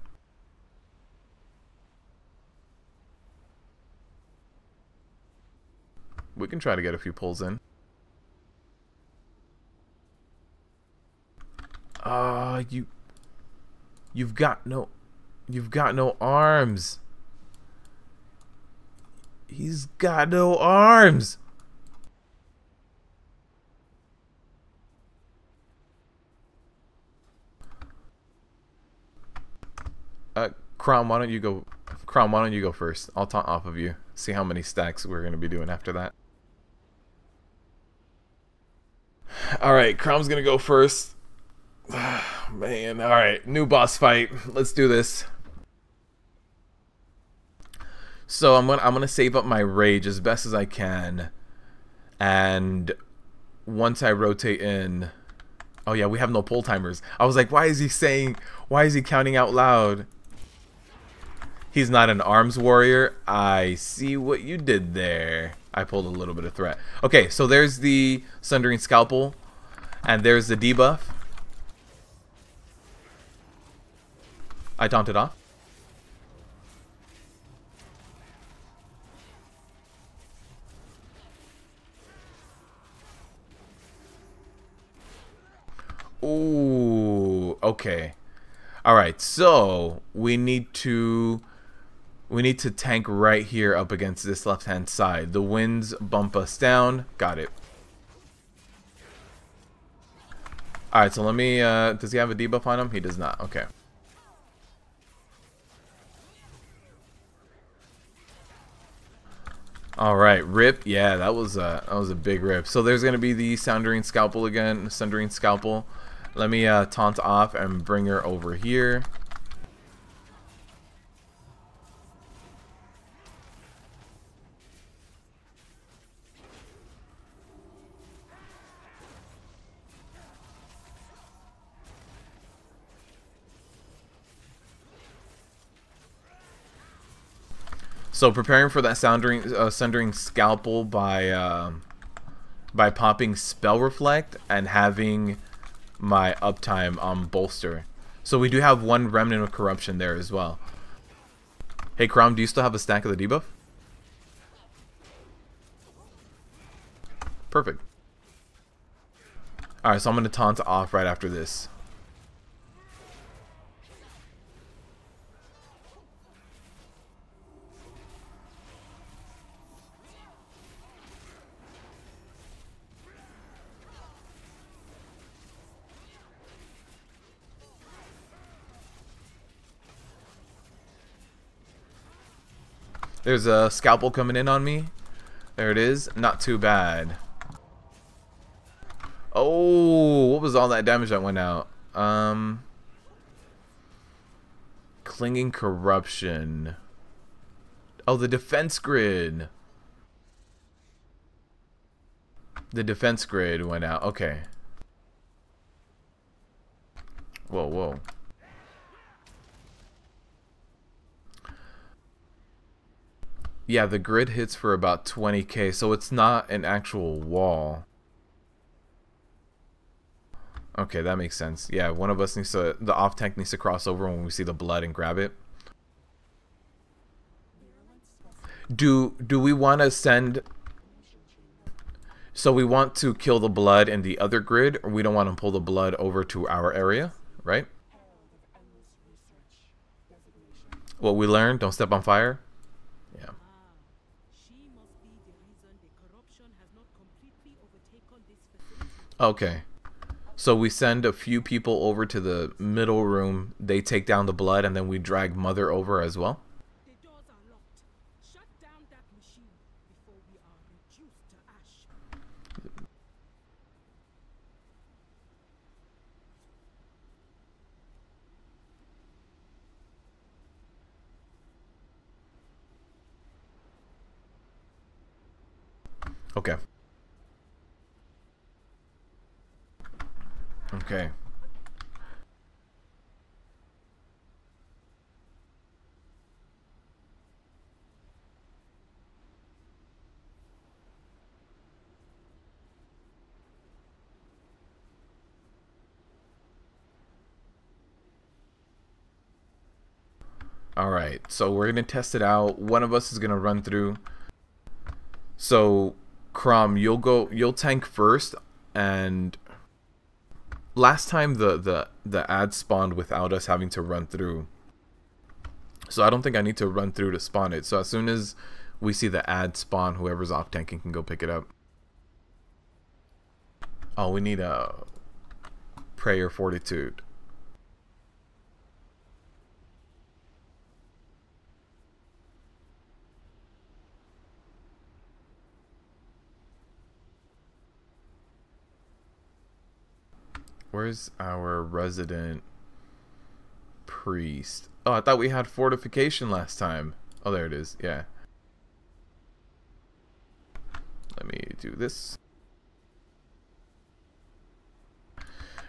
We can try to get a few pulls in. You've got no arms. He's got no arms. Crom, why don't you go? Crom, why don't you go first? I'll taunt off of you. See how many stacks we're gonna be doing after that. All right, Crom's gonna go first. Man, all right, new boss fight. Let's do this. So I'm gonna save up my rage as best as I can, and once I rotate in. Oh yeah, we have no pull timers. I was like, why is he counting out loud? He's not an arms warrior. I see what you did there. I pulled a little bit of threat. Okay, so there's the Sundering Scalpel, and there's the debuff. I taunted off. Ooh, okay. All right, so we need to tank right here up against this left-hand side. The winds bump us down. Got it. All right, so let me. Does he have a debuff on him? He does not. Okay. All right, rip. Yeah, that was a big rip. So there's gonna be the Sundering Scalpel again. Sundering Scalpel. Let me taunt off and bring her over here. So preparing for that Sundering Scalpel by popping Spell Reflect and having my uptime on bolster. So we do have one Remnant of Corruption there as well. Hey Crom, do you still have a stack of the debuff? Perfect. Alright, so I'm going to taunt off right after this. There's a scalpel coming in on me. There it is. Not too bad. Oh, what was all that damage that went out? Clinging Corruption. Oh, the defense grid. The defense grid went out. Okay. Whoa, whoa. Yeah, the grid hits for about 20k, so it's not an actual wall. Okay, that makes sense. Yeah, one of us needs to, the off tank needs to cross over when we see the blood and grab it. Do we want to send, so we want to kill the blood in the other grid, or we don't want to pull the blood over to our area, right? What we learned, don't step on fire. Yeah. Okay. So we send a few people over to the middle room, they take down the blood, and then we drag Mother over as well. The doors are locked. Shut down that machine before we are reduced to ash. Okay. Okay. All right, so we're gonna test it out. One of us is gonna run through. So, Crom, you'll tank first, and last time the ad spawned without us having to run through. So I don't think I need to run through to spawn it. So as soon as we see the ad spawn, whoever's off tanking can go pick it up. Oh, we need a prayer fortitude. Where's our resident priest? Oh, I thought we had fortification last time. Oh, there it is. Yeah. Let me do this.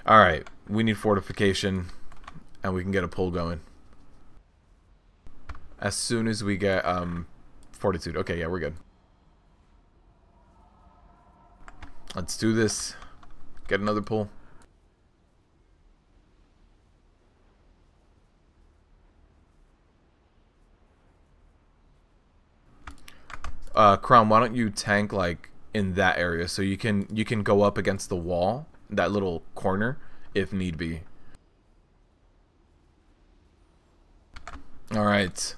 Alright, we need fortification, and we can get a pull going. As soon as we get fortitude. Okay, yeah, we're good. Let's do this. Get another pull. Crom, why don't you tank like in that area so you can go up against the wall, that little corner, if need be. All right.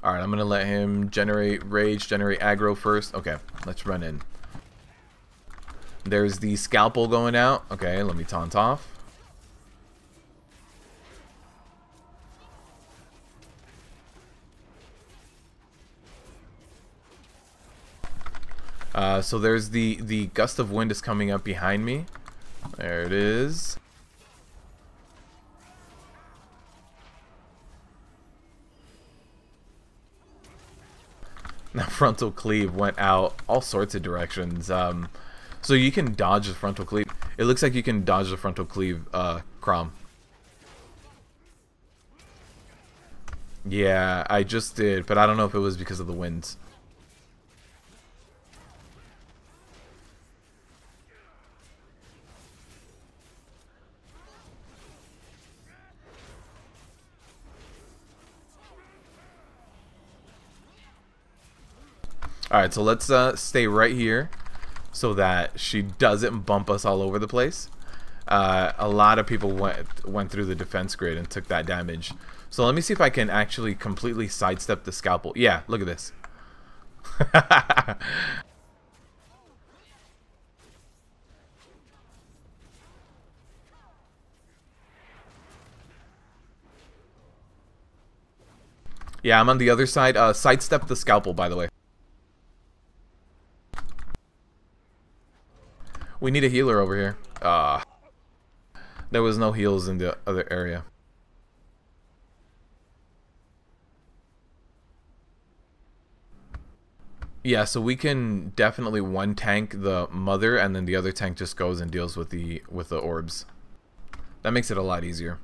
All right, I'm gonna let him generate rage, generate aggro first. Okay, let's run in. There's the scalpel going out. Okay, let me taunt off. So there's the gust of wind is coming up behind me. There it is. That frontal cleave went out all sorts of directions. So you can dodge the frontal cleave. It looks like you can dodge the frontal cleave, Crom. Yeah, I just did, but I don't know if it was because of the winds. Alright, so let's stay right here so that she doesn't bump us all over the place. A lot of people went through the defense grid and took that damage. So let me see if I can actually completely sidestep the scalpel. Yeah, look at this. Yeah, I'm on the other side. Sidestep the scalpel, by the way. We need a healer over here. There was no heals in the other area. Yeah, so we can definitely one tank the mother, and then the other tank just goes and deals with the orbs. That makes it a lot easier.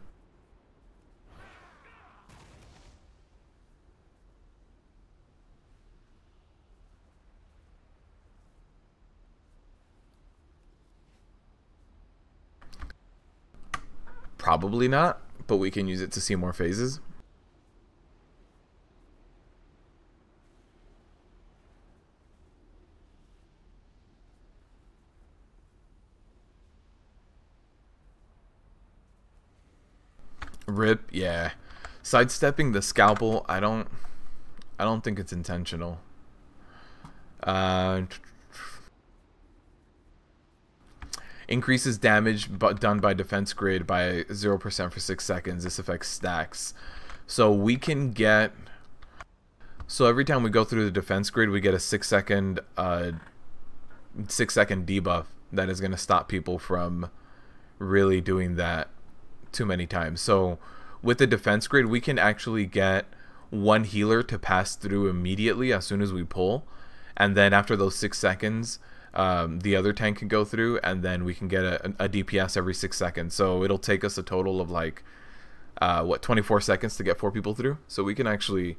Probably not, but we can use it to see more phases. Rip, yeah. Sidestepping the scalpel, I don't think it's intentional. Increases damage done by defense grid by 0% for 6 seconds. This affects stacks. So we can get... So every time we go through the defense grid, we get a 6-second 6-second debuff that is going to stop people from really doing that too many times. So with the defense grid, we can actually get one healer to pass through immediately as soon as we pull. And then after those 6 seconds... the other tank can go through, and then we can get a DPS every 6 seconds. So it'll take us a total of like 24 seconds to get 4 people through. So we can actually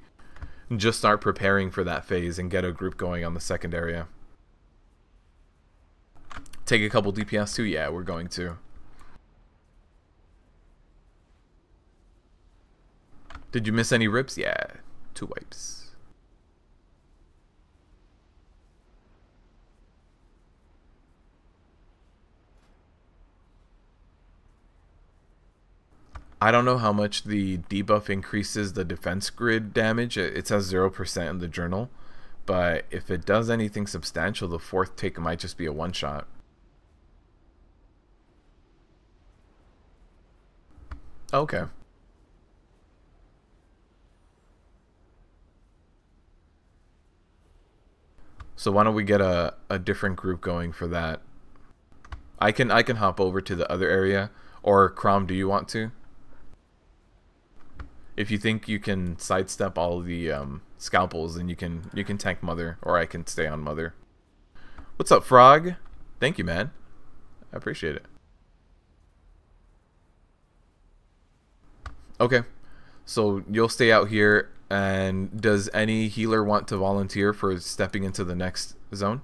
just start preparing for that phase and get a group going on the second area. Take a couple DPS too? Yeah, we're going to. Did you miss any rips? Yeah, 2 wipes. I don't know how much the debuff increases the defense grid damage. It says 0% in the journal. But if it does anything substantial, the 4th take might just be a one-shot. Okay. So why don't we get a different group going for that? I can hop over to the other area. Or Crom, do you want to? If you think you can sidestep all the scalpels, then you can tank Mother, or I can stay on Mother. What's up, Frog? Thank you, man. I appreciate it. Okay, So you'll stay out here. And does any healer want to volunteer for stepping into the next zone?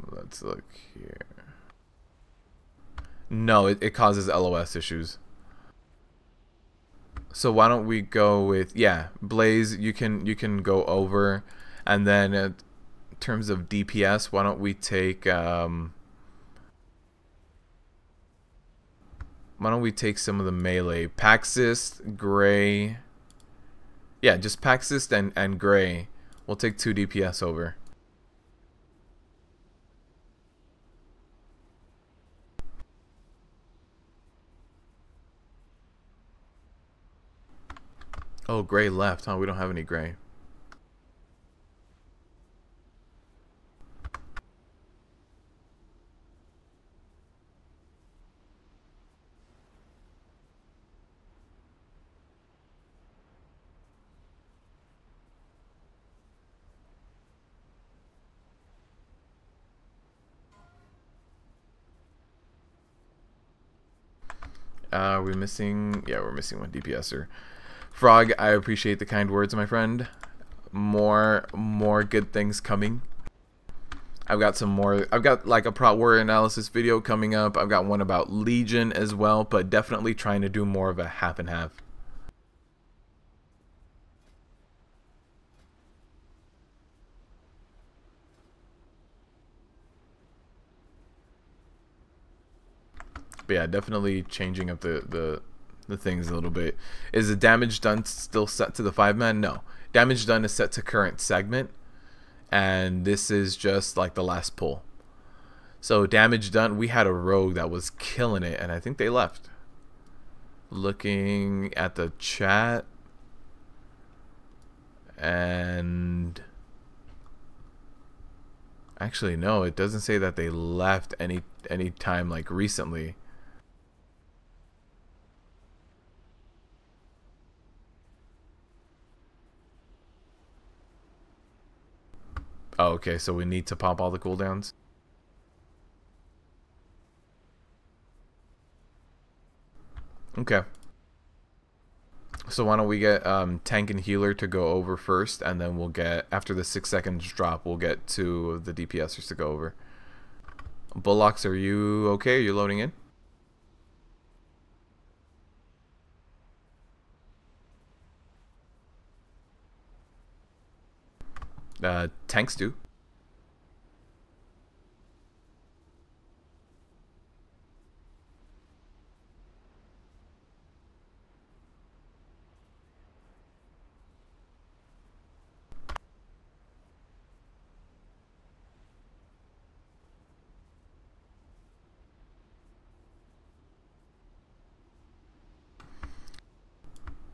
Let's look here. No, it causes LOS issues. So why don't we go with, yeah, Blaze, you can go over, and then in terms of DPS, why don't we take some of the melee? Paxist, Gray. Yeah, just Paxist and Gray. We'll take 2 DPS over. Oh, Gray left, huh? We don't have any Gray. We're missing... Yeah, we're missing 1 DPSer. Frog, I appreciate the kind words, my friend. More good things coming. I've got some more. I've got like a prot warrior analysis video coming up. I've got one about Legion as well, but definitely trying to do more of a half and half. But yeah, definitely changing up the things a little bit. Is the damage done still set to the 5-man? No. Damage done is set to current segment, and this is just like the last pull. So damage done, we had a rogue that was killing it, and I think they left. Looking at the chat, and actually no, it doesn't say that they left any time like recently. Oh, okay, so we need to pop all the cooldowns. Okay. So why don't we get tank and healer to go over first, and then we'll get, after the 6 seconds drop, we'll get 2 of the DPSers to go over. Bullocks, are you okay? Are you loading in? Tanks do.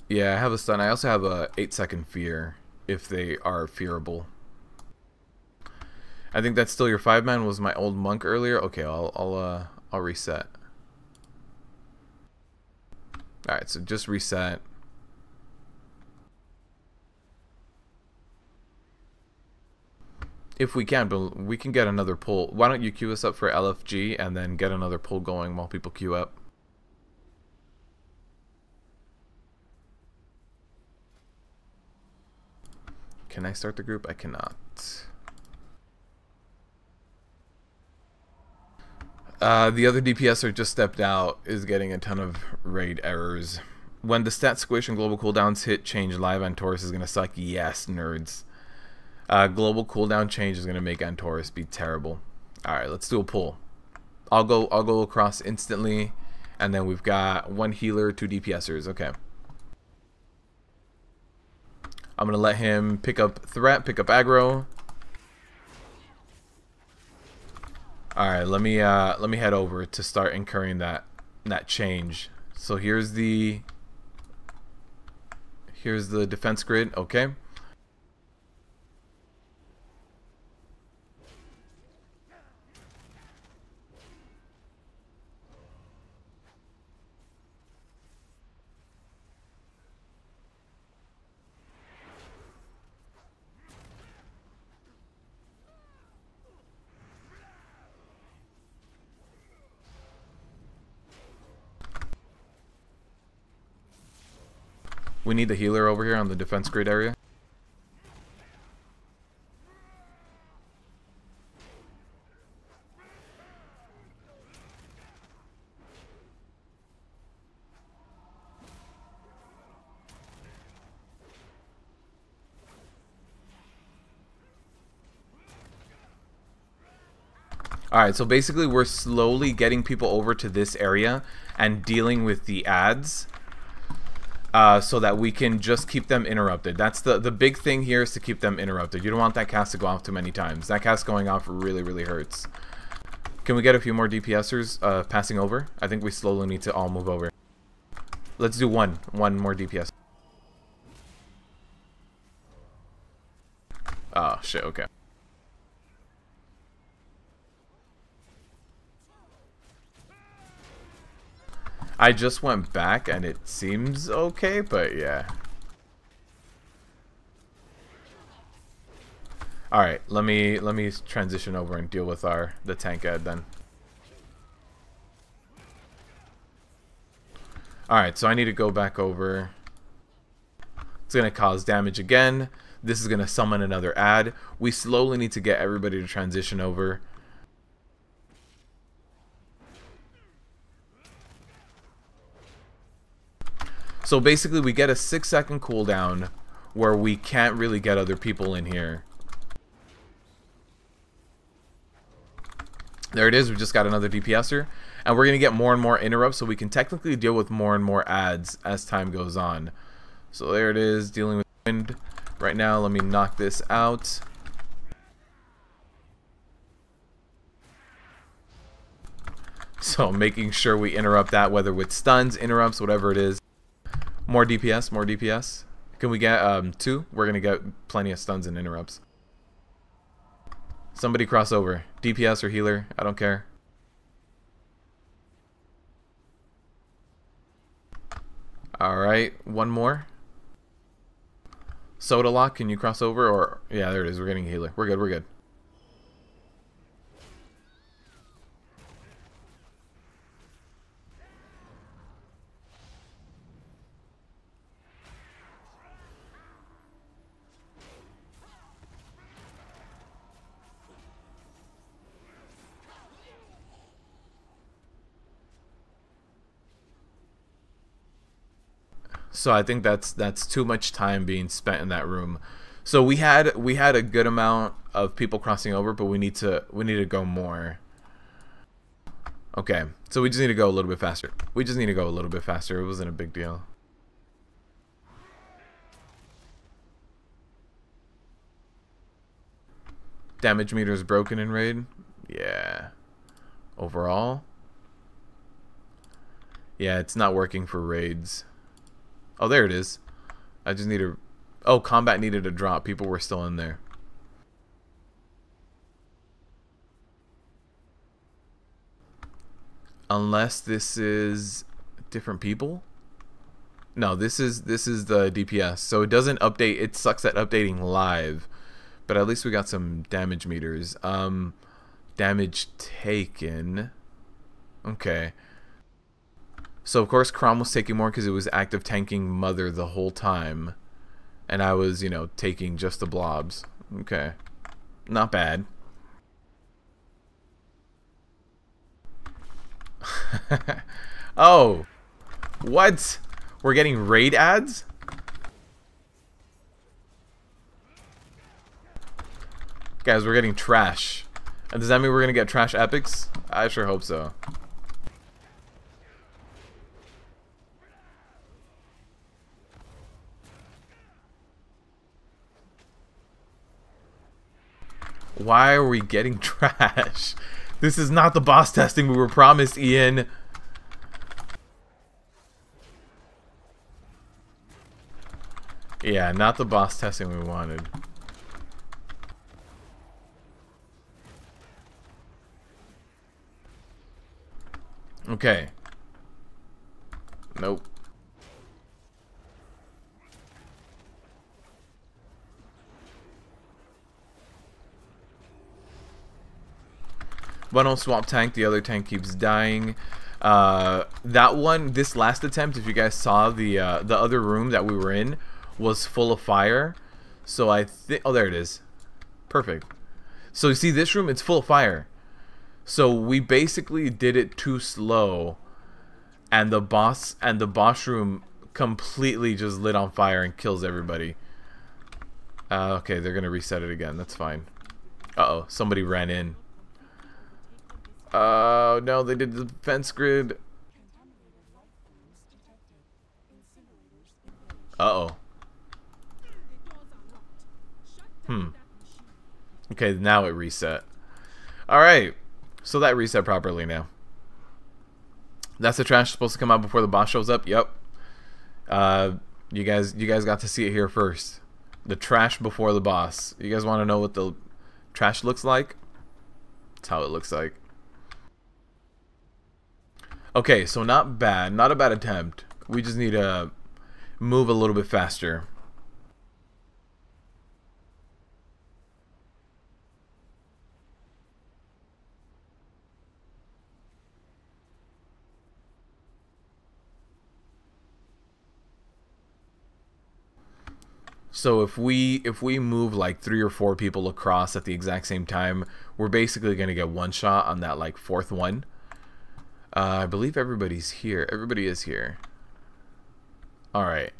Yeah, I have a stun. I also have a 8-second fear if they are fearable. I think that's still your 5-man. Was my old monk earlier? Okay, I'll reset. All right, so just reset. If we can, but we can get another pull. Why don't you queue us up for LFG and then get another pull going while people queue up? Can I start the group? I cannot. The other DPSer just stepped out, is getting a ton of raid errors. When the stat squish and global cooldowns hit, change live on Taurus is gonna suck. Yes, nerds. Global cooldown change is gonna make Antaurus be terrible. All right, let's do a pull. I'll go across instantly, and then we've got 1 healer, 2 DPSers. Okay. I'm gonna let him pick up threat, pick up aggro. All right, let me head over to start incurring that change. So here's the defense grid. Okay. We need the healer over here on the defense grid area. Alright, so basically we're slowly getting people over to this area and dealing with the ads so that we can just keep them interrupted. That's the big thing here, is to keep them interrupted. You don't want that cast to go off too many times. That cast going off really, really hurts. Can we get a few more DPSers passing over? I think we slowly need to all move over. Let's do one more DPS. Oh, shit, okay. I just went back and it seems okay, but yeah. Alright, let me transition over and deal with the tank ad then. Alright, so I need to go back over. It's gonna cause damage again. This is gonna summon another ad. We slowly need to get everybody to transition over. So basically we get a 6-second cooldown where we can't really get other people in here. There it is, we just got another DPSer. And we're going to get more and more interrupts, so we can technically deal with more and more ads as time goes on. So there it is, dealing with wind. Right now, let me knock this out. So making sure we interrupt that, whether with stuns, interrupts, whatever it is. More DPS, more DPS. Can we get 2? We're going to get plenty of stuns and interrupts. Somebody cross over. DPS or healer, I don't care. Alright, one more. Soda Lock, can you cross over? Or yeah, there it is. We're getting a healer. We're good, we're good. So I think that's too much time being spent in that room. So we had a good amount of people crossing over, but we need to go more. Okay, so we just need to go a little bit faster. We just need to go a little bit faster. It wasn't a big deal. Damage meter is broken in raid. Yeah. Overall. Yeah, it's not working for raids. Oh, there it is. I just need to... Oh, combat needed a drop. People were still in there. Unless this is different people? No, this is the DPS. So it doesn't update. It sucks at updating live. But at least we got some damage meters. Damage taken. Okay. So of course Crom was taking more because it was active tanking Mother the whole time. And I was, you know, taking just the blobs. Okay. Not bad. Oh. What? We're getting raid ads? Guys, we're getting trash. And does that mean we're gonna get trash epics? I sure hope so. Why are we getting trash? This is not the boss testing we were promised, Ian. Yeah, not the boss testing we wanted. Okay. Nope. One will swap tank, the other tank keeps dying. That one, this last attempt, if you guys saw the other room that we were in, was full of fire. So I think, oh, there it is. Perfect. So you see this room, it's full of fire. So we basically did it too slow, and the boss room completely just lit on fire and kills everybody. Okay, they're gonna reset it again. That's fine. Uh-oh, somebody ran in. Oh no, they did the fence grid. Uh-oh. Okay, now it reset. Alright. So that reset properly now. That's the trash supposed to come out before the boss shows up? Yep. You guys got to see it here first. The trash before the boss. You guys want to know what the trash looks like? That's how it looks like. Okay, so not bad. Not a bad attempt. We just need to move a little bit faster. So if we move like 3 or 4 people across at the exact same time, we're basically gonna get one shot on that like 4th one. I believe everybody's here. Everybody is here. Alright.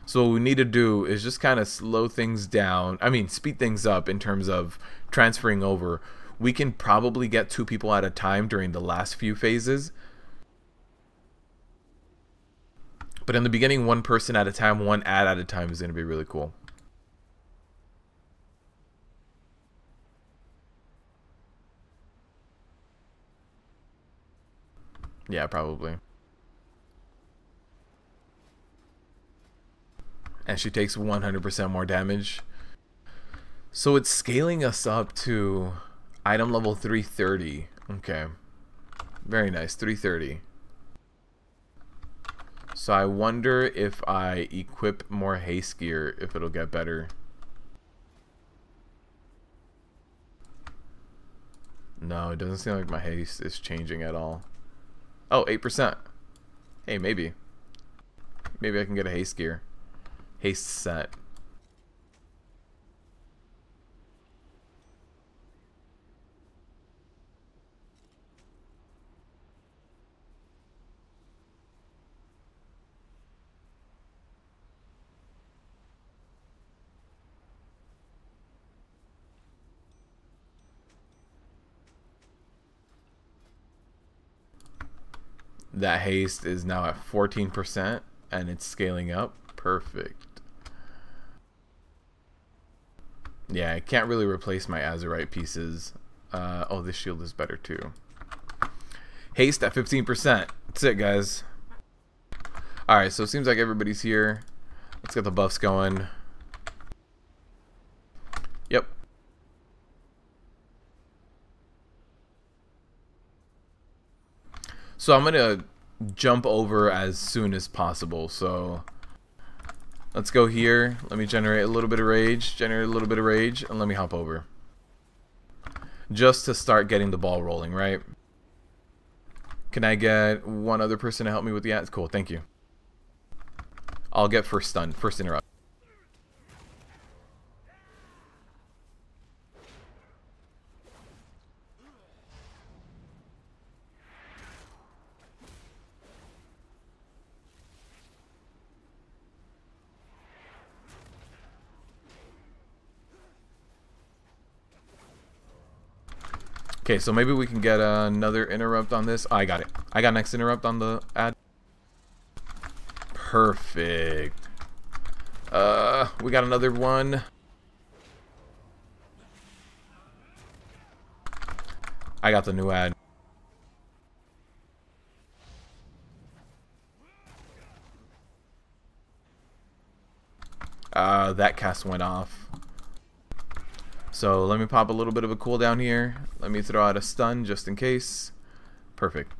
So what we need to do is just kind of slow things down. I mean, speed things up in terms of transferring over. We can probably get 2 people at a time during the last few phases. But in the beginning, 1 person at a time, 1 ad at a time is going to be really cool. Yeah, probably. And she takes 100% more damage. So it's scaling us up to item level 330. Okay. Very nice, 330. So I wonder if I equip more haste gear, if it'll get better. No, it doesn't seem like my haste is changing at all. Oh, 8%. Hey, maybe. Maybe I can get a haste gear. Haste set. That haste is now at 14% and it's scaling up. Perfect. Yeah, I can't really replace my Azerite pieces. Oh, this shield is better too. Haste at 15%. That's it, guys. Alright, so it seems like everybody's here. Let's get the buffs going. Yep. So I'm gonna jump over as soon as possible. So let's go here. Let me generate a little bit of rage. Generate a little bit of rage, and let me hop over. Just to start getting the ball rolling, right? Can I get 1 other person to help me with the ads? Cool, thank you. I'll get first stun, first interrupt. Okay, so maybe we can get another interrupt on this. Oh, I got it. I got next interrupt on the ad. Perfect. We got another one. I got the new ad. That cast went off. So let me pop a little bit of a cooldown here. Let me throw out a stun just in case. Perfect.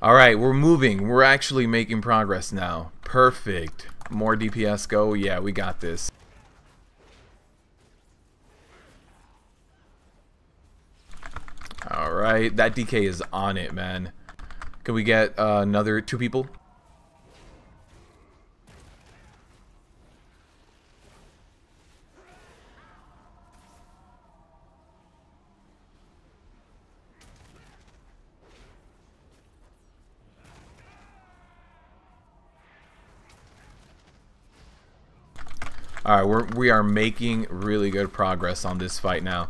Alright, we're moving. We're actually making progress now. Perfect. More DPS go. Yeah, we got this. Alright, that DK is on it, man. Can we get another 2 people? Alright, we are making really good progress on this fight now.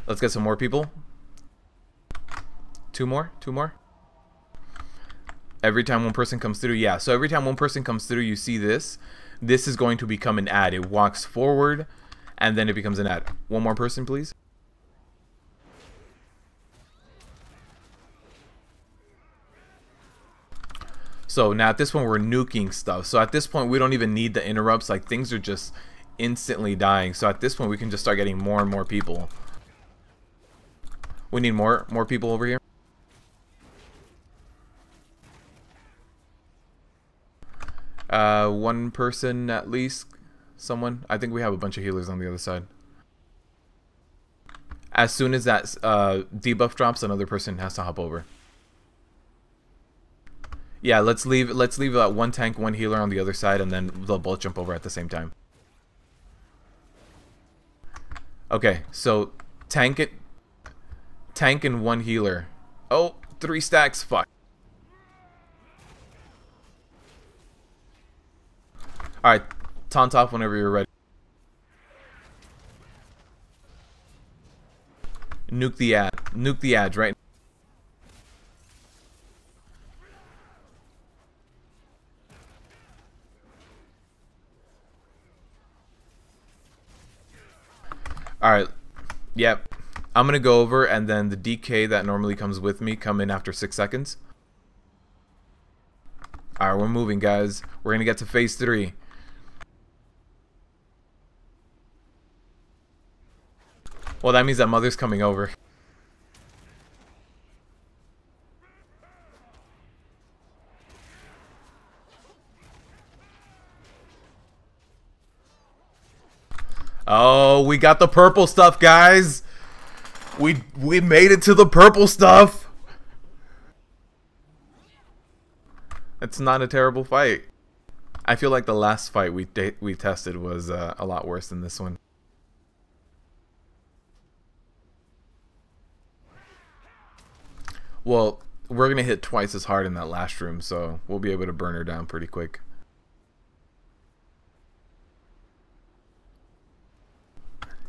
Let's get some more people. 2 more? 2 more? Every time one person comes through, yeah. So every time one person comes through, you see this. This is going to become an ad. It walks forward, and then it becomes an ad. One more person, please. So now at this point, we're nuking stuff. So at this point, we don't even need the interrupts. Like, things are just instantly dying. So at this point, we can just start getting more and more people. We need more people over here. One person at least. Someone. I think we have a bunch of healers on the other side. As soon as that debuff drops, another person has to hop over. Yeah, let's leave 1 tank, 1 healer on the other side, and then they'll both jump over at the same time. Okay, so tank and 1 healer. Oh, 3 stacks. Fuck. Alright, taunt off whenever you're ready. Nuke the ad. Nuke the ads right. Alright. Yep. I'm gonna go over, and then the DK that normally comes with me come in after 6 seconds. Alright, we're moving, guys. We're gonna get to phase 3. Well, that means that Mother's coming over. Oh, we got the purple stuff, guys. We made it to the purple stuff. It's not a terrible fight. I feel like the last fight we tested was a lot worse than this one. Well, we're gonna hit twice as hard in that last room, so we'll be able to burn her down pretty quick.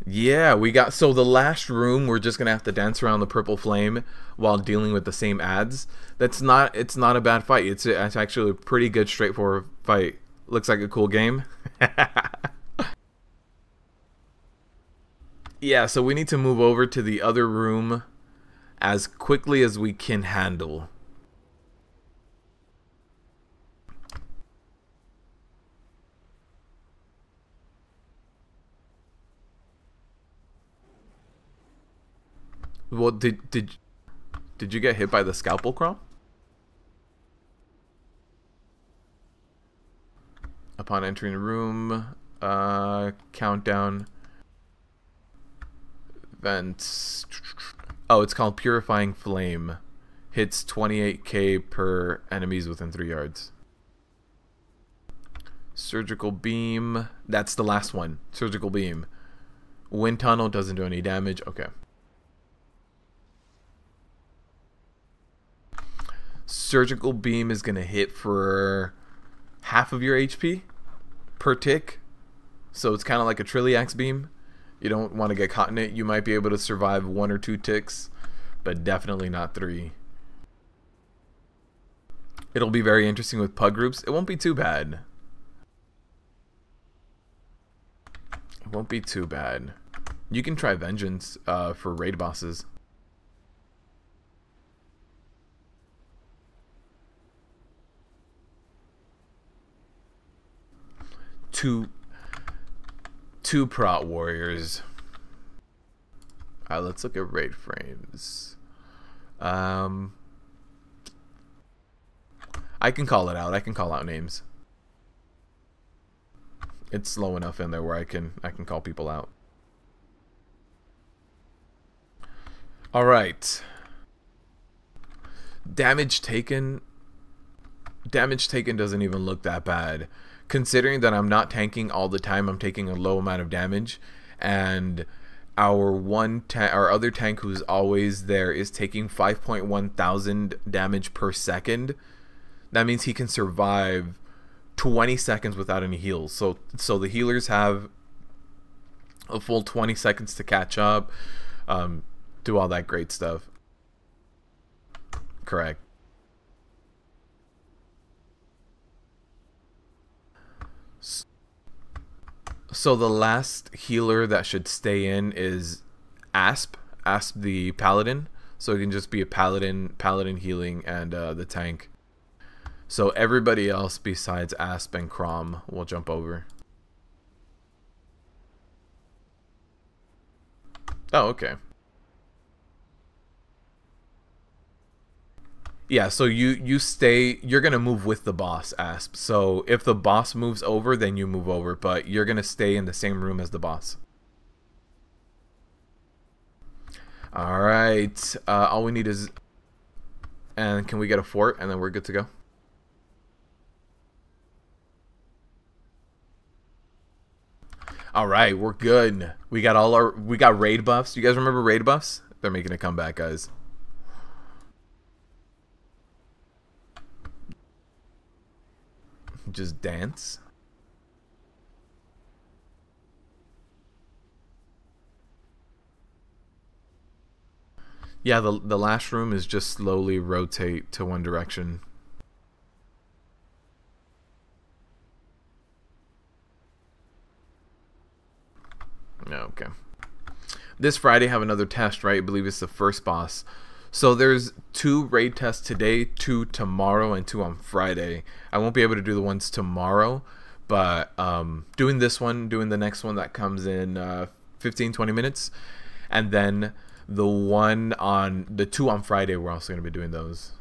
Yeah, we got, so the last room we're just gonna have to dance around the purple flame while dealing with the same ads. It's not a bad fight. It's actually a pretty good straightforward fight. Looks like a cool game. Yeah, so we need to move over to the other room as quickly as we can handle. Well, did you get hit by the scalpel crawl? Upon entering the room, countdown, vents. Oh, it's called Purifying Flame. Hits 28k per enemies within 3 yards. Surgical Beam. That's the last one. Surgical Beam. Wind Tunnel doesn't do any damage. Okay. Surgical Beam is going to hit for half of your HP per tick. So it's kind of like a Trilliax Beam. You don't want to get caught in it. You might be able to survive 1 or 2 ticks, but definitely not 3. It'll be very interesting with pug groups. It won't be too bad. It won't be too bad. You can try Vengeance for raid bosses. Two prot warriors. Alright, let's look at raid frames. I can call it out. I can call out names. it's slow enough in there where I can call people out. All right. Damage taken doesn't even look that bad, considering that I'm not tanking all the time. I'm taking a low amount of damage, and our other tank who's always there is taking 5.1 thousand damage per second. That means he can survive 20 seconds without any heals. So the healers have a full 20 seconds to catch up, do all that great stuff. Correct. So the last healer that should stay in is Asp the Paladin. So it can just be a Paladin healing and the tank. So everybody else besides Asp and Crom will jump over. Oh, okay. Yeah, so you're gonna move with the boss, Asp. So if the boss moves over, then you move over, but you're gonna stay in the same room as the boss. Alright, all we need is, and can we get a fort, and then we're good to go? Alright, we're good. We got raid buffs. You guys remember raid buffs? They're making a comeback, guys. Just dance. Yeah, the last room is just slowly rotate to one direction. Okay. This Friday have another test, right? I believe it's the first boss. So there's 2 raid tests today, 2 tomorrow, and 2 on Friday. I won't be able to do the ones tomorrow, but doing this one, doing the next one that comes in 15-20 minutes, and then the 2 on Friday, we're also going to be doing those.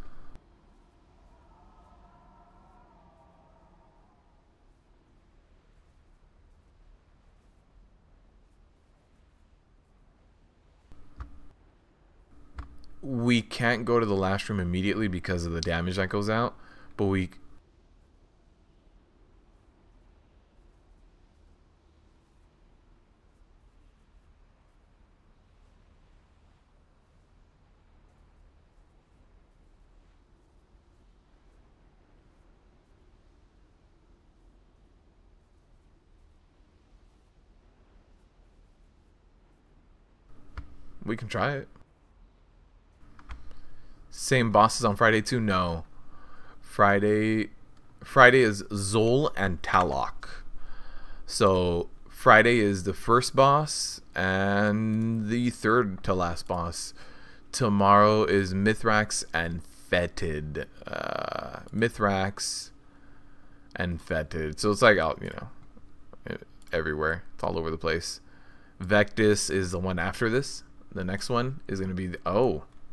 We can't go to the last room immediately because of the damage that goes out, but we can try it. Same bosses on Friday too? No. Friday is Zol and Talok. So Friday is the first boss and the third to last boss. Tomorrow is Mithrax and Fetid. Mithrax and Fetid. So it's like out, you know, everywhere. It's all over the place. Vectis is the one after this. The next one is going to be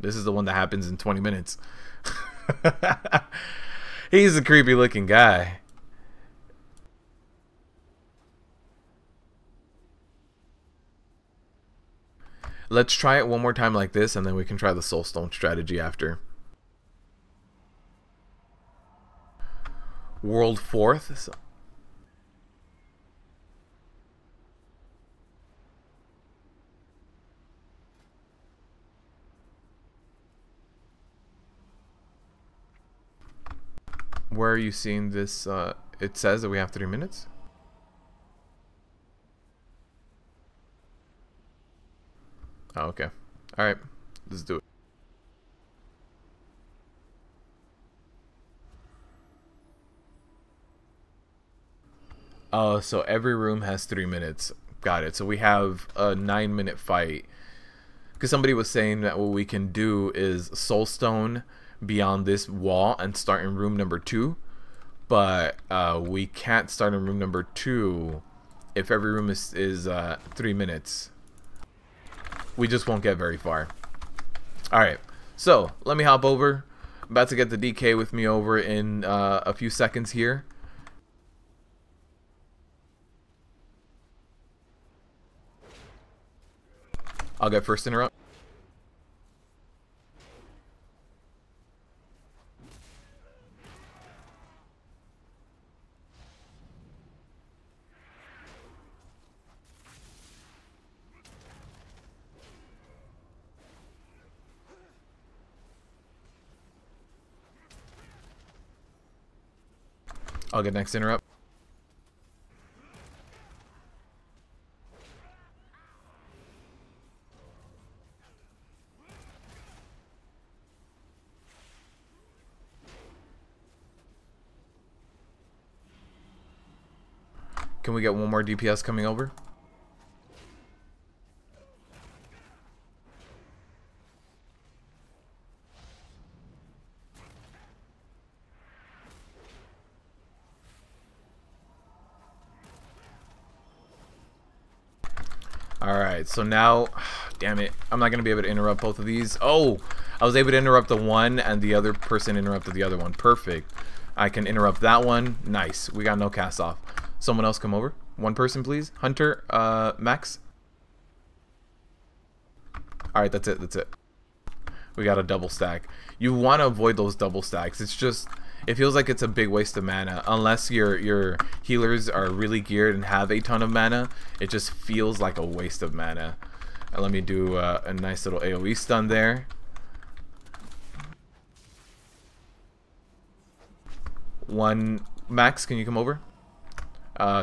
this is the one that happens in 20 minutes. He's a creepy looking guy. Let's try it one more time like this, and then we can try the Soulstone strategy after. World 4th. Where are you seeing this? It says that we have 3 minutes. Oh, okay. All right. Let's do it. Oh, so every room has 3 minutes. Got it. So we have a 9-minute fight. Because somebody was saying that what we can do is Soulstone beyond this wall and start in room number 2, but we can't start in room number 2 if every room is 3 minutes. We just won't get very far. Alright, so let me hop over. I'm about to get the DK with me over in a few seconds here. I'll get first interrupt. I'll get next interrupt. Can we get one more DPS coming over? Alright, so now, damn it, I'm not going to be able to interrupt both of these. Oh, I was able to interrupt the one and the other person interrupted the other one. Perfect. I can interrupt that one. Nice. We got no cast off. Someone else come over. One person, please. Hunter, Max. Alright, that's it. That's it. We got a double stack. You want to avoid those double stacks. It's just, it feels like it's a big waste of mana. Unless your healers are really geared and have a ton of mana, it just feels like a waste of mana. And let me do a nice little AoE stun there. One, Max, can you come over?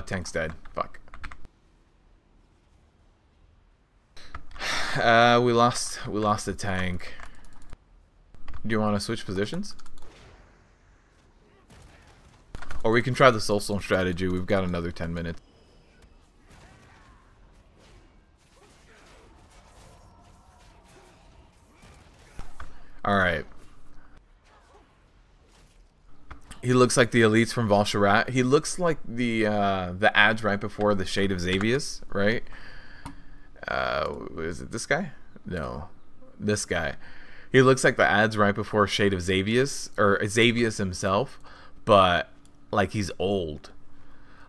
Tank's dead. Fuck. We lost the tank. Do you want to switch positions? Or we can try the Soulstone strategy. We've got another 10 minutes. Alright. He looks like the elites from Valsharat. He looks like the ads right before the Shade of Xavius, right? Is it this guy? No. This guy. He looks like the ads right before Shade of Xavius, or Xavius himself, but like he's old.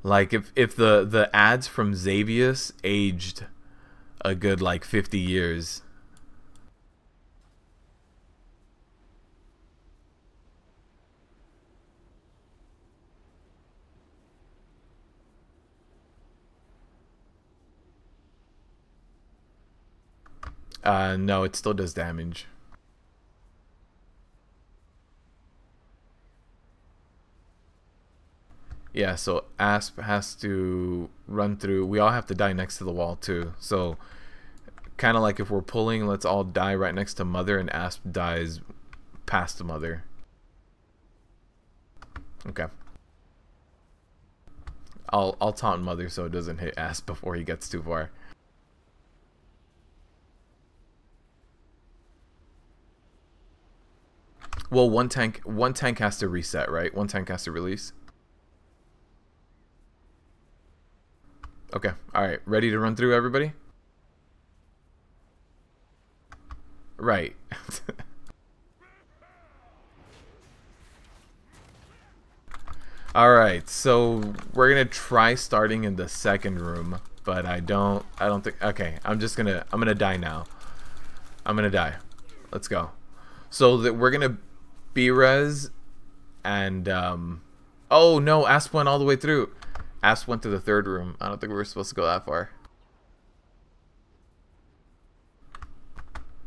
Like if the ads from Xavius aged a good like 50 years. No, it still does damage. Yeah, so Asp has to run through. We all have to die next to the wall too. So kind of like if we're pulling, let's all die right next to Mother, and Asp dies past the Mother. Okay. I'll taunt Mother so it doesn't hit Asp before he gets too far. Well, one tank has to reset, right? One tank has to release. Okay. All right. Ready to run through, everybody? Right. All right. So we're gonna try starting in the second room, but I don't think. Okay. I'm gonna die now. I'm gonna die. Let's go. So that we're gonna B-res and oh no, Asp went all the way through. Asp went to the third room. I don't think we were supposed to go that far.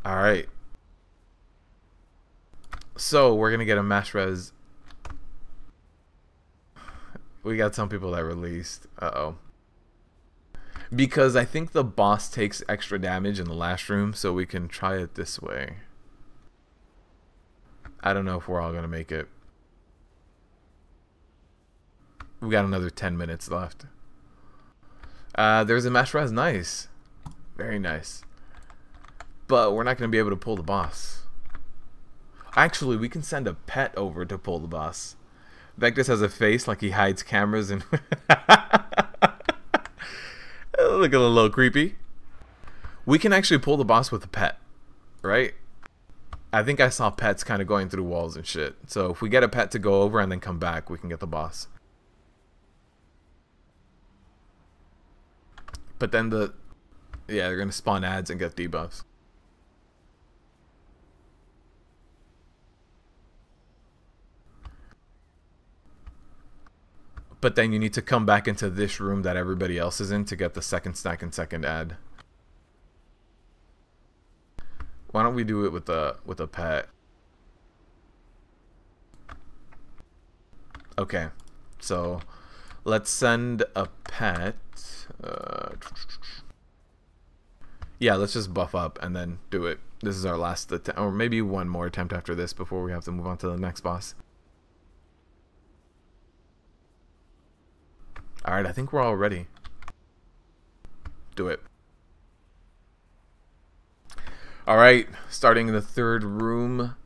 Alright. So we're gonna get a mass res. We got some people that released. Uh-oh. Because I think the boss takes extra damage in the last room, so we can try it this way. I don't know if we're all going to make it. We got another 10 minutes left. There's a mash res. Nice. Very nice. But we're not going to be able to pull the boss. Actually, we can send a pet over to pull the boss. Vectus has a face like he hides cameras and... Look a little creepy. We can actually pull the boss with a pet. Right? I think I saw pets kind of going through walls and shit. So if we get a pet to go over and then come back, we can get the boss. But then Yeah, they're gonna spawn ads and get debuffs. But then you need to come back into this room that everybody else is in to get the second stack and second ad. Why don't we do it with a pet? Okay, so let's send a pet. Yeah, let's just buff up and then do it. This is our last attempt, or maybe one more attempt after this before we have to move on to the next boss. Alright, I think we're all ready. Do it. Alright, starting in the third room.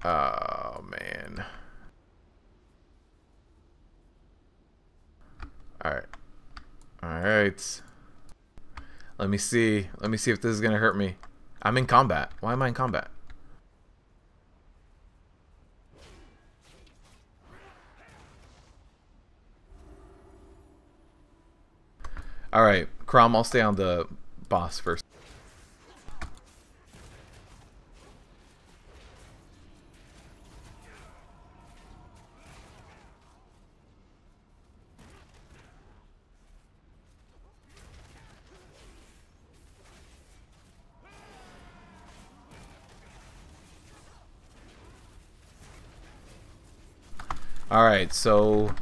Oh, man. Alright. Alright. Let me see. Let me see if this is gonna hurt me. I'm in combat. Why am I in combat? Alright, Crom, I'll stay on the boss first. Alright, so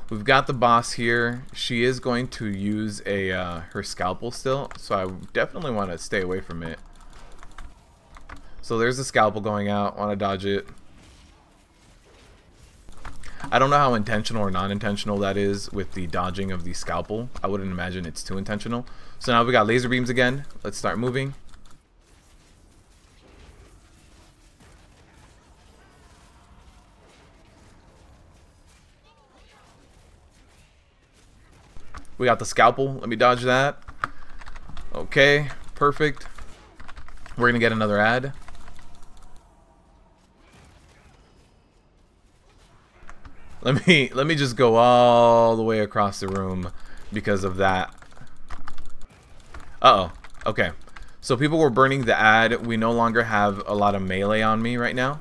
we've got the boss here. She is going to use a her scalpel still, so I definitely want to stay away from it. So there's the scalpel going out. Want to dodge it. I don't know how intentional or non-intentional that is with the dodging of the scalpel. I wouldn't imagine it's too intentional. So now we got laser beams again. Let's start moving. We got the scalpel. Let me dodge that. Okay, perfect. We're gonna get another ad. Let me just go all the way across the room because of that. Uh-oh. Okay. So people were burning the ad. We no longer have a lot of melee on me right now.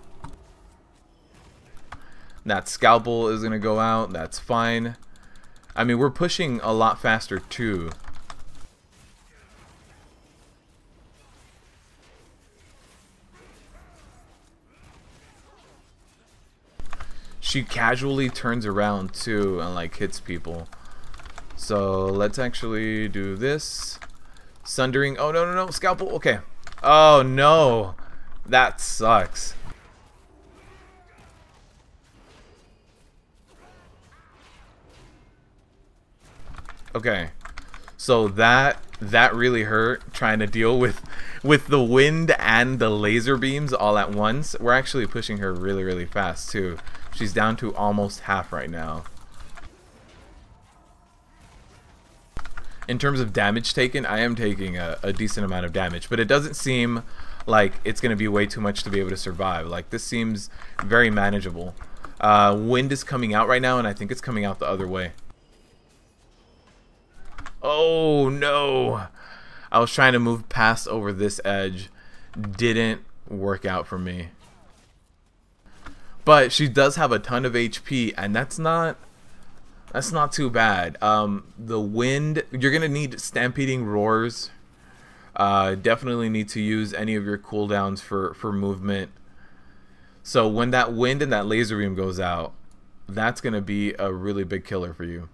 That scalpel is gonna go out. That's fine. I mean, we're pushing a lot faster too. She casually turns around too and like hits people. So let's actually do this. Sundering. Oh, no, no, no. Scalpel. Okay. Oh, no. That sucks. Okay, so that really hurt trying to deal with the wind and the laser beams all at once. We're actually pushing her really, really fast too. She's down to almost half right now. In terms of damage taken, I am taking a decent amount of damage, but it doesn't seem like it's going to be way too much to be able to survive. Like, this seems very manageable. Wind is coming out right now, and I think it's coming out the other way. Oh no, I was trying to move past over this edge. Didn't work out for me. But she does have a ton of HP, and that's not too bad. The wind, you're gonna need stampeding roars. Definitely need to use any of your cooldowns for movement. So when that wind and that laser beam goes out, that's gonna be a really big killer for you.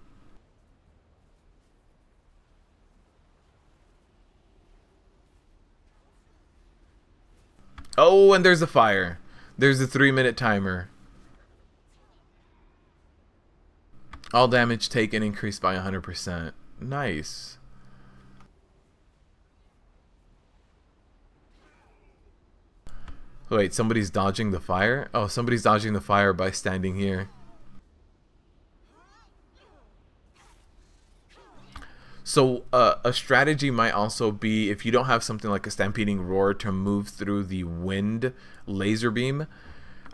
Oh, and there's a fire. There's a 3-minute timer. All damage taken increased by 100%. Nice. Wait, somebody's dodging the fire? Oh, somebody's dodging the fire by standing here. So a strategy might also be, if you don't have something like a stampeding roar to move through the wind laser beam,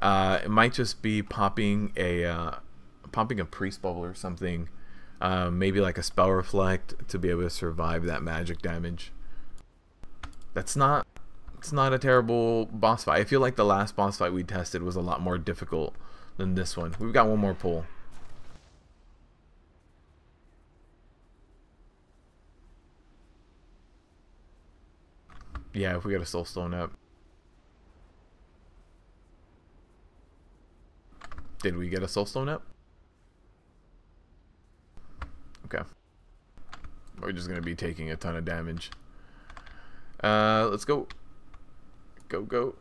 it might just be popping a priest bubble or something Maybe like a spell reflect to be able to survive that magic damage. It's not a terrible boss fight. I feel like the last boss fight we tested was a lot more difficult than this one. We've got one more pull. Yeah, if we get a soulstone up. Did we get a soulstone up? Okay. We're just gonna be taking a ton of damage. Let's go. Go.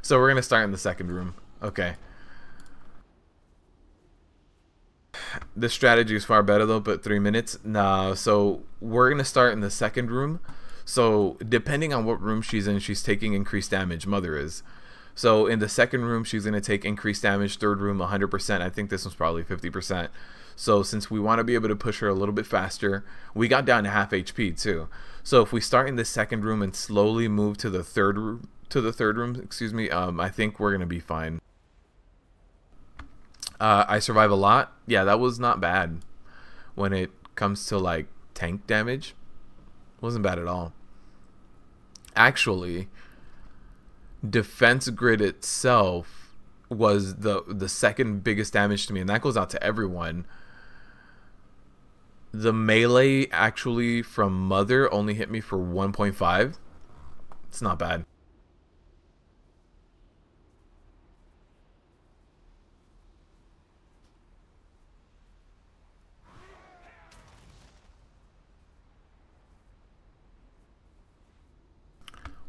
So we're gonna start in the second room. Okay. This strategy is far better though, but 3 minutes. Nah, so we're gonna start in the second room. So depending on what room she's in, she's taking increased damage. Mother is. So in the second room, she's gonna take increased damage. Third room, 100%. I think this one's probably 50%. So since we want to be able to push her a little bit faster, we got down to half HP too. So if we start in the second room and slowly move to the third room, excuse me, I think we're gonna be fine. I survive a lot. Yeah, that was not bad. When it comes to like tank damage, wasn't bad at all. Actually, defense grid itself was the second biggest damage to me, and that goes out to everyone. The melee actually from Mother only hit me for 1.5. It's not bad.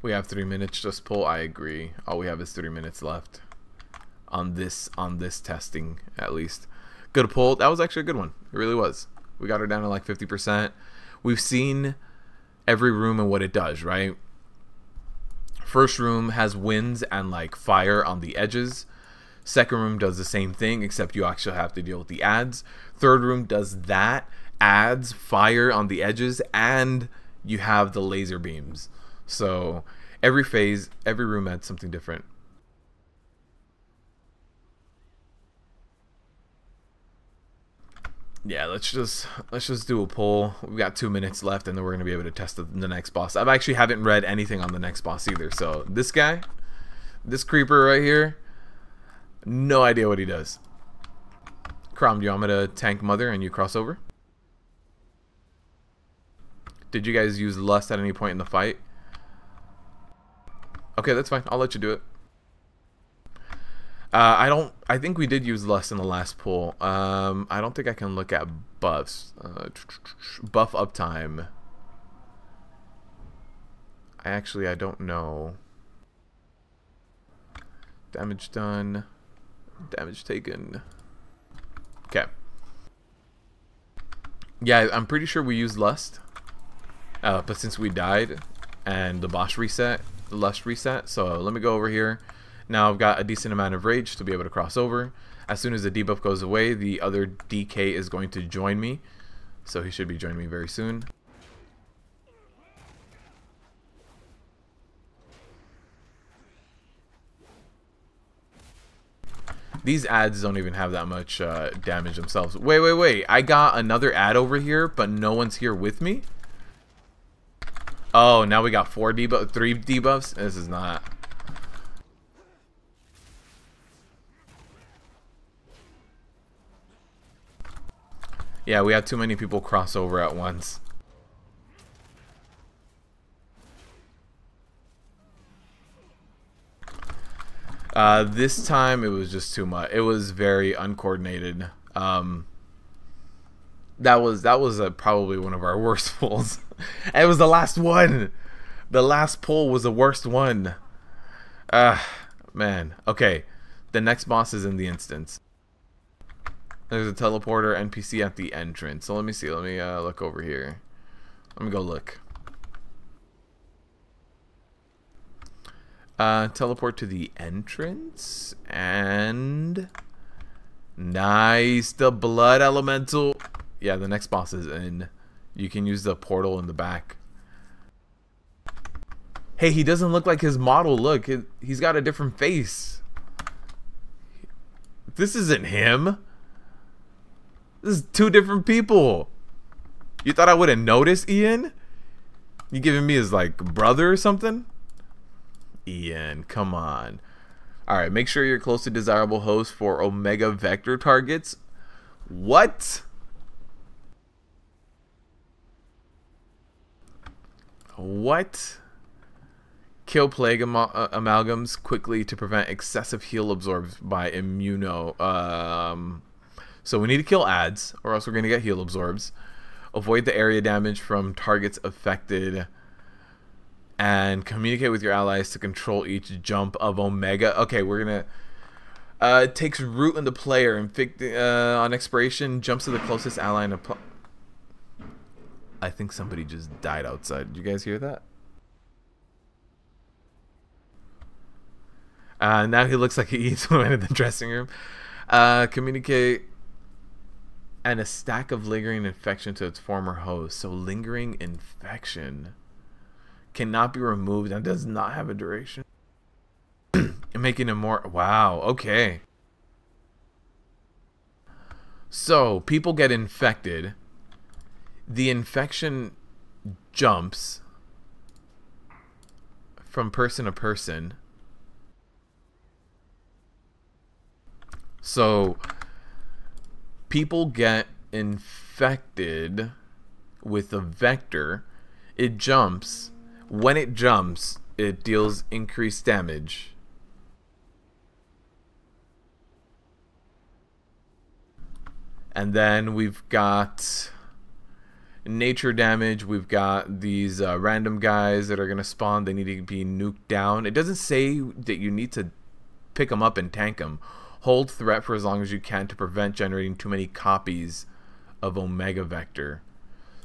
We have 3 minutes just pull. I agree. All we have is 3 minutes left on this testing, at least. Good pull. That was actually a good one. It really was. We got her down to like 50%. We've seen every room and what it does, right? First room has winds and like fire on the edges. Second room does the same thing, except you actually have to deal with the adds. Third room does that, adds fire on the edges, and you have the laser beams. So every phase, every room adds something different. Yeah, let's just do a poll. We've got 2 minutes left, and then we're gonna be able to test the next boss. I actually haven't read anything on the next boss either. So this guy, this creeper right here, no idea what he does. Crom, do you want me to tank Mother and you cross over? Did you guys use Lust at any point in the fight? Okay, that's fine. I'll let you do it. I think we did use Lust in the last pull. I don't think I can look at buffs. Buff uptime. I don't know. Damage done. Damage taken. Okay. Yeah, I'm pretty sure we used Lust. But since we died and the boss reset, Lust reset, so let me go over here. Now I've got a decent amount of rage to be able to cross over. As soon as the debuff goes away, the other DK is going to join me, so he should be joining me very soon. These ads don't even have that much damage themselves. Wait, I got another ad over here, but no one's here with me. Oh, now we got 3 debuffs. This is not. Yeah, we had too many people cross over at once. This time it was just too much. It was very uncoordinated. That was probably one of our worst pulls. It was the last one. The last pull was the worst one. Man. Okay. The next boss is in the instance. There's a teleporter NPC at the entrance. So let me see. Let me look over here. Let me go look. Teleport to the entrance. And nice. The blood elemental. Yeah, the next boss is in. You can use the portal in the back. Hey, he doesn't look like his model. Look, he's got a different face. This isn't him. This is two different people. You thought I wouldn't notice, Ian? You giving me his, like, brother or something? Ian, come on. Alright, make sure you're close to desirable hosts for Omega Vector targets. What? What? Kill plague amalgams quickly to prevent excessive heal absorbs by immuno. So we need to kill ads, or else we're going to get heal absorbs. Avoid the area damage from targets affected. And communicate with your allies to control each jump of Omega. Okay, we're going to... it takes root in the player. On expiration, jumps to the closest ally and apply... I think somebody just died outside. Did you guys hear that? Now he looks like he eats one in the dressing room. Communicate and a stack of lingering infection to its former host. So lingering infection cannot be removed and does not have a duration. Making it more... Wow, okay. So people get infected. The infection jumps from person to person. So people get infected with a vector. It jumps. When it jumps, it deals increased damage. And then we've got nature damage. We've got these random guys that are going to spawn. They need to be nuked down. It doesn't say that you need to pick them up and tank them. Hold threat for as long as you can to prevent generating too many copies of Omega Vector.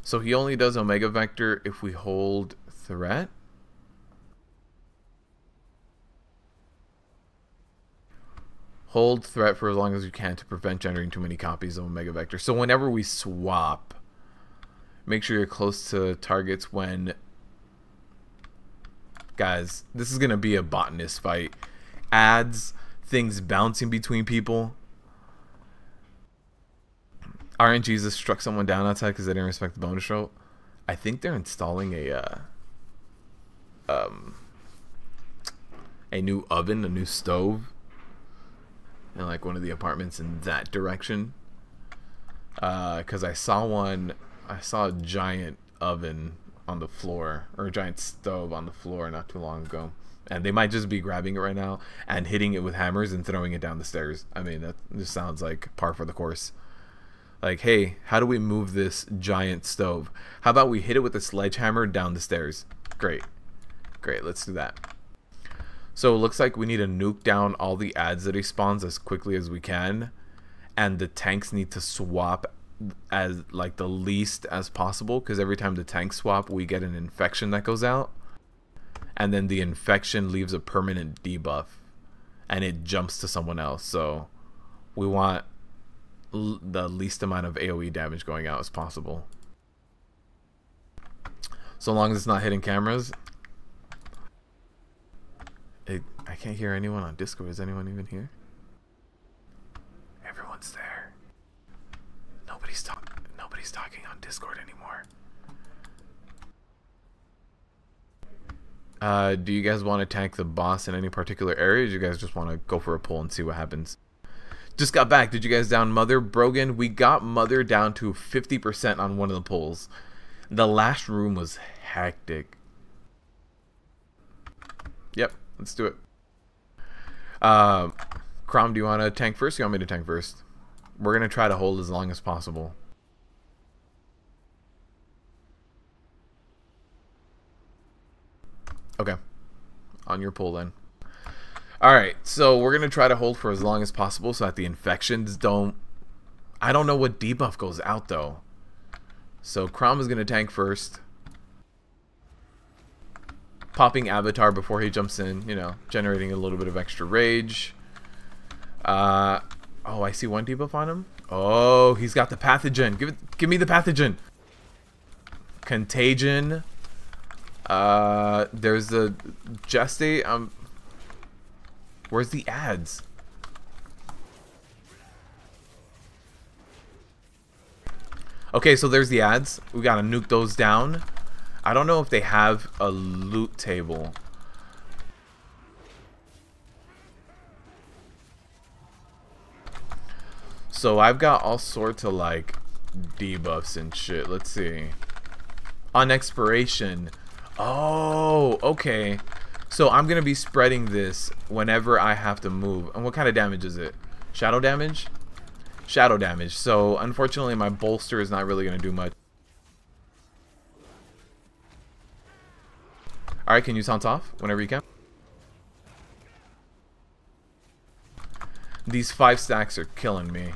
So he only does Omega Vector if we hold threat. Hold threat for as long as you can to prevent generating too many copies of Omega Vector. So whenever we swap, make sure you're close to targets when... Guys, this is going to be a botanist fight. Ads, things bouncing between people. RNGs just struck someone down outside because they didn't respect the bonus roll. I think they're installing a new oven, a new stove in like one of the apartments in that direction. Because I saw a giant oven on the floor, or a giant stove on the floor not too long ago. And they might just be grabbing it right now and hitting it with hammers and throwing it down the stairs. I mean, that just sounds like par for the course. Like, hey, how do we move this giant stove? How about we hit it with a sledgehammer down the stairs? Great. Great, let's do that. So it looks like we need to nuke down all the ads that he spawns as quickly as we can. And the tanks need to swap as like the least as possible, because every time the tanks swap, we get an infection that goes out. And then the infection leaves a permanent debuff. And it jumps to someone else. So we want the least amount of AoE damage going out as possible. So long as it's not hitting cameras. I can't hear anyone on Discord. Is anyone even here? Everyone's there. Nobody's talking on Discord anymore. Do you guys want to tank the boss in any particular area? Or do you guys just want to go for a pull and see what happens? Just got back. Did you guys down Mother? Brogan, we got Mother down to 50% on one of the pulls. The last room was hectic. Yep, let's do it. Crom, do you want to tank first or you want me to tank first? We're going to try to hold as long as possible. Okay. On your pull then. Alright, so we're going to try to hold for as long as possible so that the infections don't... I don't know what debuff goes out though. So Crom is going to tank first. Popping Avatar before he jumps in, you know, generating a little bit of extra rage. Oh, I see one debuff on him. Oh, he's got the pathogen. Give me the pathogen. Contagion. There's the Gestate. Where's the ads? Okay, so there's the ads. We gotta nuke those down. I don't know if they have a loot table. So I've got all sorts of like debuffs and shit. Let's see. On expiration. Oh, okay. So I'm gonna be spreading this whenever I have to move. And what kind of damage is it? Shadow damage? Shadow damage. So unfortunately my bolster is not really gonna do much. Alright, can you sound off whenever you can? These 5 stacks are killing me.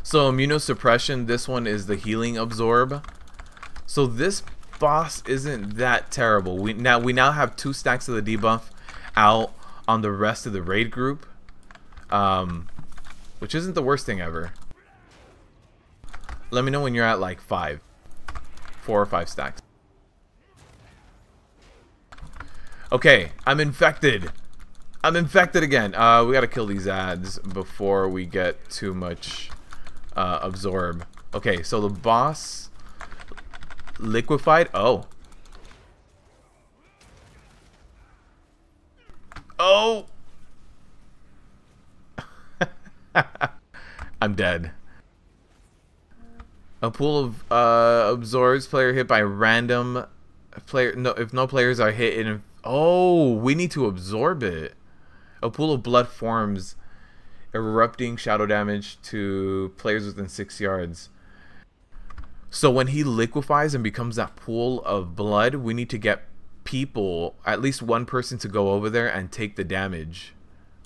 So immunosuppression, this one is the healing absorb. So this boss isn't that terrible. We now have 2 stacks of the debuff out on the rest of the raid group, which isn't the worst thing ever. Let me know when you're at like 4 or 5 stacks. Okay, I'm infected. I'm infected again. We gotta kill these ads before we get too much absorb. Okay, so the boss liquefied. Oh. Oh. I'm dead. A pool of absorbs player hit by random player. No, if no players are hit in. Oh, we need to absorb it. A pool of blood forms, erupting shadow damage to players within 6 yards. So when he liquefies and becomes that pool of blood, we need to get people, at least one person, to go over there and take the damage.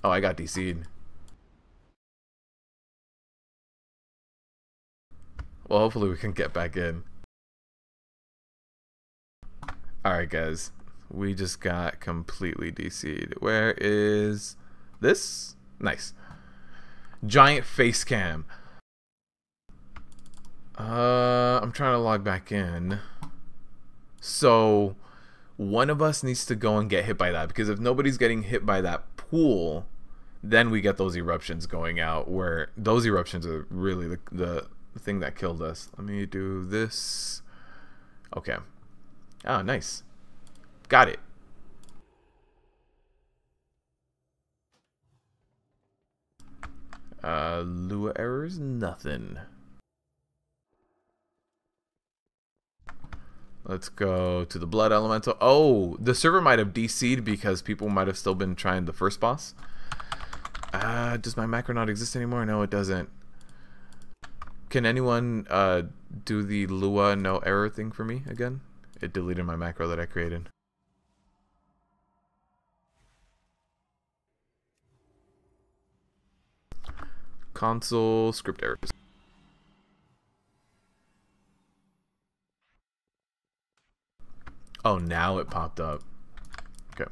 Oh, I got DC'd. Well, hopefully we can get back in. Alright, guys. We just got completely DC'd. Where is this? Nice. Giant face cam. I'm trying to log back in. So one of us needs to go and get hit by that, because if nobody's getting hit by that pool, then we get those eruptions going out, where those eruptions are really the thing that killed us. Let me do this. Okay. Oh, nice. Got it. Lua errors, nothing. Let's go to the blood elemental. Oh, the server might have DC'd because people might have still been trying the first boss. Does my macro not exist anymore? No, it doesn't. Can anyone do the Lua no error thing for me again? It deleted my macro that I created. Console script errors. Oh, now it popped up. Okay.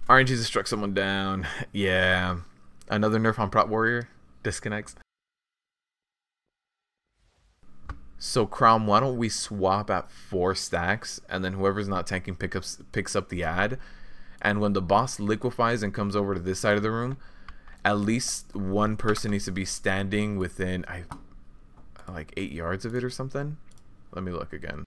RNG just struck someone down. Yeah. Another nerf on Prop Warrior. Disconnects. So, Crown, why don't we swap at 4 stacks, and then whoever's not tanking picks up the ad, and when the boss liquefies and comes over to this side of the room, at least one person needs to be standing within like 8 yards of it or something. Let me look again.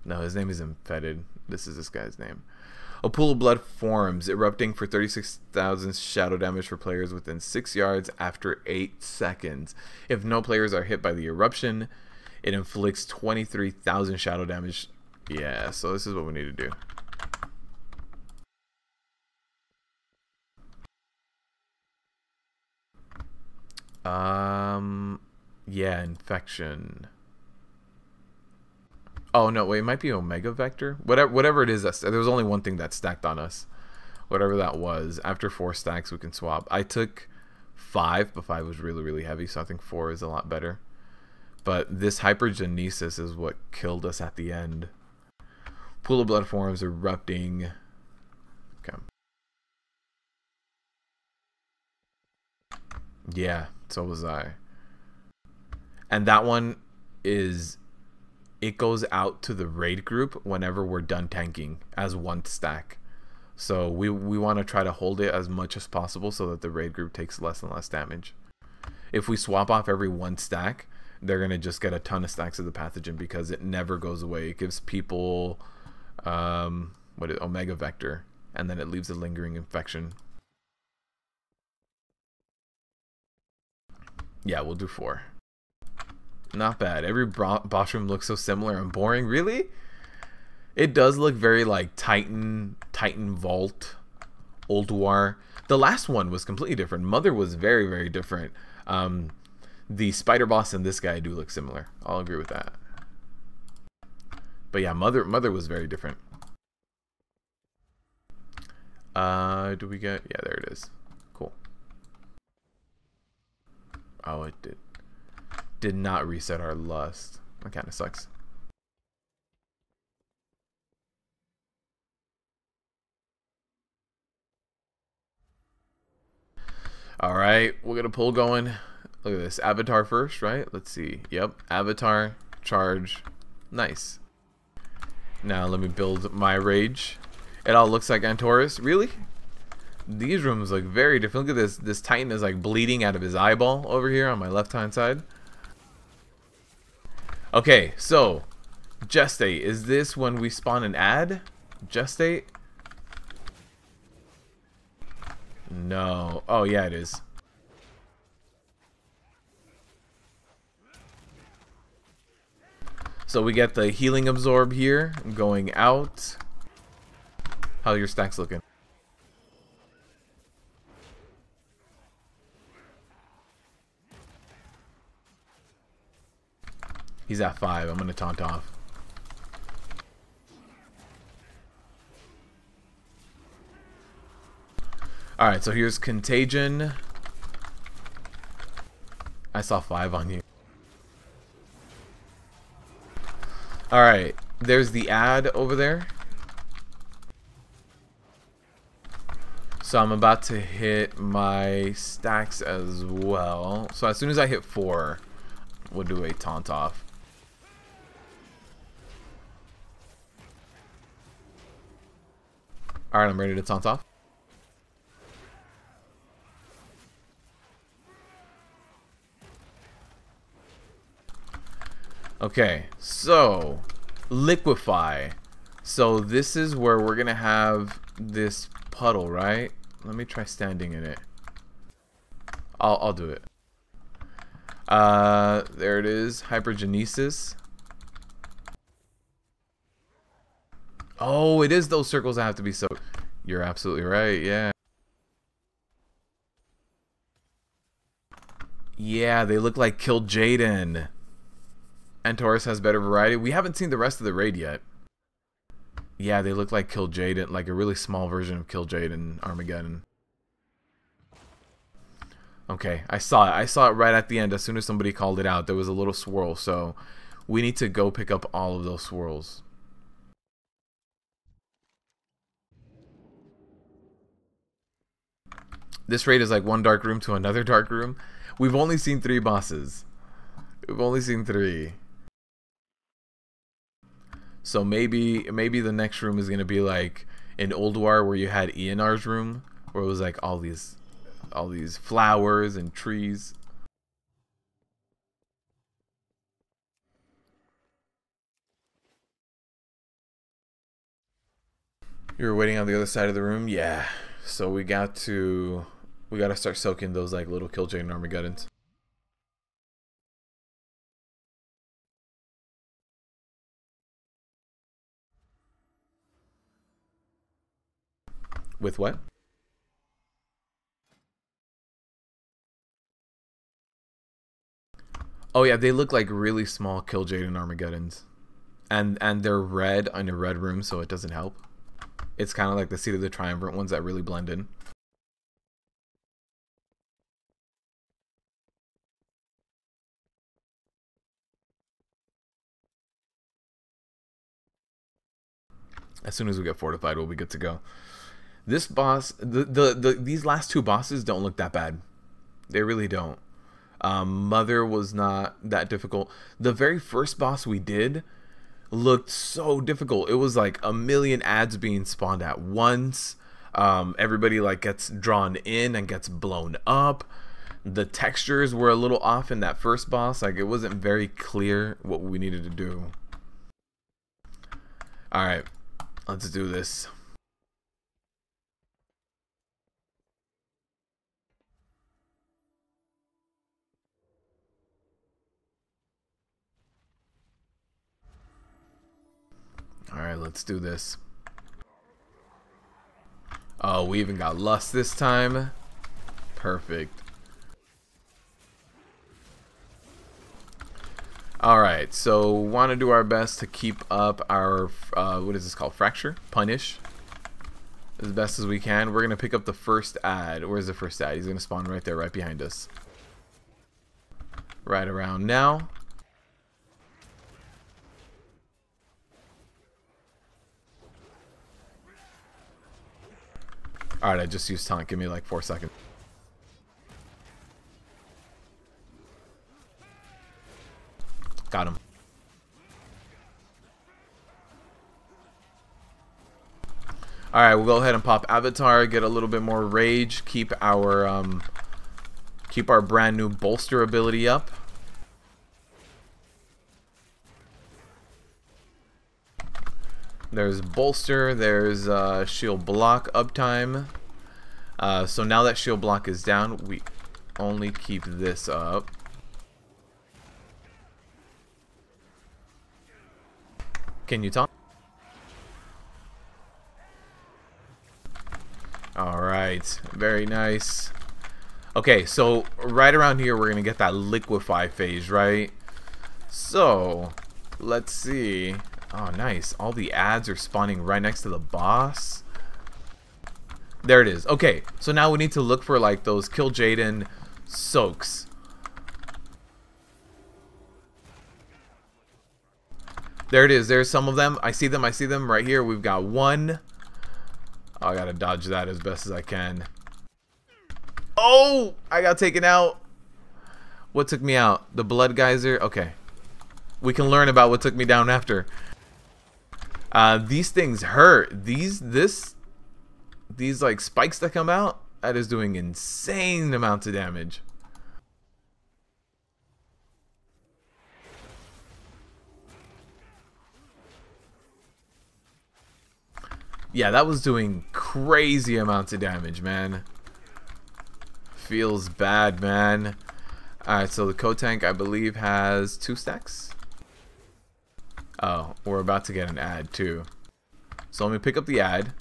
No, his name isn't Fetid. This is this guy's name. A pool of blood forms, erupting for 36,000 shadow damage for players within 6 yards after 8 seconds. If no players are hit by the eruption, it inflicts 23,000 shadow damage. Yeah, so this is what we need to do. Yeah, infection. Oh no, wait, it might be Omega Vector. Whatever it is, there was only one thing that stacked on us. Whatever that was. After 4 stacks, we can swap. I took 5, but 5 was really, really heavy, so I think 4 is a lot better. But this hypergenesis is what killed us at the end. Pool of blood forms erupting. Okay. Yeah, so was I. And that one is it goes out to the raid group whenever we're done tanking as one stack. So we want to try to hold it as much as possible so that the raid group takes less and less damage. If we swap off every one stack, they're going to just get a ton of stacks of the pathogen because it never goes away. It gives people Omega Vector, and then it leaves a lingering infection. Yeah, we'll do 4. Not bad. Every boss room looks so similar and boring. Really? It does look very like Titan Vault, Old War. The last one was completely different. Mother was very, very different. The spider boss and this guy do look similar. I'll agree with that. But yeah, Mother was very different. Do we get... Yeah, there it is. Cool. Oh, it did not reset our lust. That kind of sucks. All right, we're gonna pull going. Look at this. Avatar first, right? Let's see. Yep, avatar, charge. Nice. Now let me build my rage. It all looks like Antorus. Really? These rooms look very different. Look at this. This Titan is like bleeding out of his eyeball over here on my left-hand side. Okay, so Gestate. Is this when we spawn an ad? Gestate? No. Oh, yeah, it is. So we get the healing absorb here going out. How are your stacks looking? He's at 5. I'm going to taunt off. Alright, so here's Contagion. I saw 5 on you. Alright, there's the ad over there. So I'm about to hit my stacks as well. So as soon as I hit 4, we'll do a taunt off. Alright, I'm ready to taunt off. Okay, so liquefy. So this is where we're gonna have this puddle, right? Let me try standing in it. I'll do it. There it is. Hypergenesis. Oh, it is those circles that have to be soaked. You're absolutely right, yeah. Yeah, they look like Kill Jaden. Antorus has better variety. We haven't seen the rest of the raid yet. Yeah, they look like Kill Jaden, like a really small version of Kill Jaden Armageddon. Okay, I saw it. I saw it right at the end. As soon as somebody called it out, there was a little swirl. So we need to go pick up all of those swirls. This raid is like one dark room to another dark room. We've only seen 3 bosses. We've only seen 3. So maybe the next room is gonna be like in Old War where you had Eonar's room, where it was like all these flowers and trees. You were waiting on the other side of the room, yeah. So we gotta start soaking those like little Kill Jaden Armageddons. With what? Oh yeah, they look like really small Kill Jaden Armageddons. And they're red in a red room, so it doesn't help. It's kind of like the Seed of the Triumvirate ones that really blend in. As soon as we get fortified, we'll be good to go. This boss, these last 2 bosses don't look that bad. They really don't. Mother was not that difficult. The very first boss we did, looked so difficult. It was like a million ads being spawned at once. Everybody like gets drawn in and gets blown up. The textures were a little off in that first boss. Like, it wasn't very clear what we needed to do. Alright, let's do this. Alright, let's do this. Oh, we even got lust this time. Perfect. Alright, so want to do our best to keep up our, what is this called? Fracture? Punish. As best as we can. We're going to pick up the first ad. Where's the first ad? He's going to spawn right there, right behind us. Right around now. Alright, I just used taunt. Give me like 4 seconds. Got him. Alright, we'll go ahead and pop Avatar, get a little bit more rage, keep our brand new bolster ability up. There's bolster, there's shield block uptime. So now that shield block is down, we only keep this up. Can you talk? Alright, very nice. Okay, so right around here we're gonna get that liquefy phase, right? So let's see. Oh, nice. All the ads are spawning right next to the boss. There it is. Okay, so now we need to look for like those Kill Jaden soaks. There it is. There's some of them. I see them. I see them right here. We've got one. Oh, I gotta dodge that as best as I can. Oh, I got taken out. What took me out? The blood geyser? Okay. We can learn about what took me down after. These things hurt. These like spikes that come out, that is doing insane amounts of damage. Yeah, that was doing crazy amounts of damage, man. Feels bad, man. Alright, so the code tank, I believe, has 2 stacks. Oh, we're about to get an ad, too. So let me pick up the ad.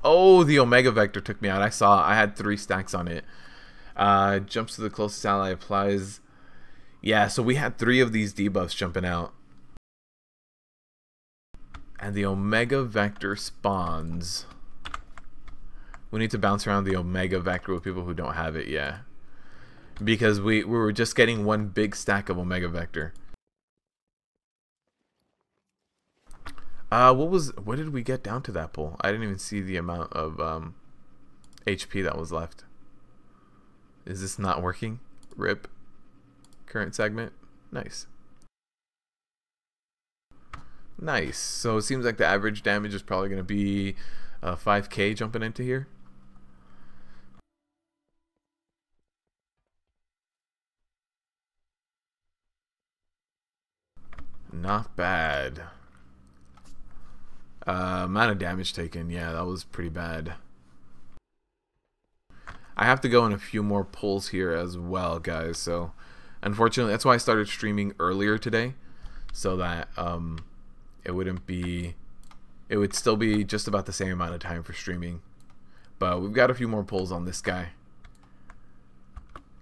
Oh, the Omega Vector took me out. I had 3 stacks on it. Jumps to the closest ally, applies. Yeah, so we had 3 of these debuffs jumping out. And the Omega Vector spawns. We need to bounce around the Omega Vector with people who don't have it, yeah. Because we were just getting 1 big stack of Omega Vector. What did we get down to that pull? I didn't even see the amount of HP that was left. Is this not working? RIP. Current segment. Nice. Nice. So it seems like the average damage is probably going to be 5k jumping into here. Not bad. Amount of damage taken. Yeah, that was pretty bad. I have to go in a few more pulls here as well, guys. So unfortunately, that's why I started streaming earlier today. So that it would still be just about the same amount of time for streaming. But we've got a few more pulls on this guy.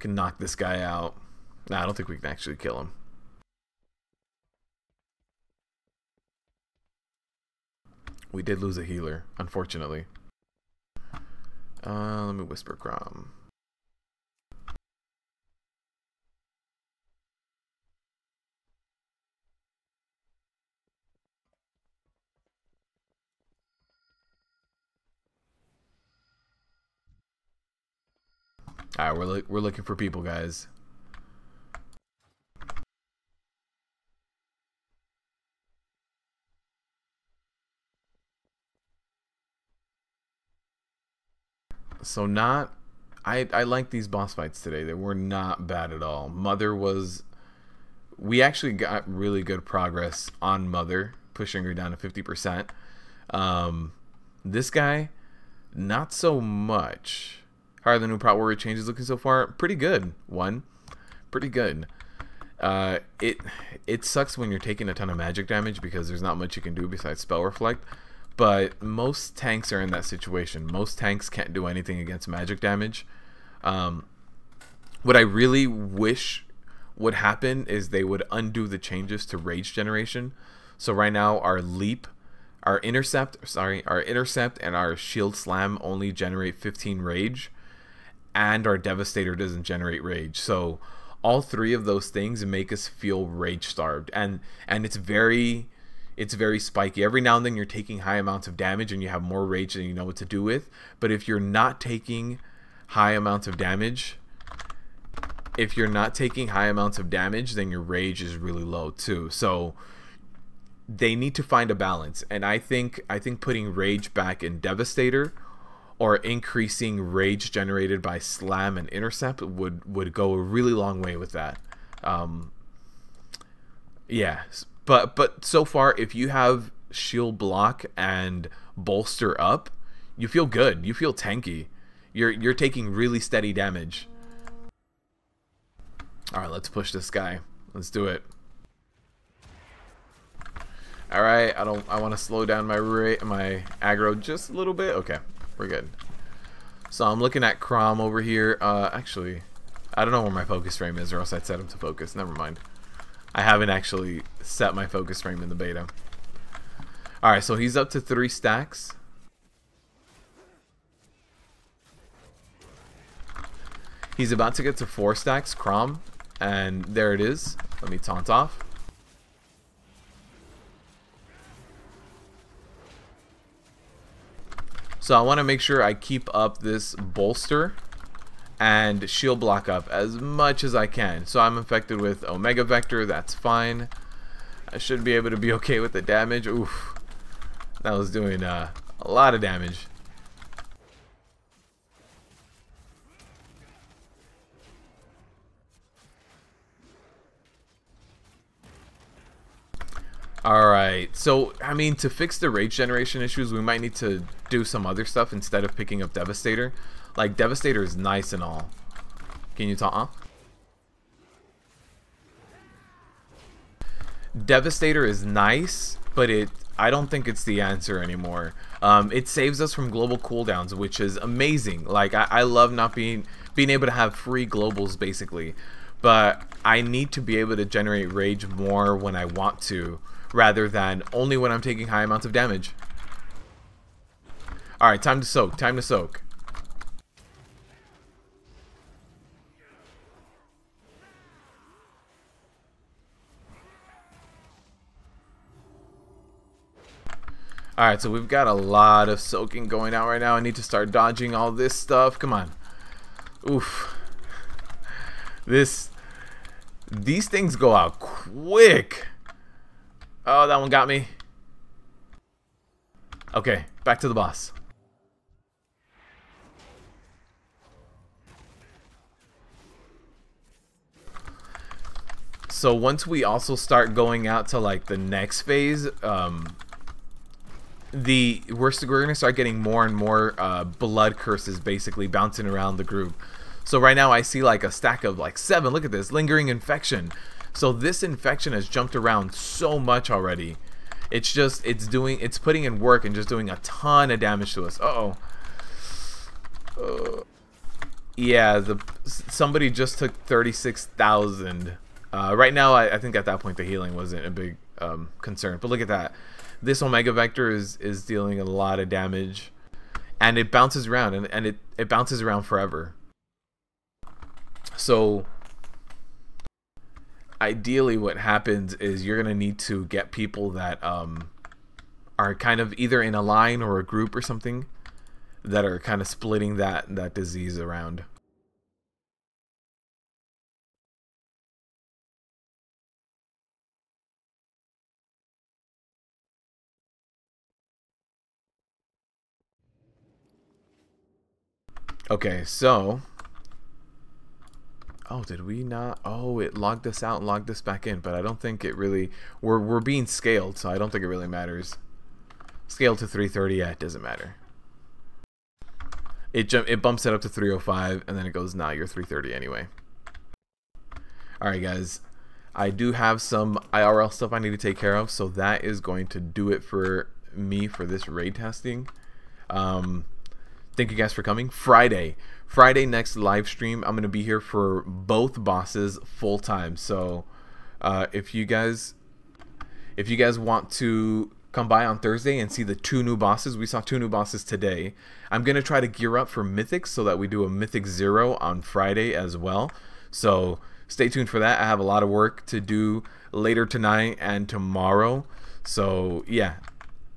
Can knock this guy out. Nah, I don't think we can actually kill him. We did lose a healer, unfortunately. Let me whisper Crom. Alright, we're looking for people, guys. So not, I like these boss fights today. They were not bad at all. Mother was, we actually got really good progress on Mother, pushing her down to 50%. This guy, not so much. How are the new Prot Warrior changes looking so far? Pretty good. Pretty good. It sucks when you're taking a ton of magic damage because there's not much you can do besides spell reflect. But most tanks are in that situation. Most tanks can't do anything against magic damage. What I really wish would happen is they would undo the changes to rage generation. So right now our leap, our intercept and our shield slam only generate 15 rage, and our devastator doesn't generate rage. So all three of those things make us feel rage starved, and it's very spiky. Every now and then you're taking high amounts of damage and you have more rage than you know what to do with. But if you're not taking high amounts of damage, then your rage is really low too. So they need to find a balance, and I think putting rage back in devastator or increasing rage generated by slam and intercept would go a really long way with that. Yeah, but so far, if you have shield block and bolster up, you feel good. You feel tanky. You're taking really steady damage. All right, let's push this guy. Let's do it. All right, I want to slow down my aggro just a little bit. Okay, we're good. So I'm looking at Crom over here. Actually, I don't know where my focus frame is, or else I'd set him to focus. Never mind. I haven't actually set my focus frame in the beta. Alright, so he's up to 3 stacks. He's about to get to 4 stacks, Crom. And there it is. Let me taunt off. So I want to make sure I keep up this bolster and shield block up as much as I can. So I'm infected with Omega Vector, that's fine. I should be able to be okay with the damage. Oof, that was doing a lot of damage. Alright, so I mean, to fix the rage generation issues, we might need to do some other stuff instead of picking up Devastator. Like, Devastator is nice and all. Can you talk? Devastator is nice, but I don't think it's the answer anymore. It saves us from global cooldowns, which is amazing. Like, I love not being able to have free globals, basically. But I need to be able to generate rage more when I want to, rather than only when I'm taking high amounts of damage. Alright, time to soak. Time to soak. Alright, so we've got a lot of soaking going out right now. I need to start dodging all this stuff. Come on. Oof. These things go out quick. Oh, that one got me. Okay, back to the boss. So once we also start going out to like the next phase, we're gonna start getting more and more blood curses basically bouncing around the group. So right now I see like a stack of like 7. Look at this, lingering infection. So this infection has jumped around so much already. It's putting in work and just doing a ton of damage to us. Yeah, somebody just took 36,000. Right now I think at that point the healing wasn't a big concern. But look at that. This Omega Vector is dealing a lot of damage, and it bounces around, and it bounces around forever. So ideally what happens is you're gonna need to get people that are kind of either in a line or a group or something that are kind of splitting that disease around. Okay, so oh, did we not? Oh, it logged us out and logged us back in, but I don't think it really, we're being scaled, so I don't think it really matters. Scale to 330, yeah, it doesn't matter. It bumps it up to 305 and then it goes, nah, you're 330 anyway. Alright guys, I do have some IRL stuff I need to take care of, so that is going to do it for me for this raid testing. Thank you guys for coming. Friday next live stream, I'm going to be here for both bosses full time. So if you guys want to come by on Thursday and see the 2 new bosses, we saw 2 new bosses today. I'm going to try to gear up for Mythics so that we do a Mythic 0 on Friday as well. So stay tuned for that. I have a lot of work to do later tonight and tomorrow. So yeah,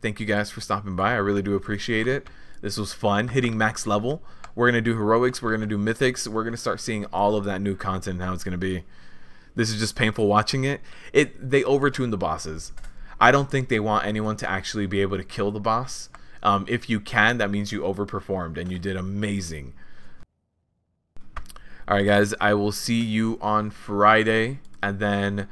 thank you guys for stopping by. I really do appreciate it. This was fun, hitting max level. We're going to do heroics, we're going to do mythics. We're going to start seeing all of that new content and how it's going to be. This is just painful watching it. They overtuned the bosses. I don't think they want anyone to actually be able to kill the boss. If you can, that means you overperformed and you did amazing. Alright guys, I will see you on Friday, and then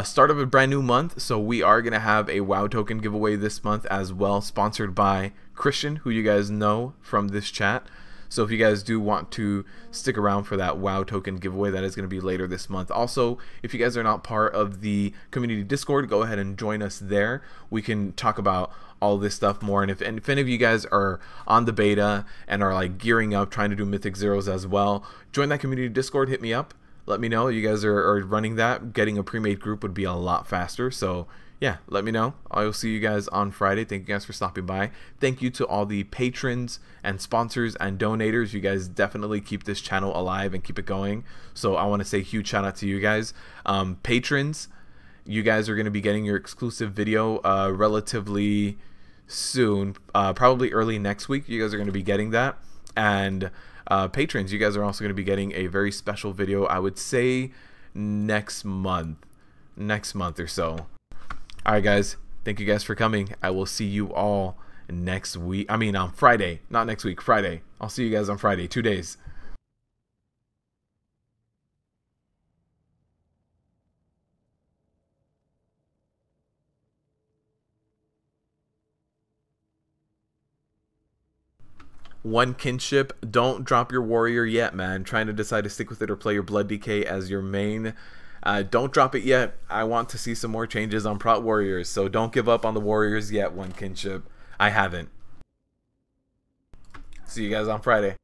start of a brand new month. So we are going to have a WoW token giveaway this month as well, sponsored by Christian, who you guys know from this chat. So if you guys do want to stick around for that WoW token giveaway, that is going to be later this month. Also, if you guys are not part of the community Discord, go ahead and join us there. We can talk about all this stuff more. And if any of you guys are on the beta and are like gearing up, trying to do Mythic Zeros as well, join that community Discord, hit me up. Let me know you guys are running that. Getting a pre-made group would be a lot faster. So yeah, let me know. I will see you guys on Friday. Thank you guys for stopping by. Thank you to all the patrons and sponsors and donators. You guys definitely keep this channel alive and keep it going. So I want to say huge shout out to you guys. Patrons, you guys are going to be getting your exclusive video relatively soon. Probably early next week. You guys are going to be getting that. And patrons, you guys are also going to be getting a very special video, I would say next month or so. Alright guys, thank you guys for coming. I will see you all next week. I mean on Friday, not next week, Friday. I'll see you guys on Friday, 2 days. One kinship, don't drop your warrior yet, man. Trying to decide to stick with it or play your blood DK as your main. Don't drop it yet. I want to see some more changes on prot warriors, so don't give up on the warriors yet, one kinship. I haven't. See you guys on Friday.